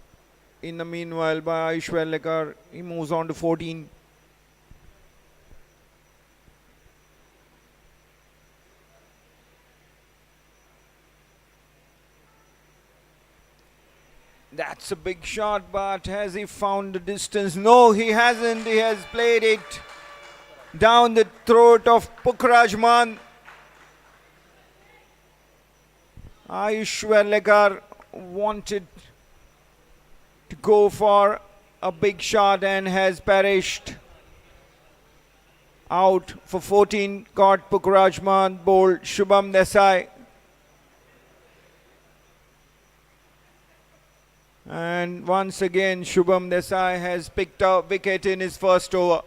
in the meanwhile by Aishwar Lekar. He moves on to 14. That's a big shot, but has he found the distance? No, he hasn't. He has played it down the throat of Pukhrajman. Aishwar Lekar wanted to go for a big shot and has perished. Out for 14, caught Pukhrajman, bowled Shubham Desai. And once again, Shubham Desai has picked up wicket in his first over.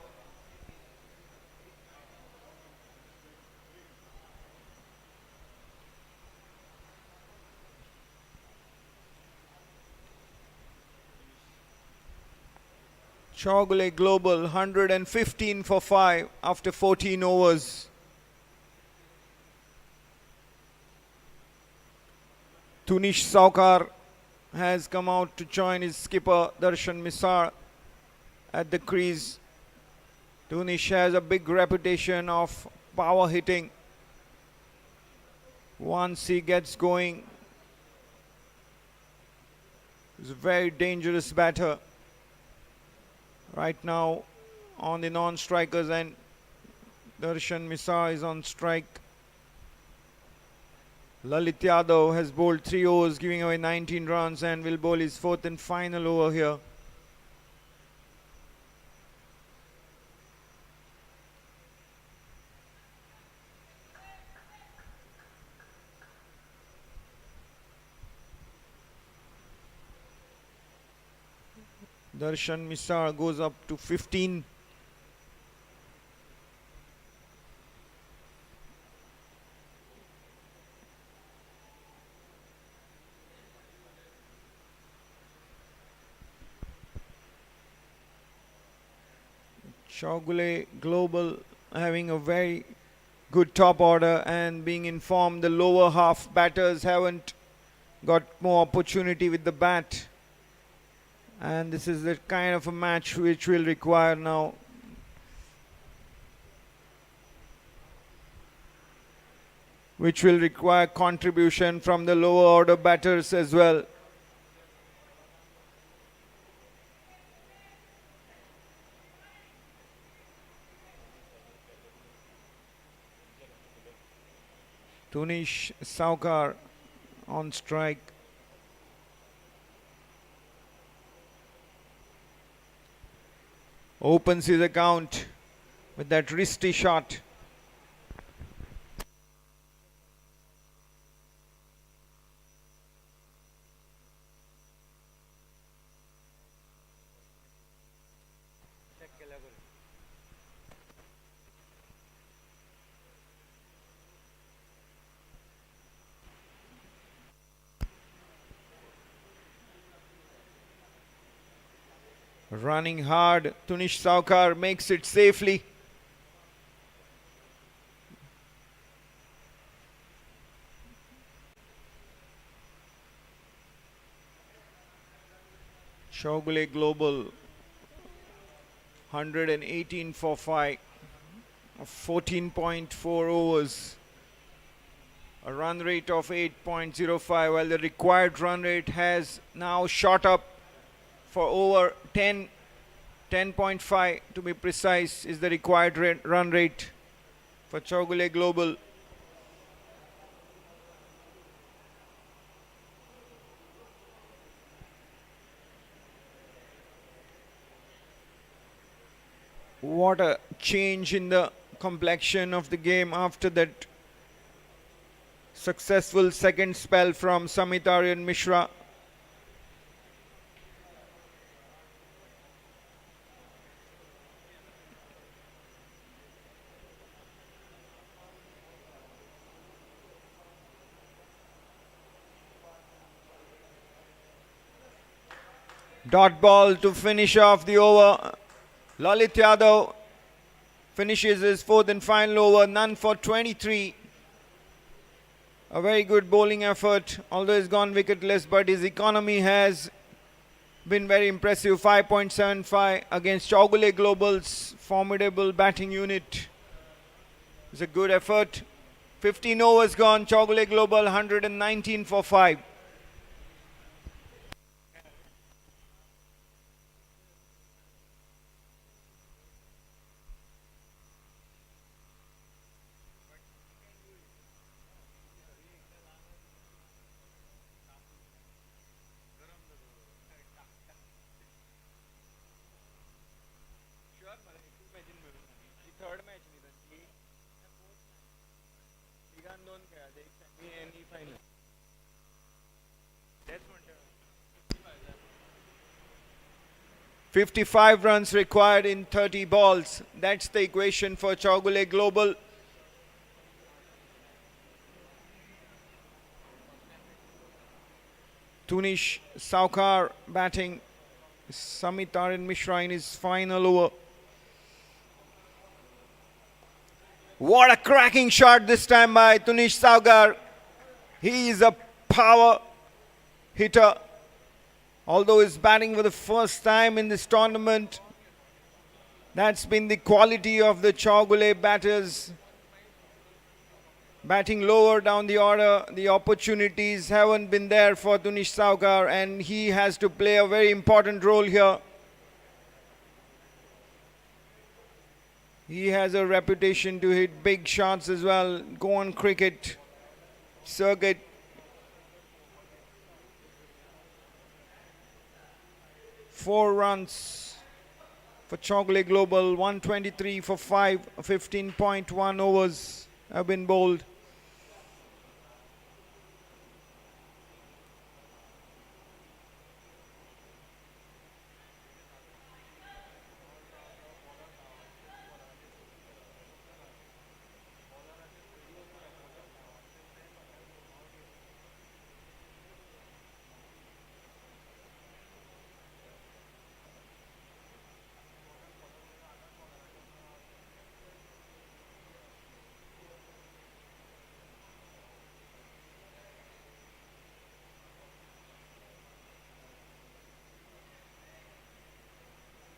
Chogule Global 115 for 5 after 14 overs. Tunish Saukar has come out to join his skipper Darshan Misar at the crease. Tunish has a big reputation of power hitting. Once he gets going, he's a very dangerous batter. Right now on the non-strikers, and Darshan Misar is on strike. Lalit Yadav has bowled 3 overs, giving away 19 runs, and will bowl his 4th and final over here. Darshan Misar goes up to 15. Chogule Global having a very good top order, and being informed the lower half batters haven't got more opportunity with the bat. And this is the kind of a match which will require now contribution from the lower order batters as well. Tunish Saukar on strike. Opens his account with that wristy shot. Running hard, Tunish Saukar makes it safely. Chogule Global 118 for 5, 14.4 overs. A run rate of 8.05, while the required run rate has now shot up for over 10, 10.5 to be precise is the required run rate for Chogule Global. What a change in the complexion of the game after that successful second spell from Samit Aryan Mishra. Dot ball to finish off the over. Lalit Yadav finishes his fourth and final over, none for 23. A very good bowling effort, although he's gone wicketless, but his economy has been very impressive. 5.75 against Chaugule Global's formidable batting unit. It's a good effort. 15 overs gone, Chaugule Global 119 for 5. दोन खेळाचे एक semi आणि final. 55 runs required in 30 balls. That's the equation for Chaugule Global. Tunish Saukar batting. Samit Aryan Mishra in his final over. What a cracking shot this time by Tunish Saukar. He is a power hitter. Although he's batting for the first time in this tournament, that's been the quality of the Chaugule batters. Batting lower down the order, the opportunities haven't been there for Tunish Saukar, and he has to play a very important role here. He has a reputation to hit big shots as well. Go on cricket circuit. Four runs for Chaugule Global, 123 for 5, 15.1 overs have been bowled.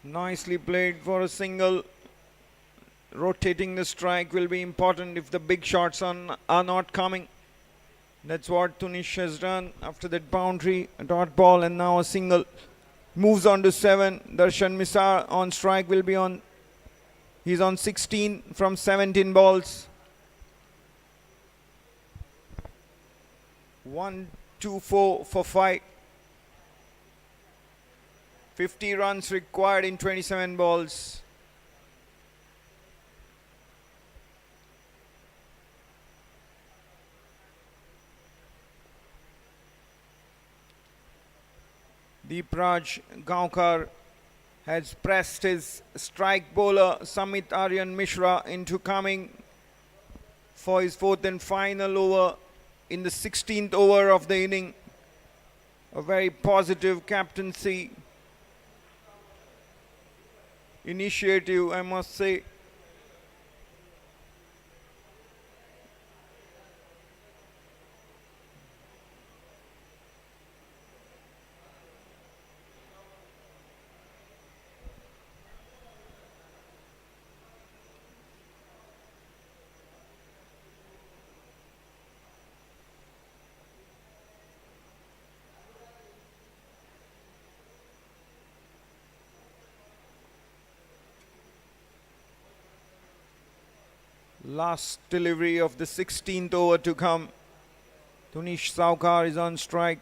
Nicely played for a single. Rotating the strike will be important if the big shots are not coming. That's what Tunish has done after that boundary, a dot ball, and now a single. Moves on to 7. Darshan Misar on strike will be on. He's on 16 from 17 balls. 1-2-4 for 5. 50 runs required in 27 balls. Deepraj Gaonkar has pressed his strike bowler Samit Aryan Mishra into coming for his fourth and final over in the 16th over of the inning. A very positive captaincy initiative, I must say. Last delivery of the 16th over to come. Tunish Saukar is on strike.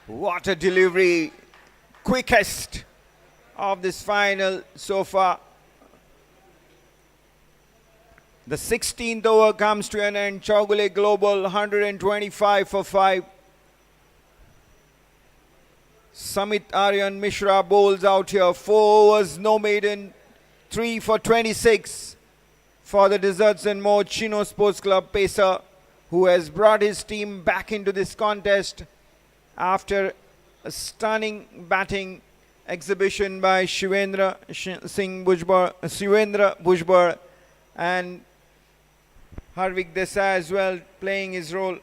What a delivery. Quickest of this final so far. The 16th over comes to an end. Chowgule Global 125 for 5. Samit Aryan Mishra bowls out here. 4 overs, no maiden. 3 for 26 for the Desserts and More Chino Sports Club pacer, who has brought his team back into this contest after a stunning batting exhibition by Shivendra Bhujbal and Harvik Desai as well playing his role.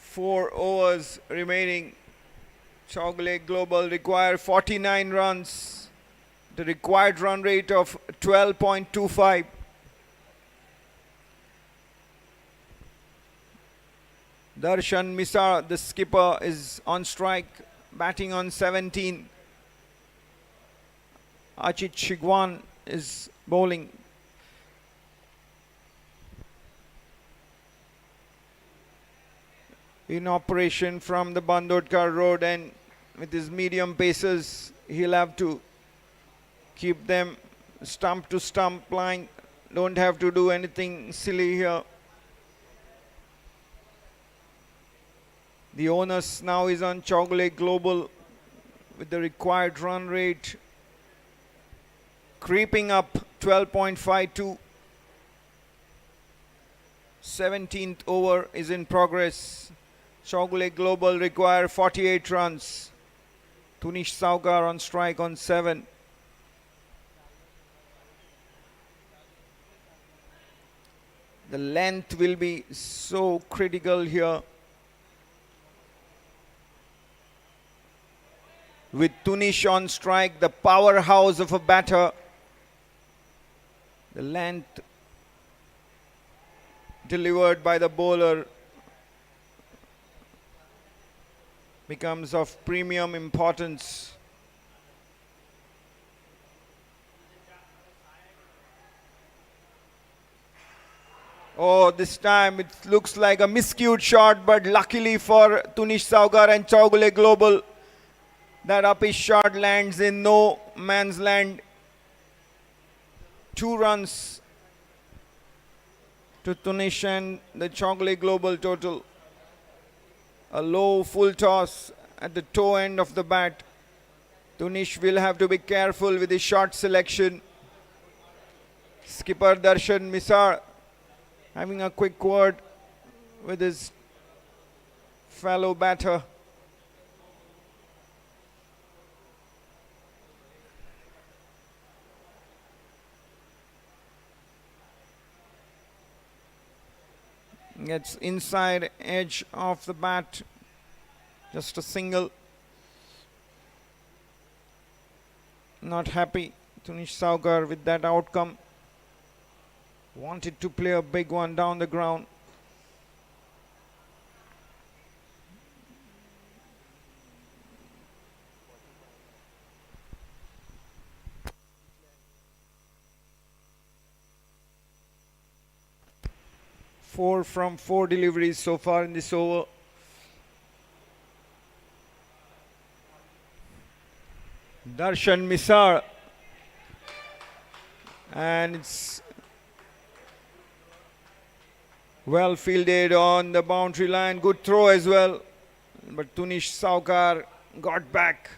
Four overs remaining. Chowgule Global require 49 runs. The required run rate of 12.25. Darshan Misar, the skipper, is on strike, batting on 17. Achit Shigwan is bowling. In operation from the Bandodkar road, and with his medium paces, he'll have to keep them stump to stump line. Don't have to do anything silly here. The onus now is on Chowgule Global with the required run rate creeping up 12.52. 17th over is in progress. Chowgule Global require 48 runs. Tunish Saukar on strike on 7. The length will be so critical here. With Tunish on strike, the powerhouse of a batter. The length delivered by the bowler becomes of premium importance. Oh, this time it looks like a miscued shot, but luckily for Tunish Saukar and Chowgule Global, that uppish shot lands in no man's land. 2 runs to Tunish and the Chowgule Global total. A low full toss at the toe end of the bat. Tunish will have to be careful with his shot selection. Skipper Darshan Misar having a quick word with his fellow batter. Gets inside edge of the bat. Just a single. Not happy Tunish Saukar with that outcome. Wanted to play a big one down the ground. Four from 4 deliveries so far in this over. Darshan Misar, and it's well fielded on the boundary line. Good throw as well, but Tunish Saukar got back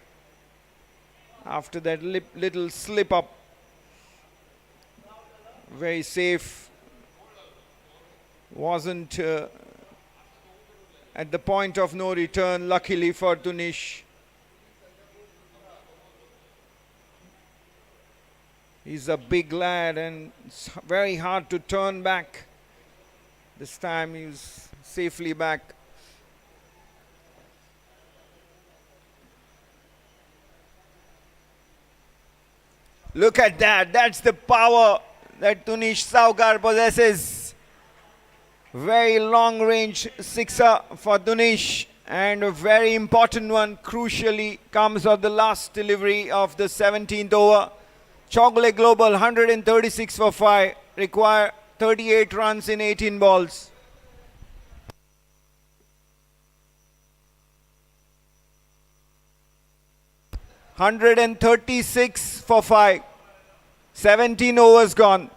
after that little slip up. Very safe. Wasn't at the point of no return, luckily for Tunish. He's a big lad and it's very hard to turn back. This time he's safely back. Look at that. That's the power that Tunish Saukar possesses. Very long range sixer for Tunish, and a very important one crucially comes on the last delivery of the 17th over. Chocolate Global 136 for 5. Require 38 runs in 18 balls. $136 for 5. 17 overs gone.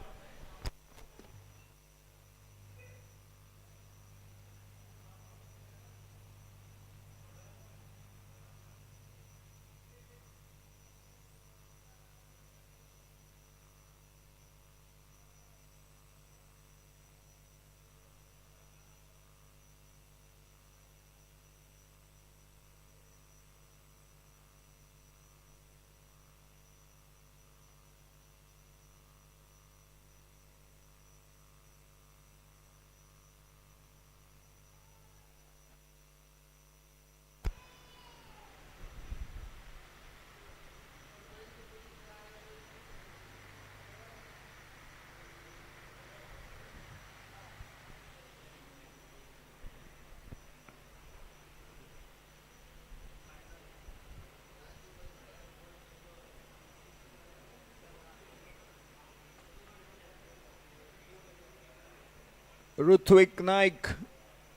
Rutvik Naik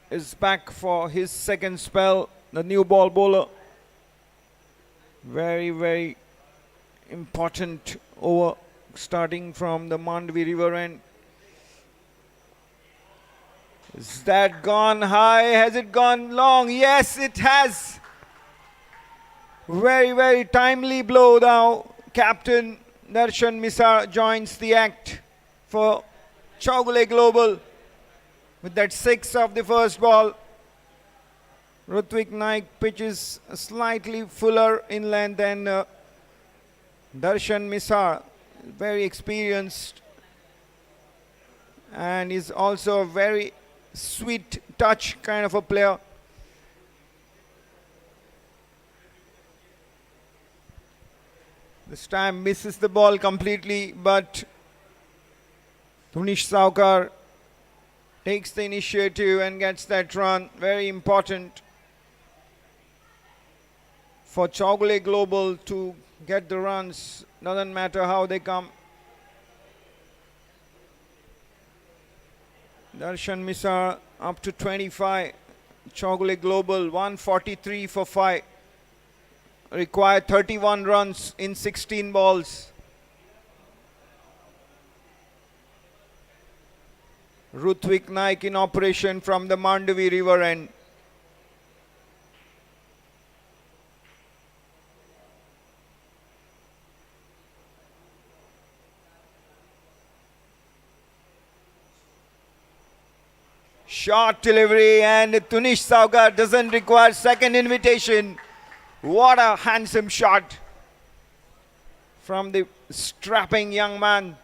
is back for his second spell, the new ball bowler. Very, very important over starting from the Mandvi River end. Is that gone high? Has it gone long? Yes, it has. Very, very timely blow now. Captain Darshan Misar joins the act for Chocolate Global with that 6 of the first ball. Rutvik Naik pitches slightly fuller inland than Darshan Misar. Very experienced and is also a very sweet touch kind of a player. This time misses the ball completely, but Tunish Saukar takes the initiative and gets that run. Very important for Chocolate Global to get the runs. Doesn't matter how they come. Darshan Misar up to 25. Chocolate Global 143 for 5. Require 31 runs in 16 balls. Rutvik Naik in operation from the Mandvi River end. Short delivery, and Tunish Saukar doesn't require second invitation. What a handsome shot from the strapping young man.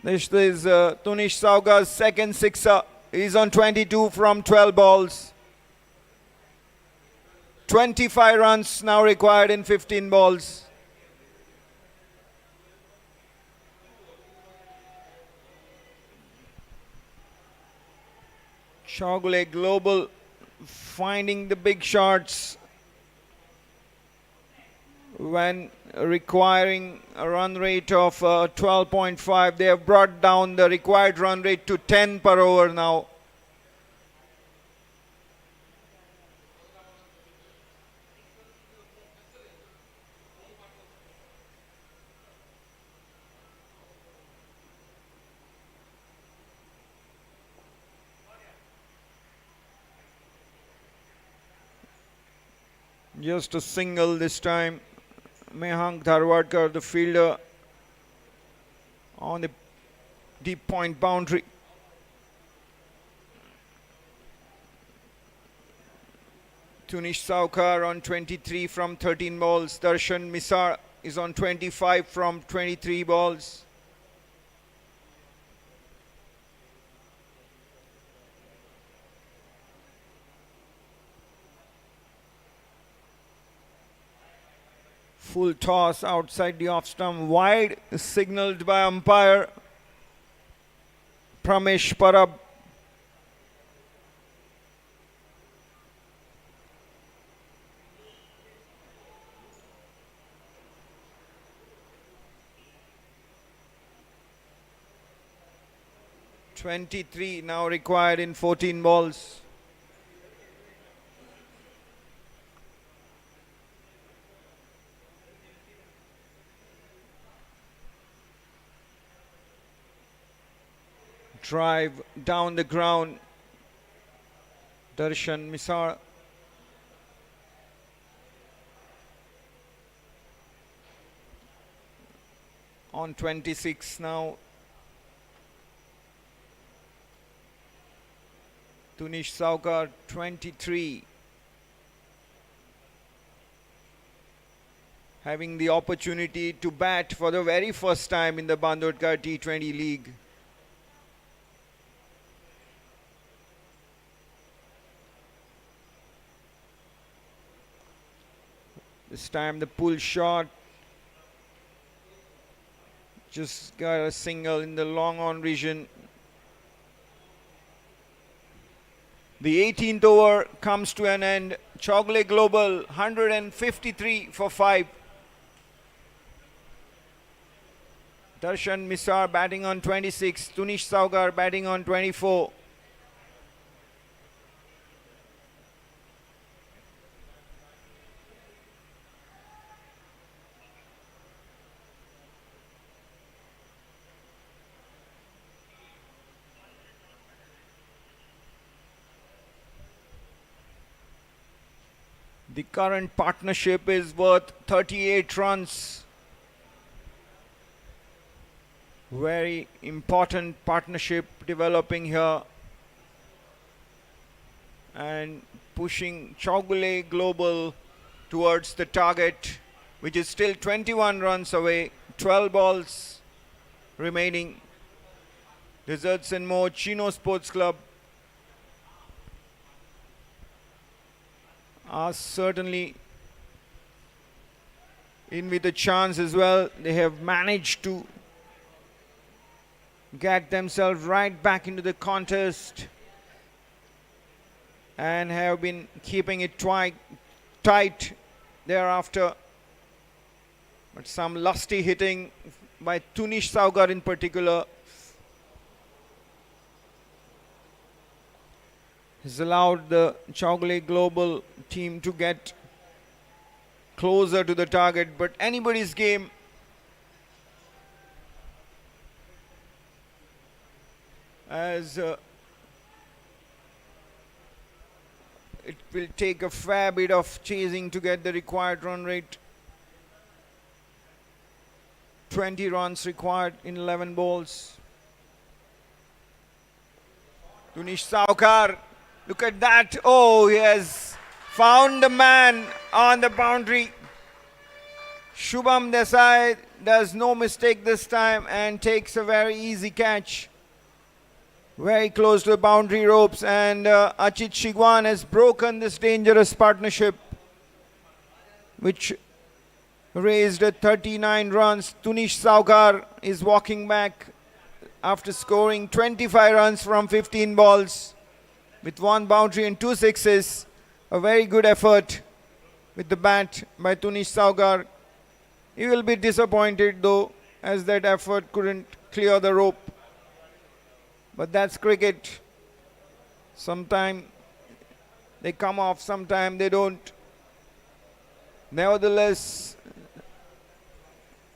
This is Tunish Saukar's second sixer. He's on 22 from 12 balls. 25 runs now required in 15 balls. Chocolate Global finding the big shots when requiring a run rate of 12.5. They have brought down the required run rate to 10 per over now. Just a single this time. Mehank Dharwadkar, the fielder, on the deep point boundary. Tunish Saukar on 23 from 13 balls. Darshan Misar is on 25 from 23 balls. Full toss outside the off stump, wide, signaled by umpire Pramesh Parab. 23 now required in 14 balls. Drive down the ground. Darshan Misar. On 26 now. Tunish Saukar 23. Having the opportunity to bat for the very first time in the Bandodkar T20 League. This time the pull shot. Just got a single in the long on region. The 18th over comes to an end. Chogle Global 153 for 5. Darshan Misar batting on 26. Tunish Saukar batting on 24. The current partnership is worth 38 runs. Very important partnership developing here. And pushing Chogle Global towards the target, which is still 21 runs away. 12 balls remaining. Desserts and More Chino Sports Club are certainly in with a chance as well. They have managed to get themselves right back into the contest and have been keeping it tight thereafter. But some lusty hitting by Tunish Saukar in particular has allowed the Chogle Global team to get closer to the target, but anybody's game. As it will take a fair bit of chasing to get the required run rate. 20 runs required in 11 balls. Tunish Saukar. Look at that. Oh, he has found the man on the boundary. Shubham Desai does no mistake this time and takes a very easy catch. Very close to the boundary ropes, and Achit Shigwan has broken this dangerous partnership, which raised at 39 runs. Tunish Saukar is walking back after scoring 25 runs from 15 balls. With 1 boundary and 2 sixes. A very good effort with the bat by Tunish Saukar. He will be disappointed though, as that effort couldn't clear the rope. But that's cricket. Sometimes they come off, sometimes they don't. Nevertheless,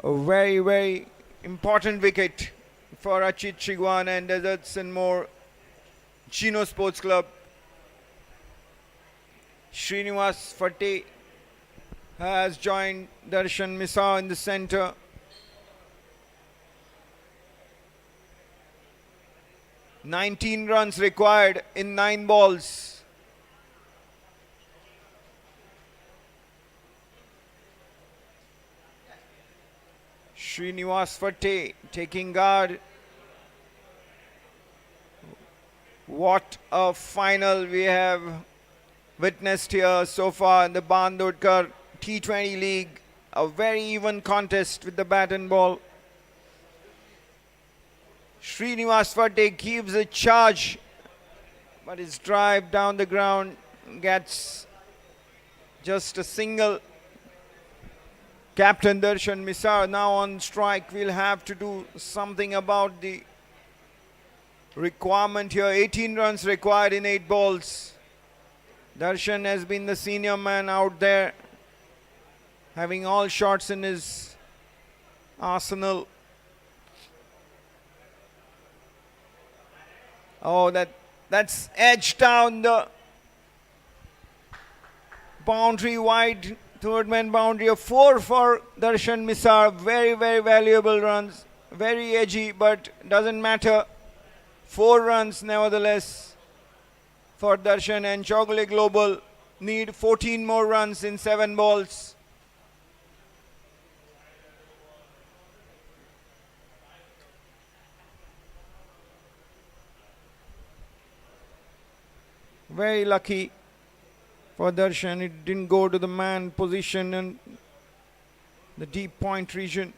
a very, very important wicket for Achit Shigwan and Desserts and More Chino Sports Club. Srinivas Phate has joined Darshan Misar in the center. "19 runs required in 9 balls. Srinivas Phate taking guard. What a final we have witnessed here so far in the Bandodkar T20 League. A very even contest with the bat and ball. Srinivas Phate gives a charge, but his drive down the ground gets just a single. Captain Darshan Misar now on strike. Will have to do something about the requirement here. 18 runs required in 8 balls. Darshan has been the senior man out there, having all shots in his arsenal. Oh, that's edged down the boundary, wide third man boundary. A 4 for Darshan Misar. Very, very valuable runs. Very edgy, but doesn't matter. 4 runs nevertheless for Darshan, and Chogule Global need 14 more runs in 7 balls. Very lucky for Darshan. It didn't go to the man position and the deep point region.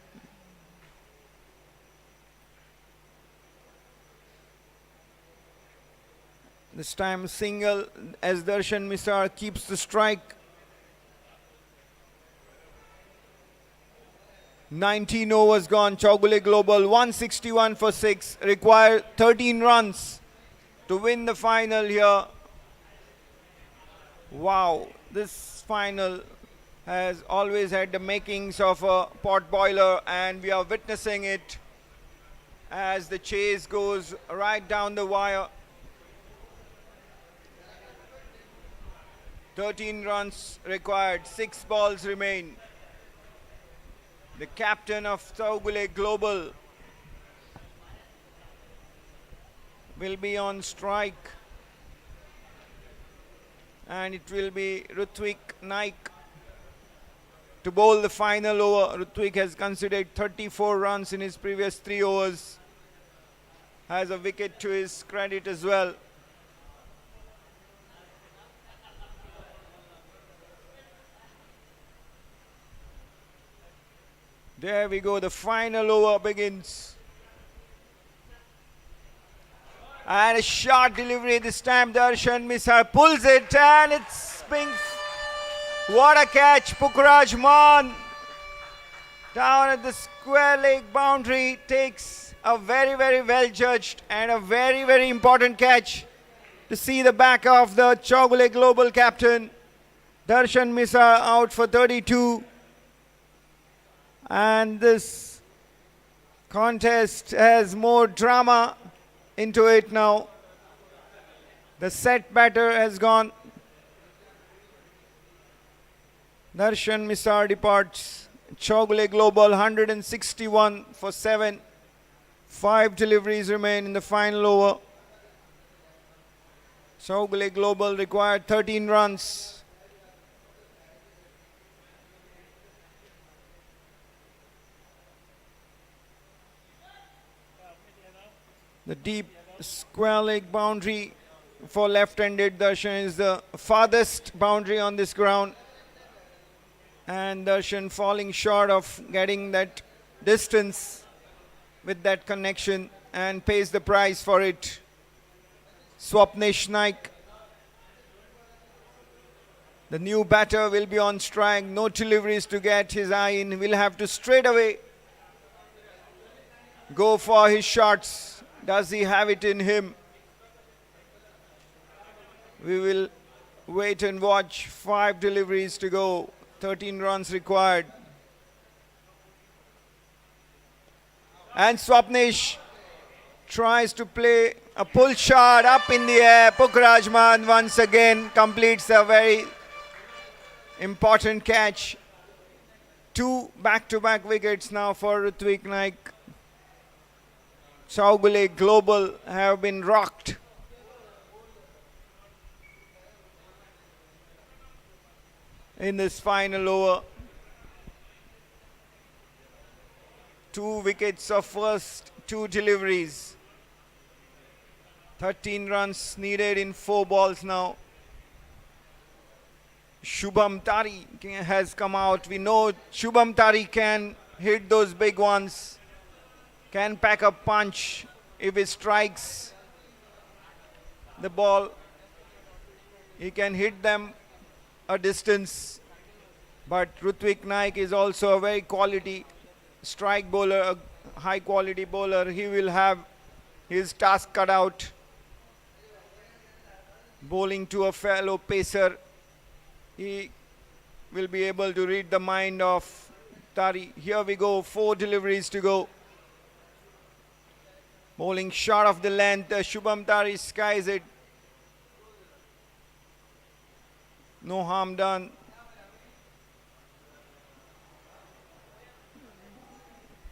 This time single as Darshan Misar keeps the strike. 19 overs gone. Chogule Global 161 for 6. Require 13 runs to win the final here. Wow, this final has always had the makings of a pot boiler, and we are witnessing it as the chase goes right down the wire. 13 runs required, 6 balls remain. The captain of Chogule Global will be on strike, and it will be Rutvik Naik to bowl the final over. Rutvik has conceded 34 runs in his previous 3 overs. Has a wicket to his credit as well. There we go, the final over begins. And a short delivery this time. Darshan Misar pulls it, and it's being... What a catch. Pukhraj Maan down at the square leg boundary takes a very, very well judged and a very, very important catch to see the back of the Chogule Global captain. Darshan Misar out for 32. And this contest has more drama into it now. The set batter has gone. Darshan Misar departs. Chogule Global 161 for 7. 5 deliveries remain in the final over. Chogule Global required 13 runs. The deep square leg boundary for left-handed Darshan is the farthest boundary on this ground. And Darshan falling short of getting that distance with that connection and pays the price for it. Swapnish Naik, the new batter, will be on strike. No deliveries to get his eye in. Will have to straight away go for his shots. Does he have it in him? We will wait and watch. 5 deliveries to go. 13 runs required. And Swapnish tries to play a pull shot up in the air. Pukhraj Maan once again completes a very important catch. 2 back-to-back wickets now for Rutvik Naik. Chogule Global have been rocked. In this final over. 2 wickets of first 2 deliveries. 13 runs needed in 4 balls now. Shubham Tari has come out. We know Shubham Tari can hit those big ones. Can pack a punch if he strikes the ball. He can hit them a distance. But Rutvik Naik is also a very quality strike bowler, a high quality bowler. He will have his task cut out. Bowling to a fellow pacer. He will be able to read the mind of Tari. Here we go, 4 deliveries to go. Bowling short of the length, Shubham Tari skies it. No harm done.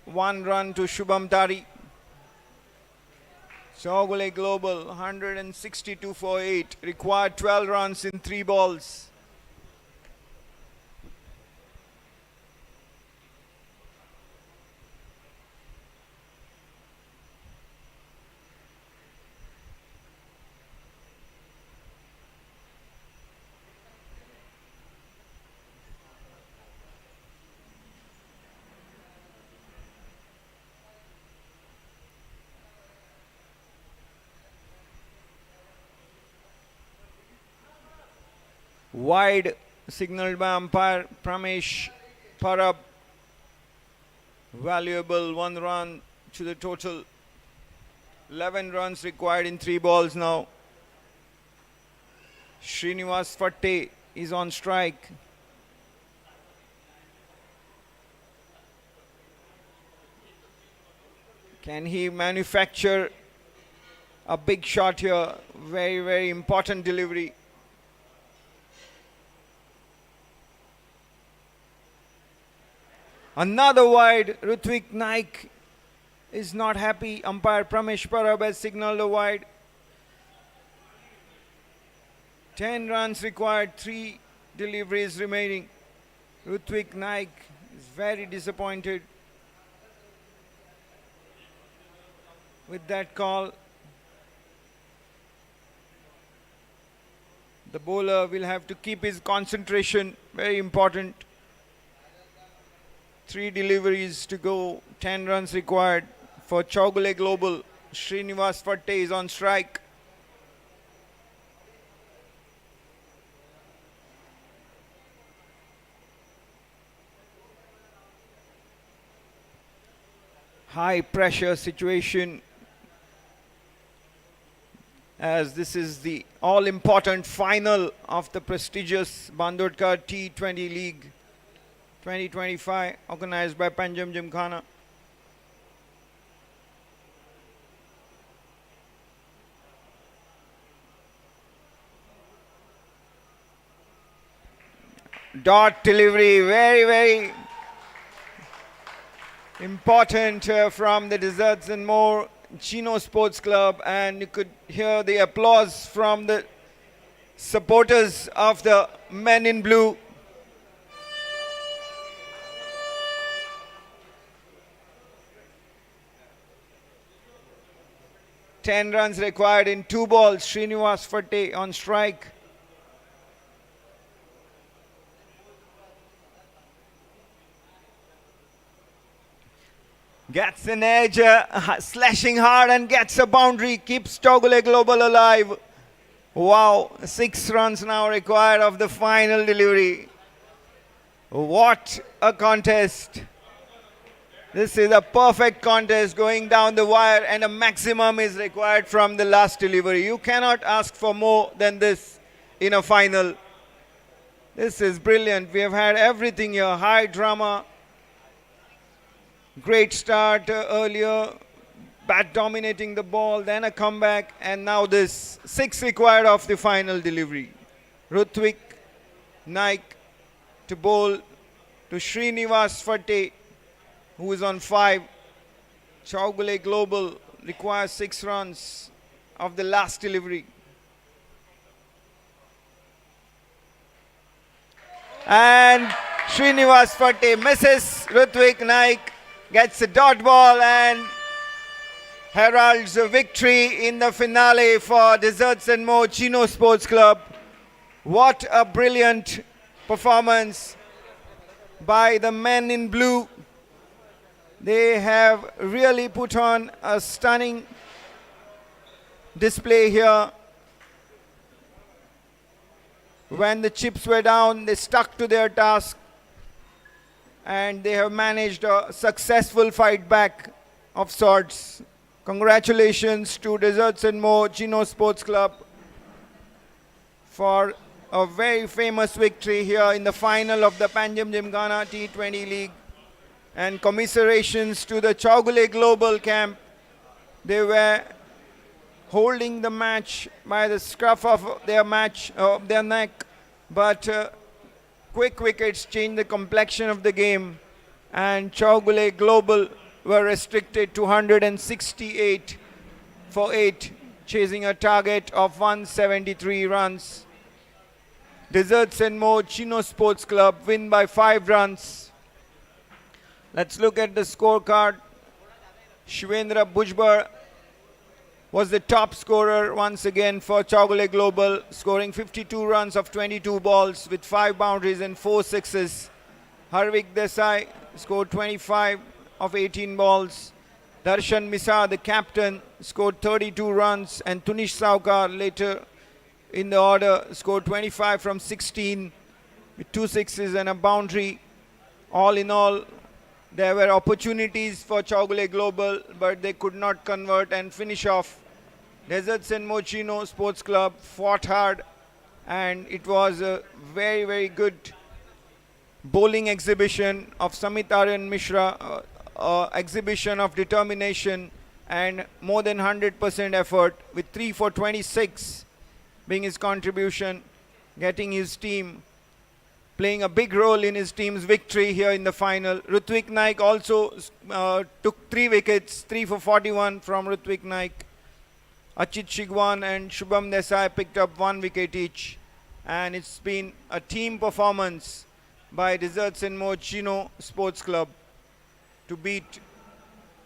One run to Shubham Tari. Chogule Global 162 for 8. Required 12 runs in 3 balls. Wide signaled by umpire Pramesh Parab. Valuable 1 run to the total. 11 runs required in 3 balls now. Srinivas Fatte is on strike. Can he manufacture a big shot here? Very, very important delivery. Another wide. Rutvik Naik is not happy. Umpire Pramesh Parab has signaled a wide. 10 runs required, 3 deliveries remaining. Rutvik Naik is very disappointed with that call. The bowler will have to keep his concentration, very important. 3 deliveries to go, 10 runs required for Chogule Global. Srinivas Fatte is on strike. High pressure situation, as this is the all important final of the prestigious Bandodkar T20 League 2025 organized by Panjim Gymkhana. Dot delivery, very, very important from the Desserts and More Chino Sports Club, and you could hear the applause from the supporters of the men in blue. Ten runs required in 2 balls. Srinivas Fatte on strike. Gets an edge, slashing hard and gets a boundary. Keeps Chogule Global alive. Wow, 6 runs now required of the final delivery. What a contest. This is a perfect contest going down the wire, and a maximum is required from the last delivery. You cannot ask for more than this in a final. This is brilliant. We have had everything here. High drama. Great start earlier. Bat dominating the ball, then a comeback, and now this. 6 required of the final delivery. Rutvik Naik to bowl to Srinivas Fatte, who is on 5. Chogule Global requires 6 runs of the last delivery. And Srinivas Fatte misses. Rutvik Naik gets a dot ball and heralds a victory in the finale for Desserts and More Chino Sports Club. What a brilliant performance by the men in blue. They have really put on a stunning display here. When the chips were down, they stuck to their task, and they have managed a successful fight back of sorts. Congratulations to Desserts and More Chino Sports Club for a very famous victory here in the final of the Panjim Gymkhana T20 League. And commiserations to the Chaugule Global Camp. They were holding the match by the scruff of their neck, but quick wickets changed the complexion of the game, and Chaugule Global were restricted to 168 for 8, chasing a target of 173 runs. Desserts and More Chino Sports Club win by 5 runs. Let's look at the scorecard. Shivendra Bhujbar was the top scorer once again for Chaugule Global, scoring 52 runs of 22 balls with 5 boundaries and 4 sixes. Harvik Desai scored 25 of 18 balls. Darshan Misa, the captain, scored 32 runs, and Tunish Saukar, later in the order, scored 25 from 16 with 2 sixes and a boundary. All in all, there were opportunities for Chaugule Global, but they could not convert and finish off. Deserts and Mochino Sports Club fought hard, and it was a very, very good bowling exhibition of Samit Aryan Mishra, exhibition of determination and more than 100% effort, with 3 for 26 being his contribution, getting his team, playing a big role in his team's victory here in the final. Rutvik Naik also took 3 wickets, 3 for 41 from Rutvik Naik. Achit Shigwan and Shubham Desai picked up 1 wicket each. And it's been a team performance by Desserts and More Chino Sports Club to beat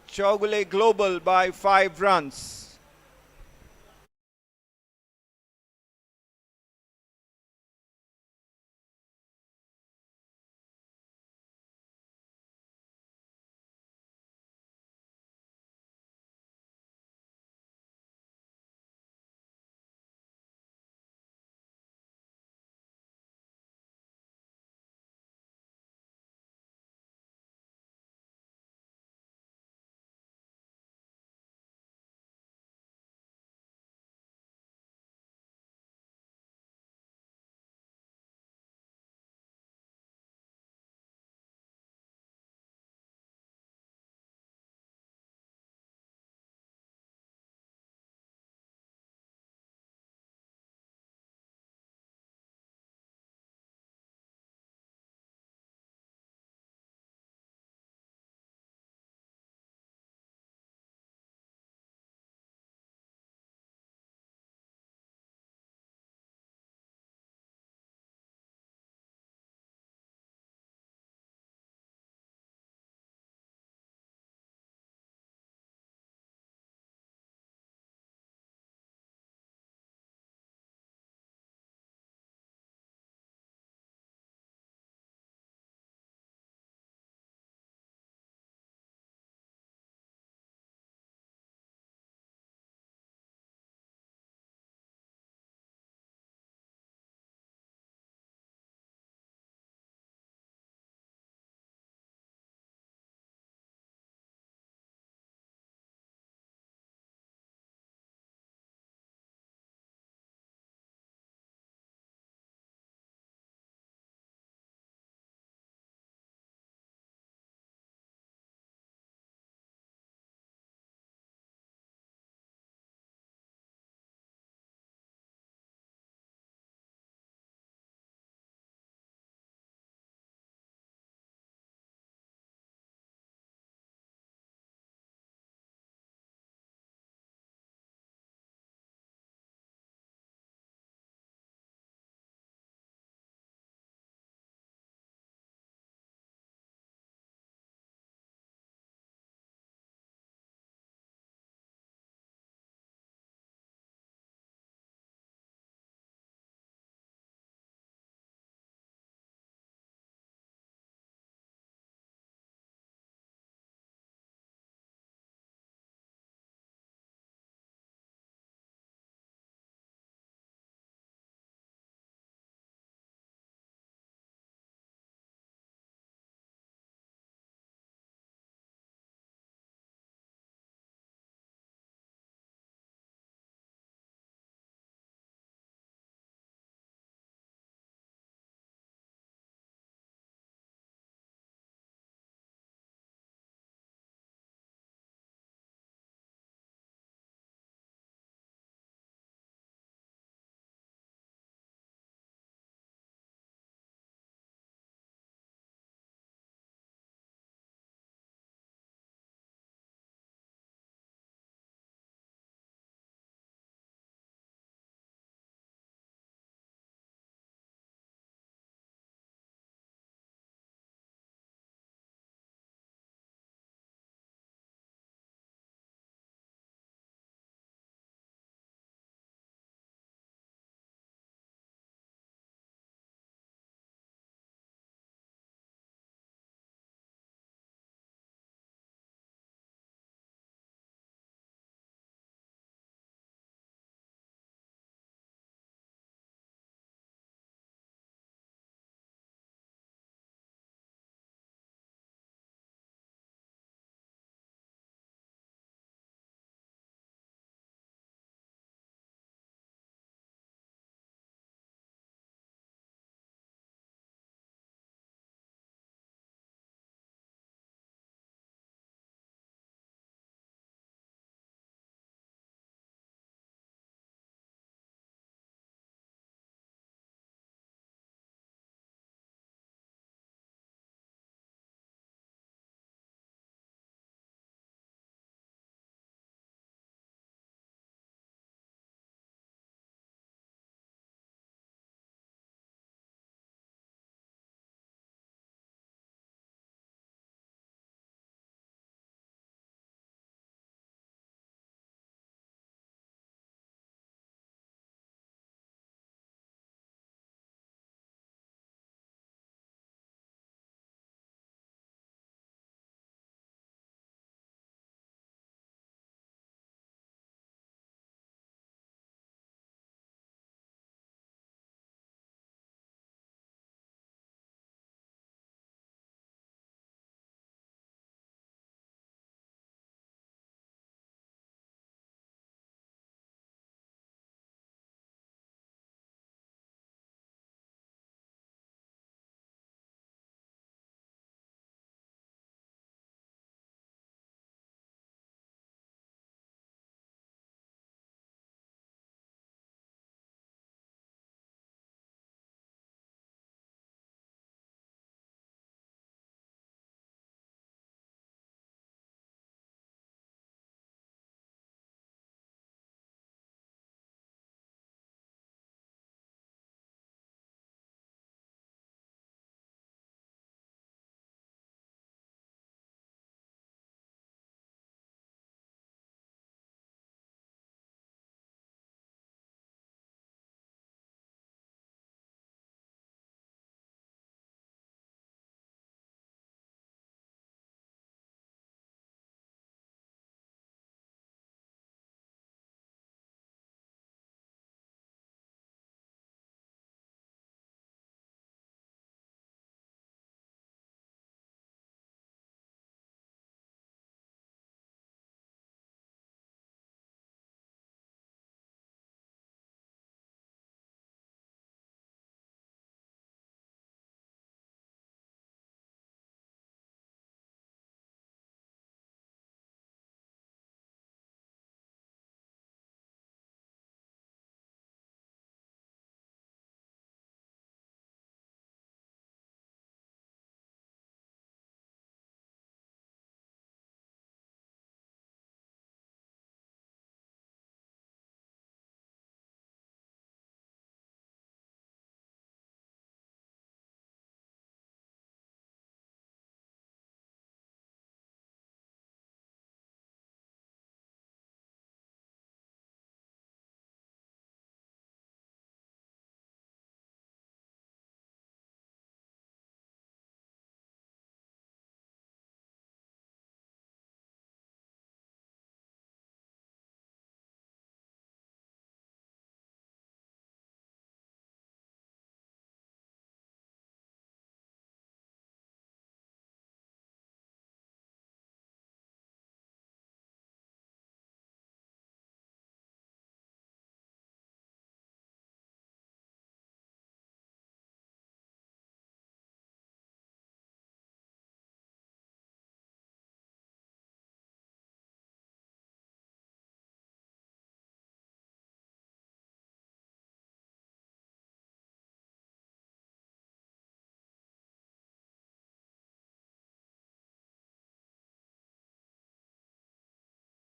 Chaugule Global by 5 runs.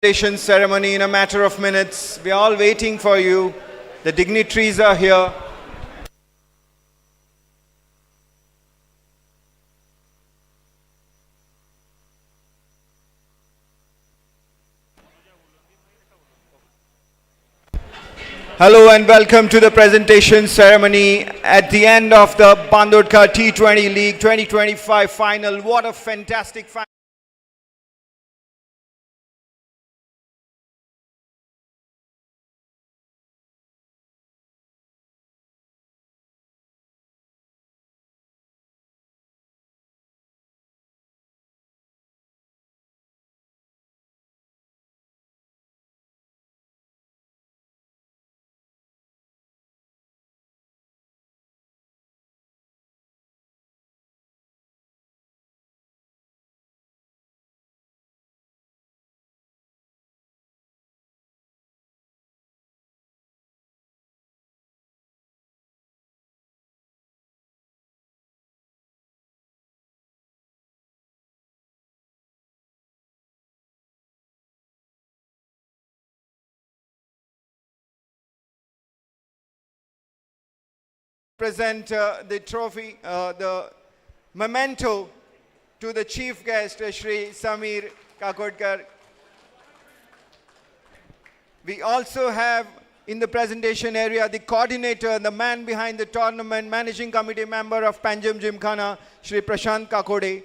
Consolidation ceremony in a matter of minutes. We are all waiting for you. The dignitaries are here. Hello and welcome to the presentation ceremony at the end of the Bandodkar T20 League 2025 final. What a fantastic final. Present the trophy, the memento to the chief guest, Shri Samir Kakodkar. We also have in the presentation area the coordinator, the man behind the tournament, managing committee member of Panjim Gymkhana, Shri Prashant Kakode.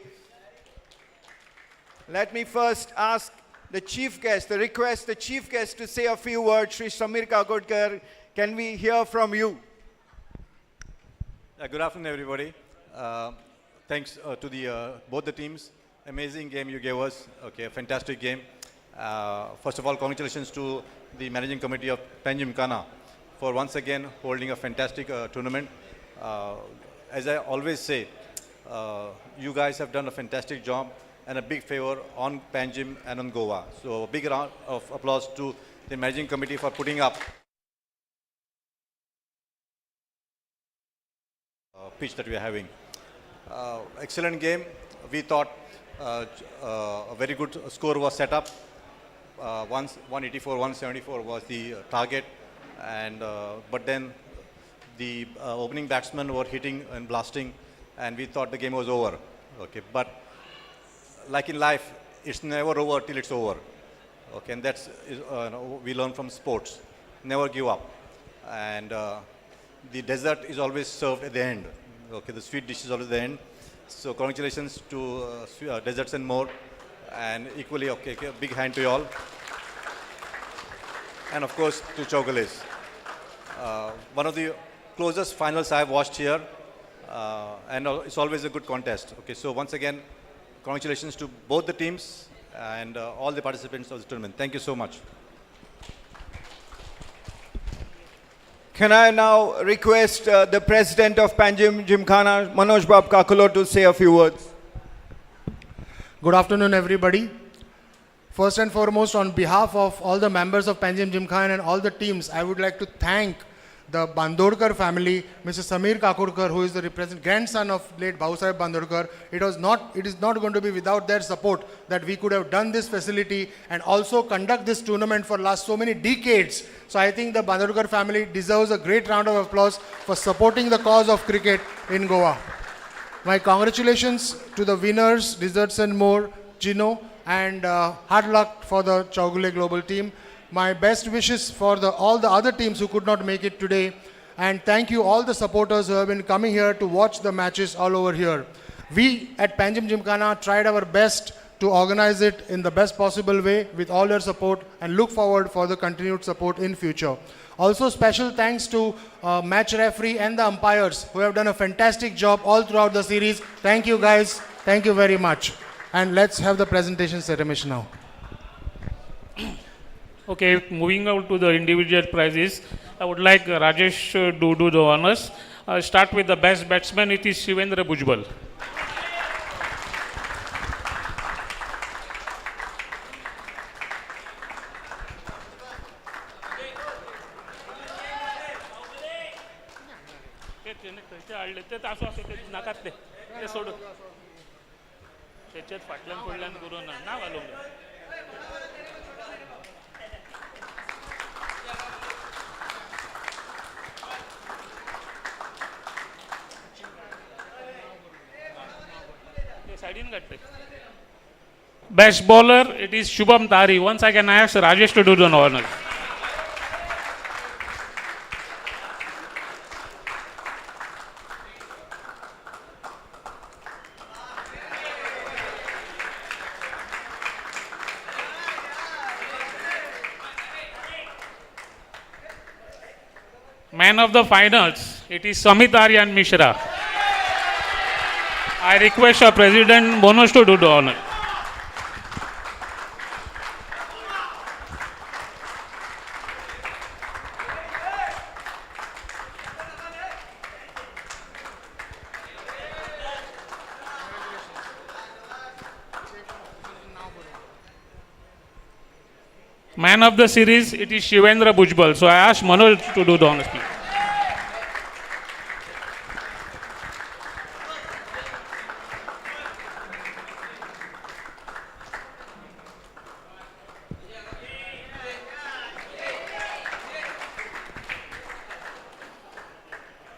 Let me first ask the chief guest, request the chief guest to say a few words. Shri Samir Kakodkar, can we hear from you? Good afternoon, everybody. Thanks to both the teams. Amazing game you gave us. Okay, a fantastic game. First of all, congratulations to the managing committee of Gymkhana for once again holding a fantastic tournament. As I always say, you guys have done a fantastic job and a big favor on Panjim and on Goa. So a big round of applause to the managing committee for putting up pitch that we are having. Excellent game. We thought a very good score was set up. 184, 174 was the target, and but then the opening batsmen were hitting and blasting, and we thought the game was over. Okay, but like in life, it's never over till it's over. Okay, and that's we learn from sports. Never give up, and the dessert is always served at the end. Okay, the sweet dish is always at the end. So congratulations to Desserts and More, and equally, okay, a big hand to you all. And of course to Chowgules. One of the closest finals I've watched here, and it's always a good contest. Okay, so once again, congratulations to both the teams and all the participants of the tournament. Thank you so much. Can I now request the president of Panjim Gymkhana, Manoj Bab Kakulo, to say a few words? Good afternoon, everybody. First and foremost, on behalf of all the members of Panjim Gymkhana and all the teams, I would like to thank the Bandodkar family, Mr. Samir Kakodkar, who is the grandson of late Bhausaheb Bandodkar. It is not going to be without their support that we could have done this facility and also conduct this tournament for last so many decades. So I think the Bandodkar family deserves a great round of applause for supporting the cause of cricket in Goa. My congratulations to the winners, Desserts and More, Gino, and hard luck for the Chowgule Global team. My best wishes for all the other teams who could not make it today. And thank you all the supporters who have been coming here to watch the matches all over here. We at Panjim Gymkhana tried our best to organize it in the best possible way with all your support, and look forward for the continued support in future. Also special thanks to match referee and the umpires who have done a fantastic job all throughout the series. Thank you guys. Thank you very much. And let's have the presentation ceremony now. Okay, moving out to the individual prizes, I would like Rajesh to do the honors. Start with the best batsman, it is Shivendra Bhujbal. त्याच्यात फाटल्यान पडल्यान करून ना घालूंक I didn't get it. Best bowler, it is Shubham Tari. Once I can ask Rajesh to do the honors. Man of the finals, it is Samit Aryan Mishra. I request our President Bonus to do the honor. Man of the series, it is Shivendra Bhujbal. So I ask Manoj to do the honors, please.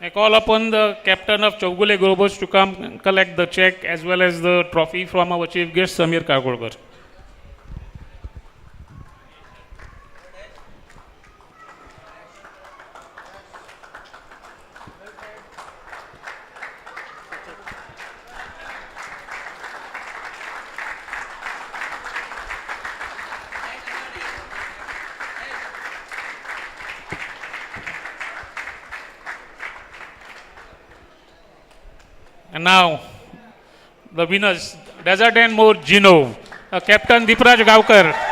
I call upon the captain of Chaugule Grobos to come collect the check as well as the trophy from our chief guest Samir Kakolkar. And now, the winners, Desert and More Gino, Captain Deepraj Gavkar.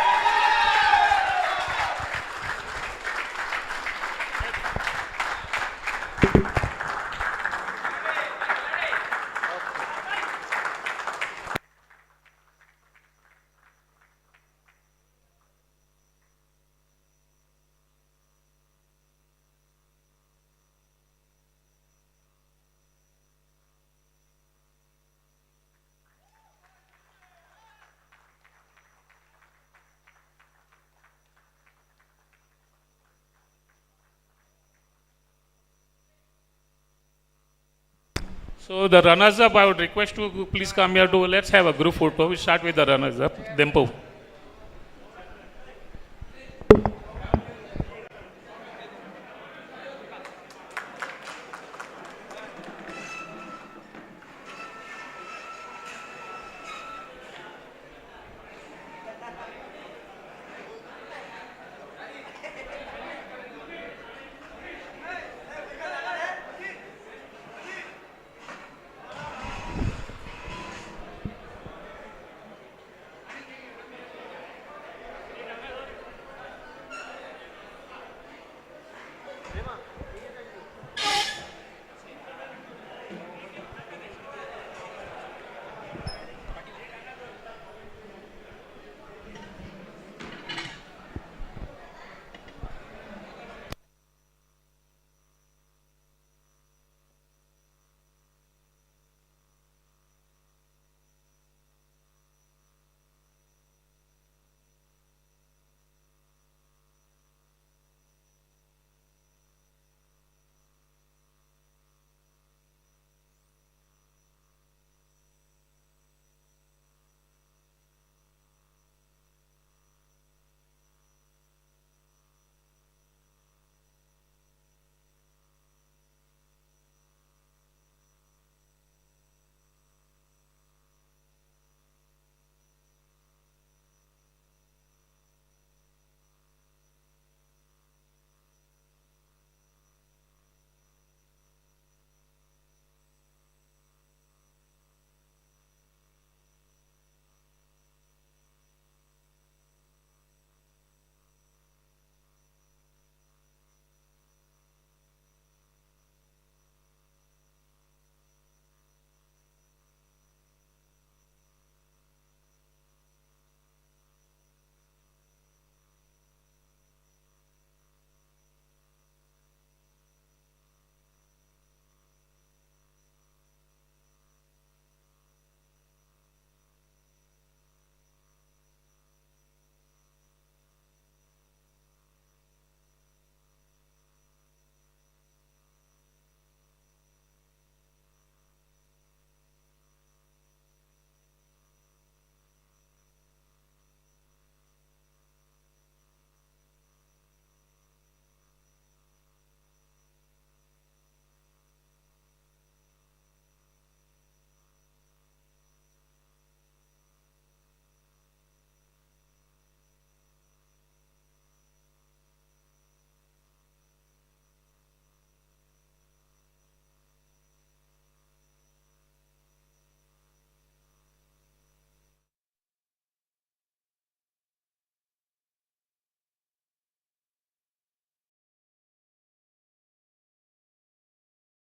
So the runners-up, I would request to please come here to, let's have a group photo. We start with the runners-up, Dempo.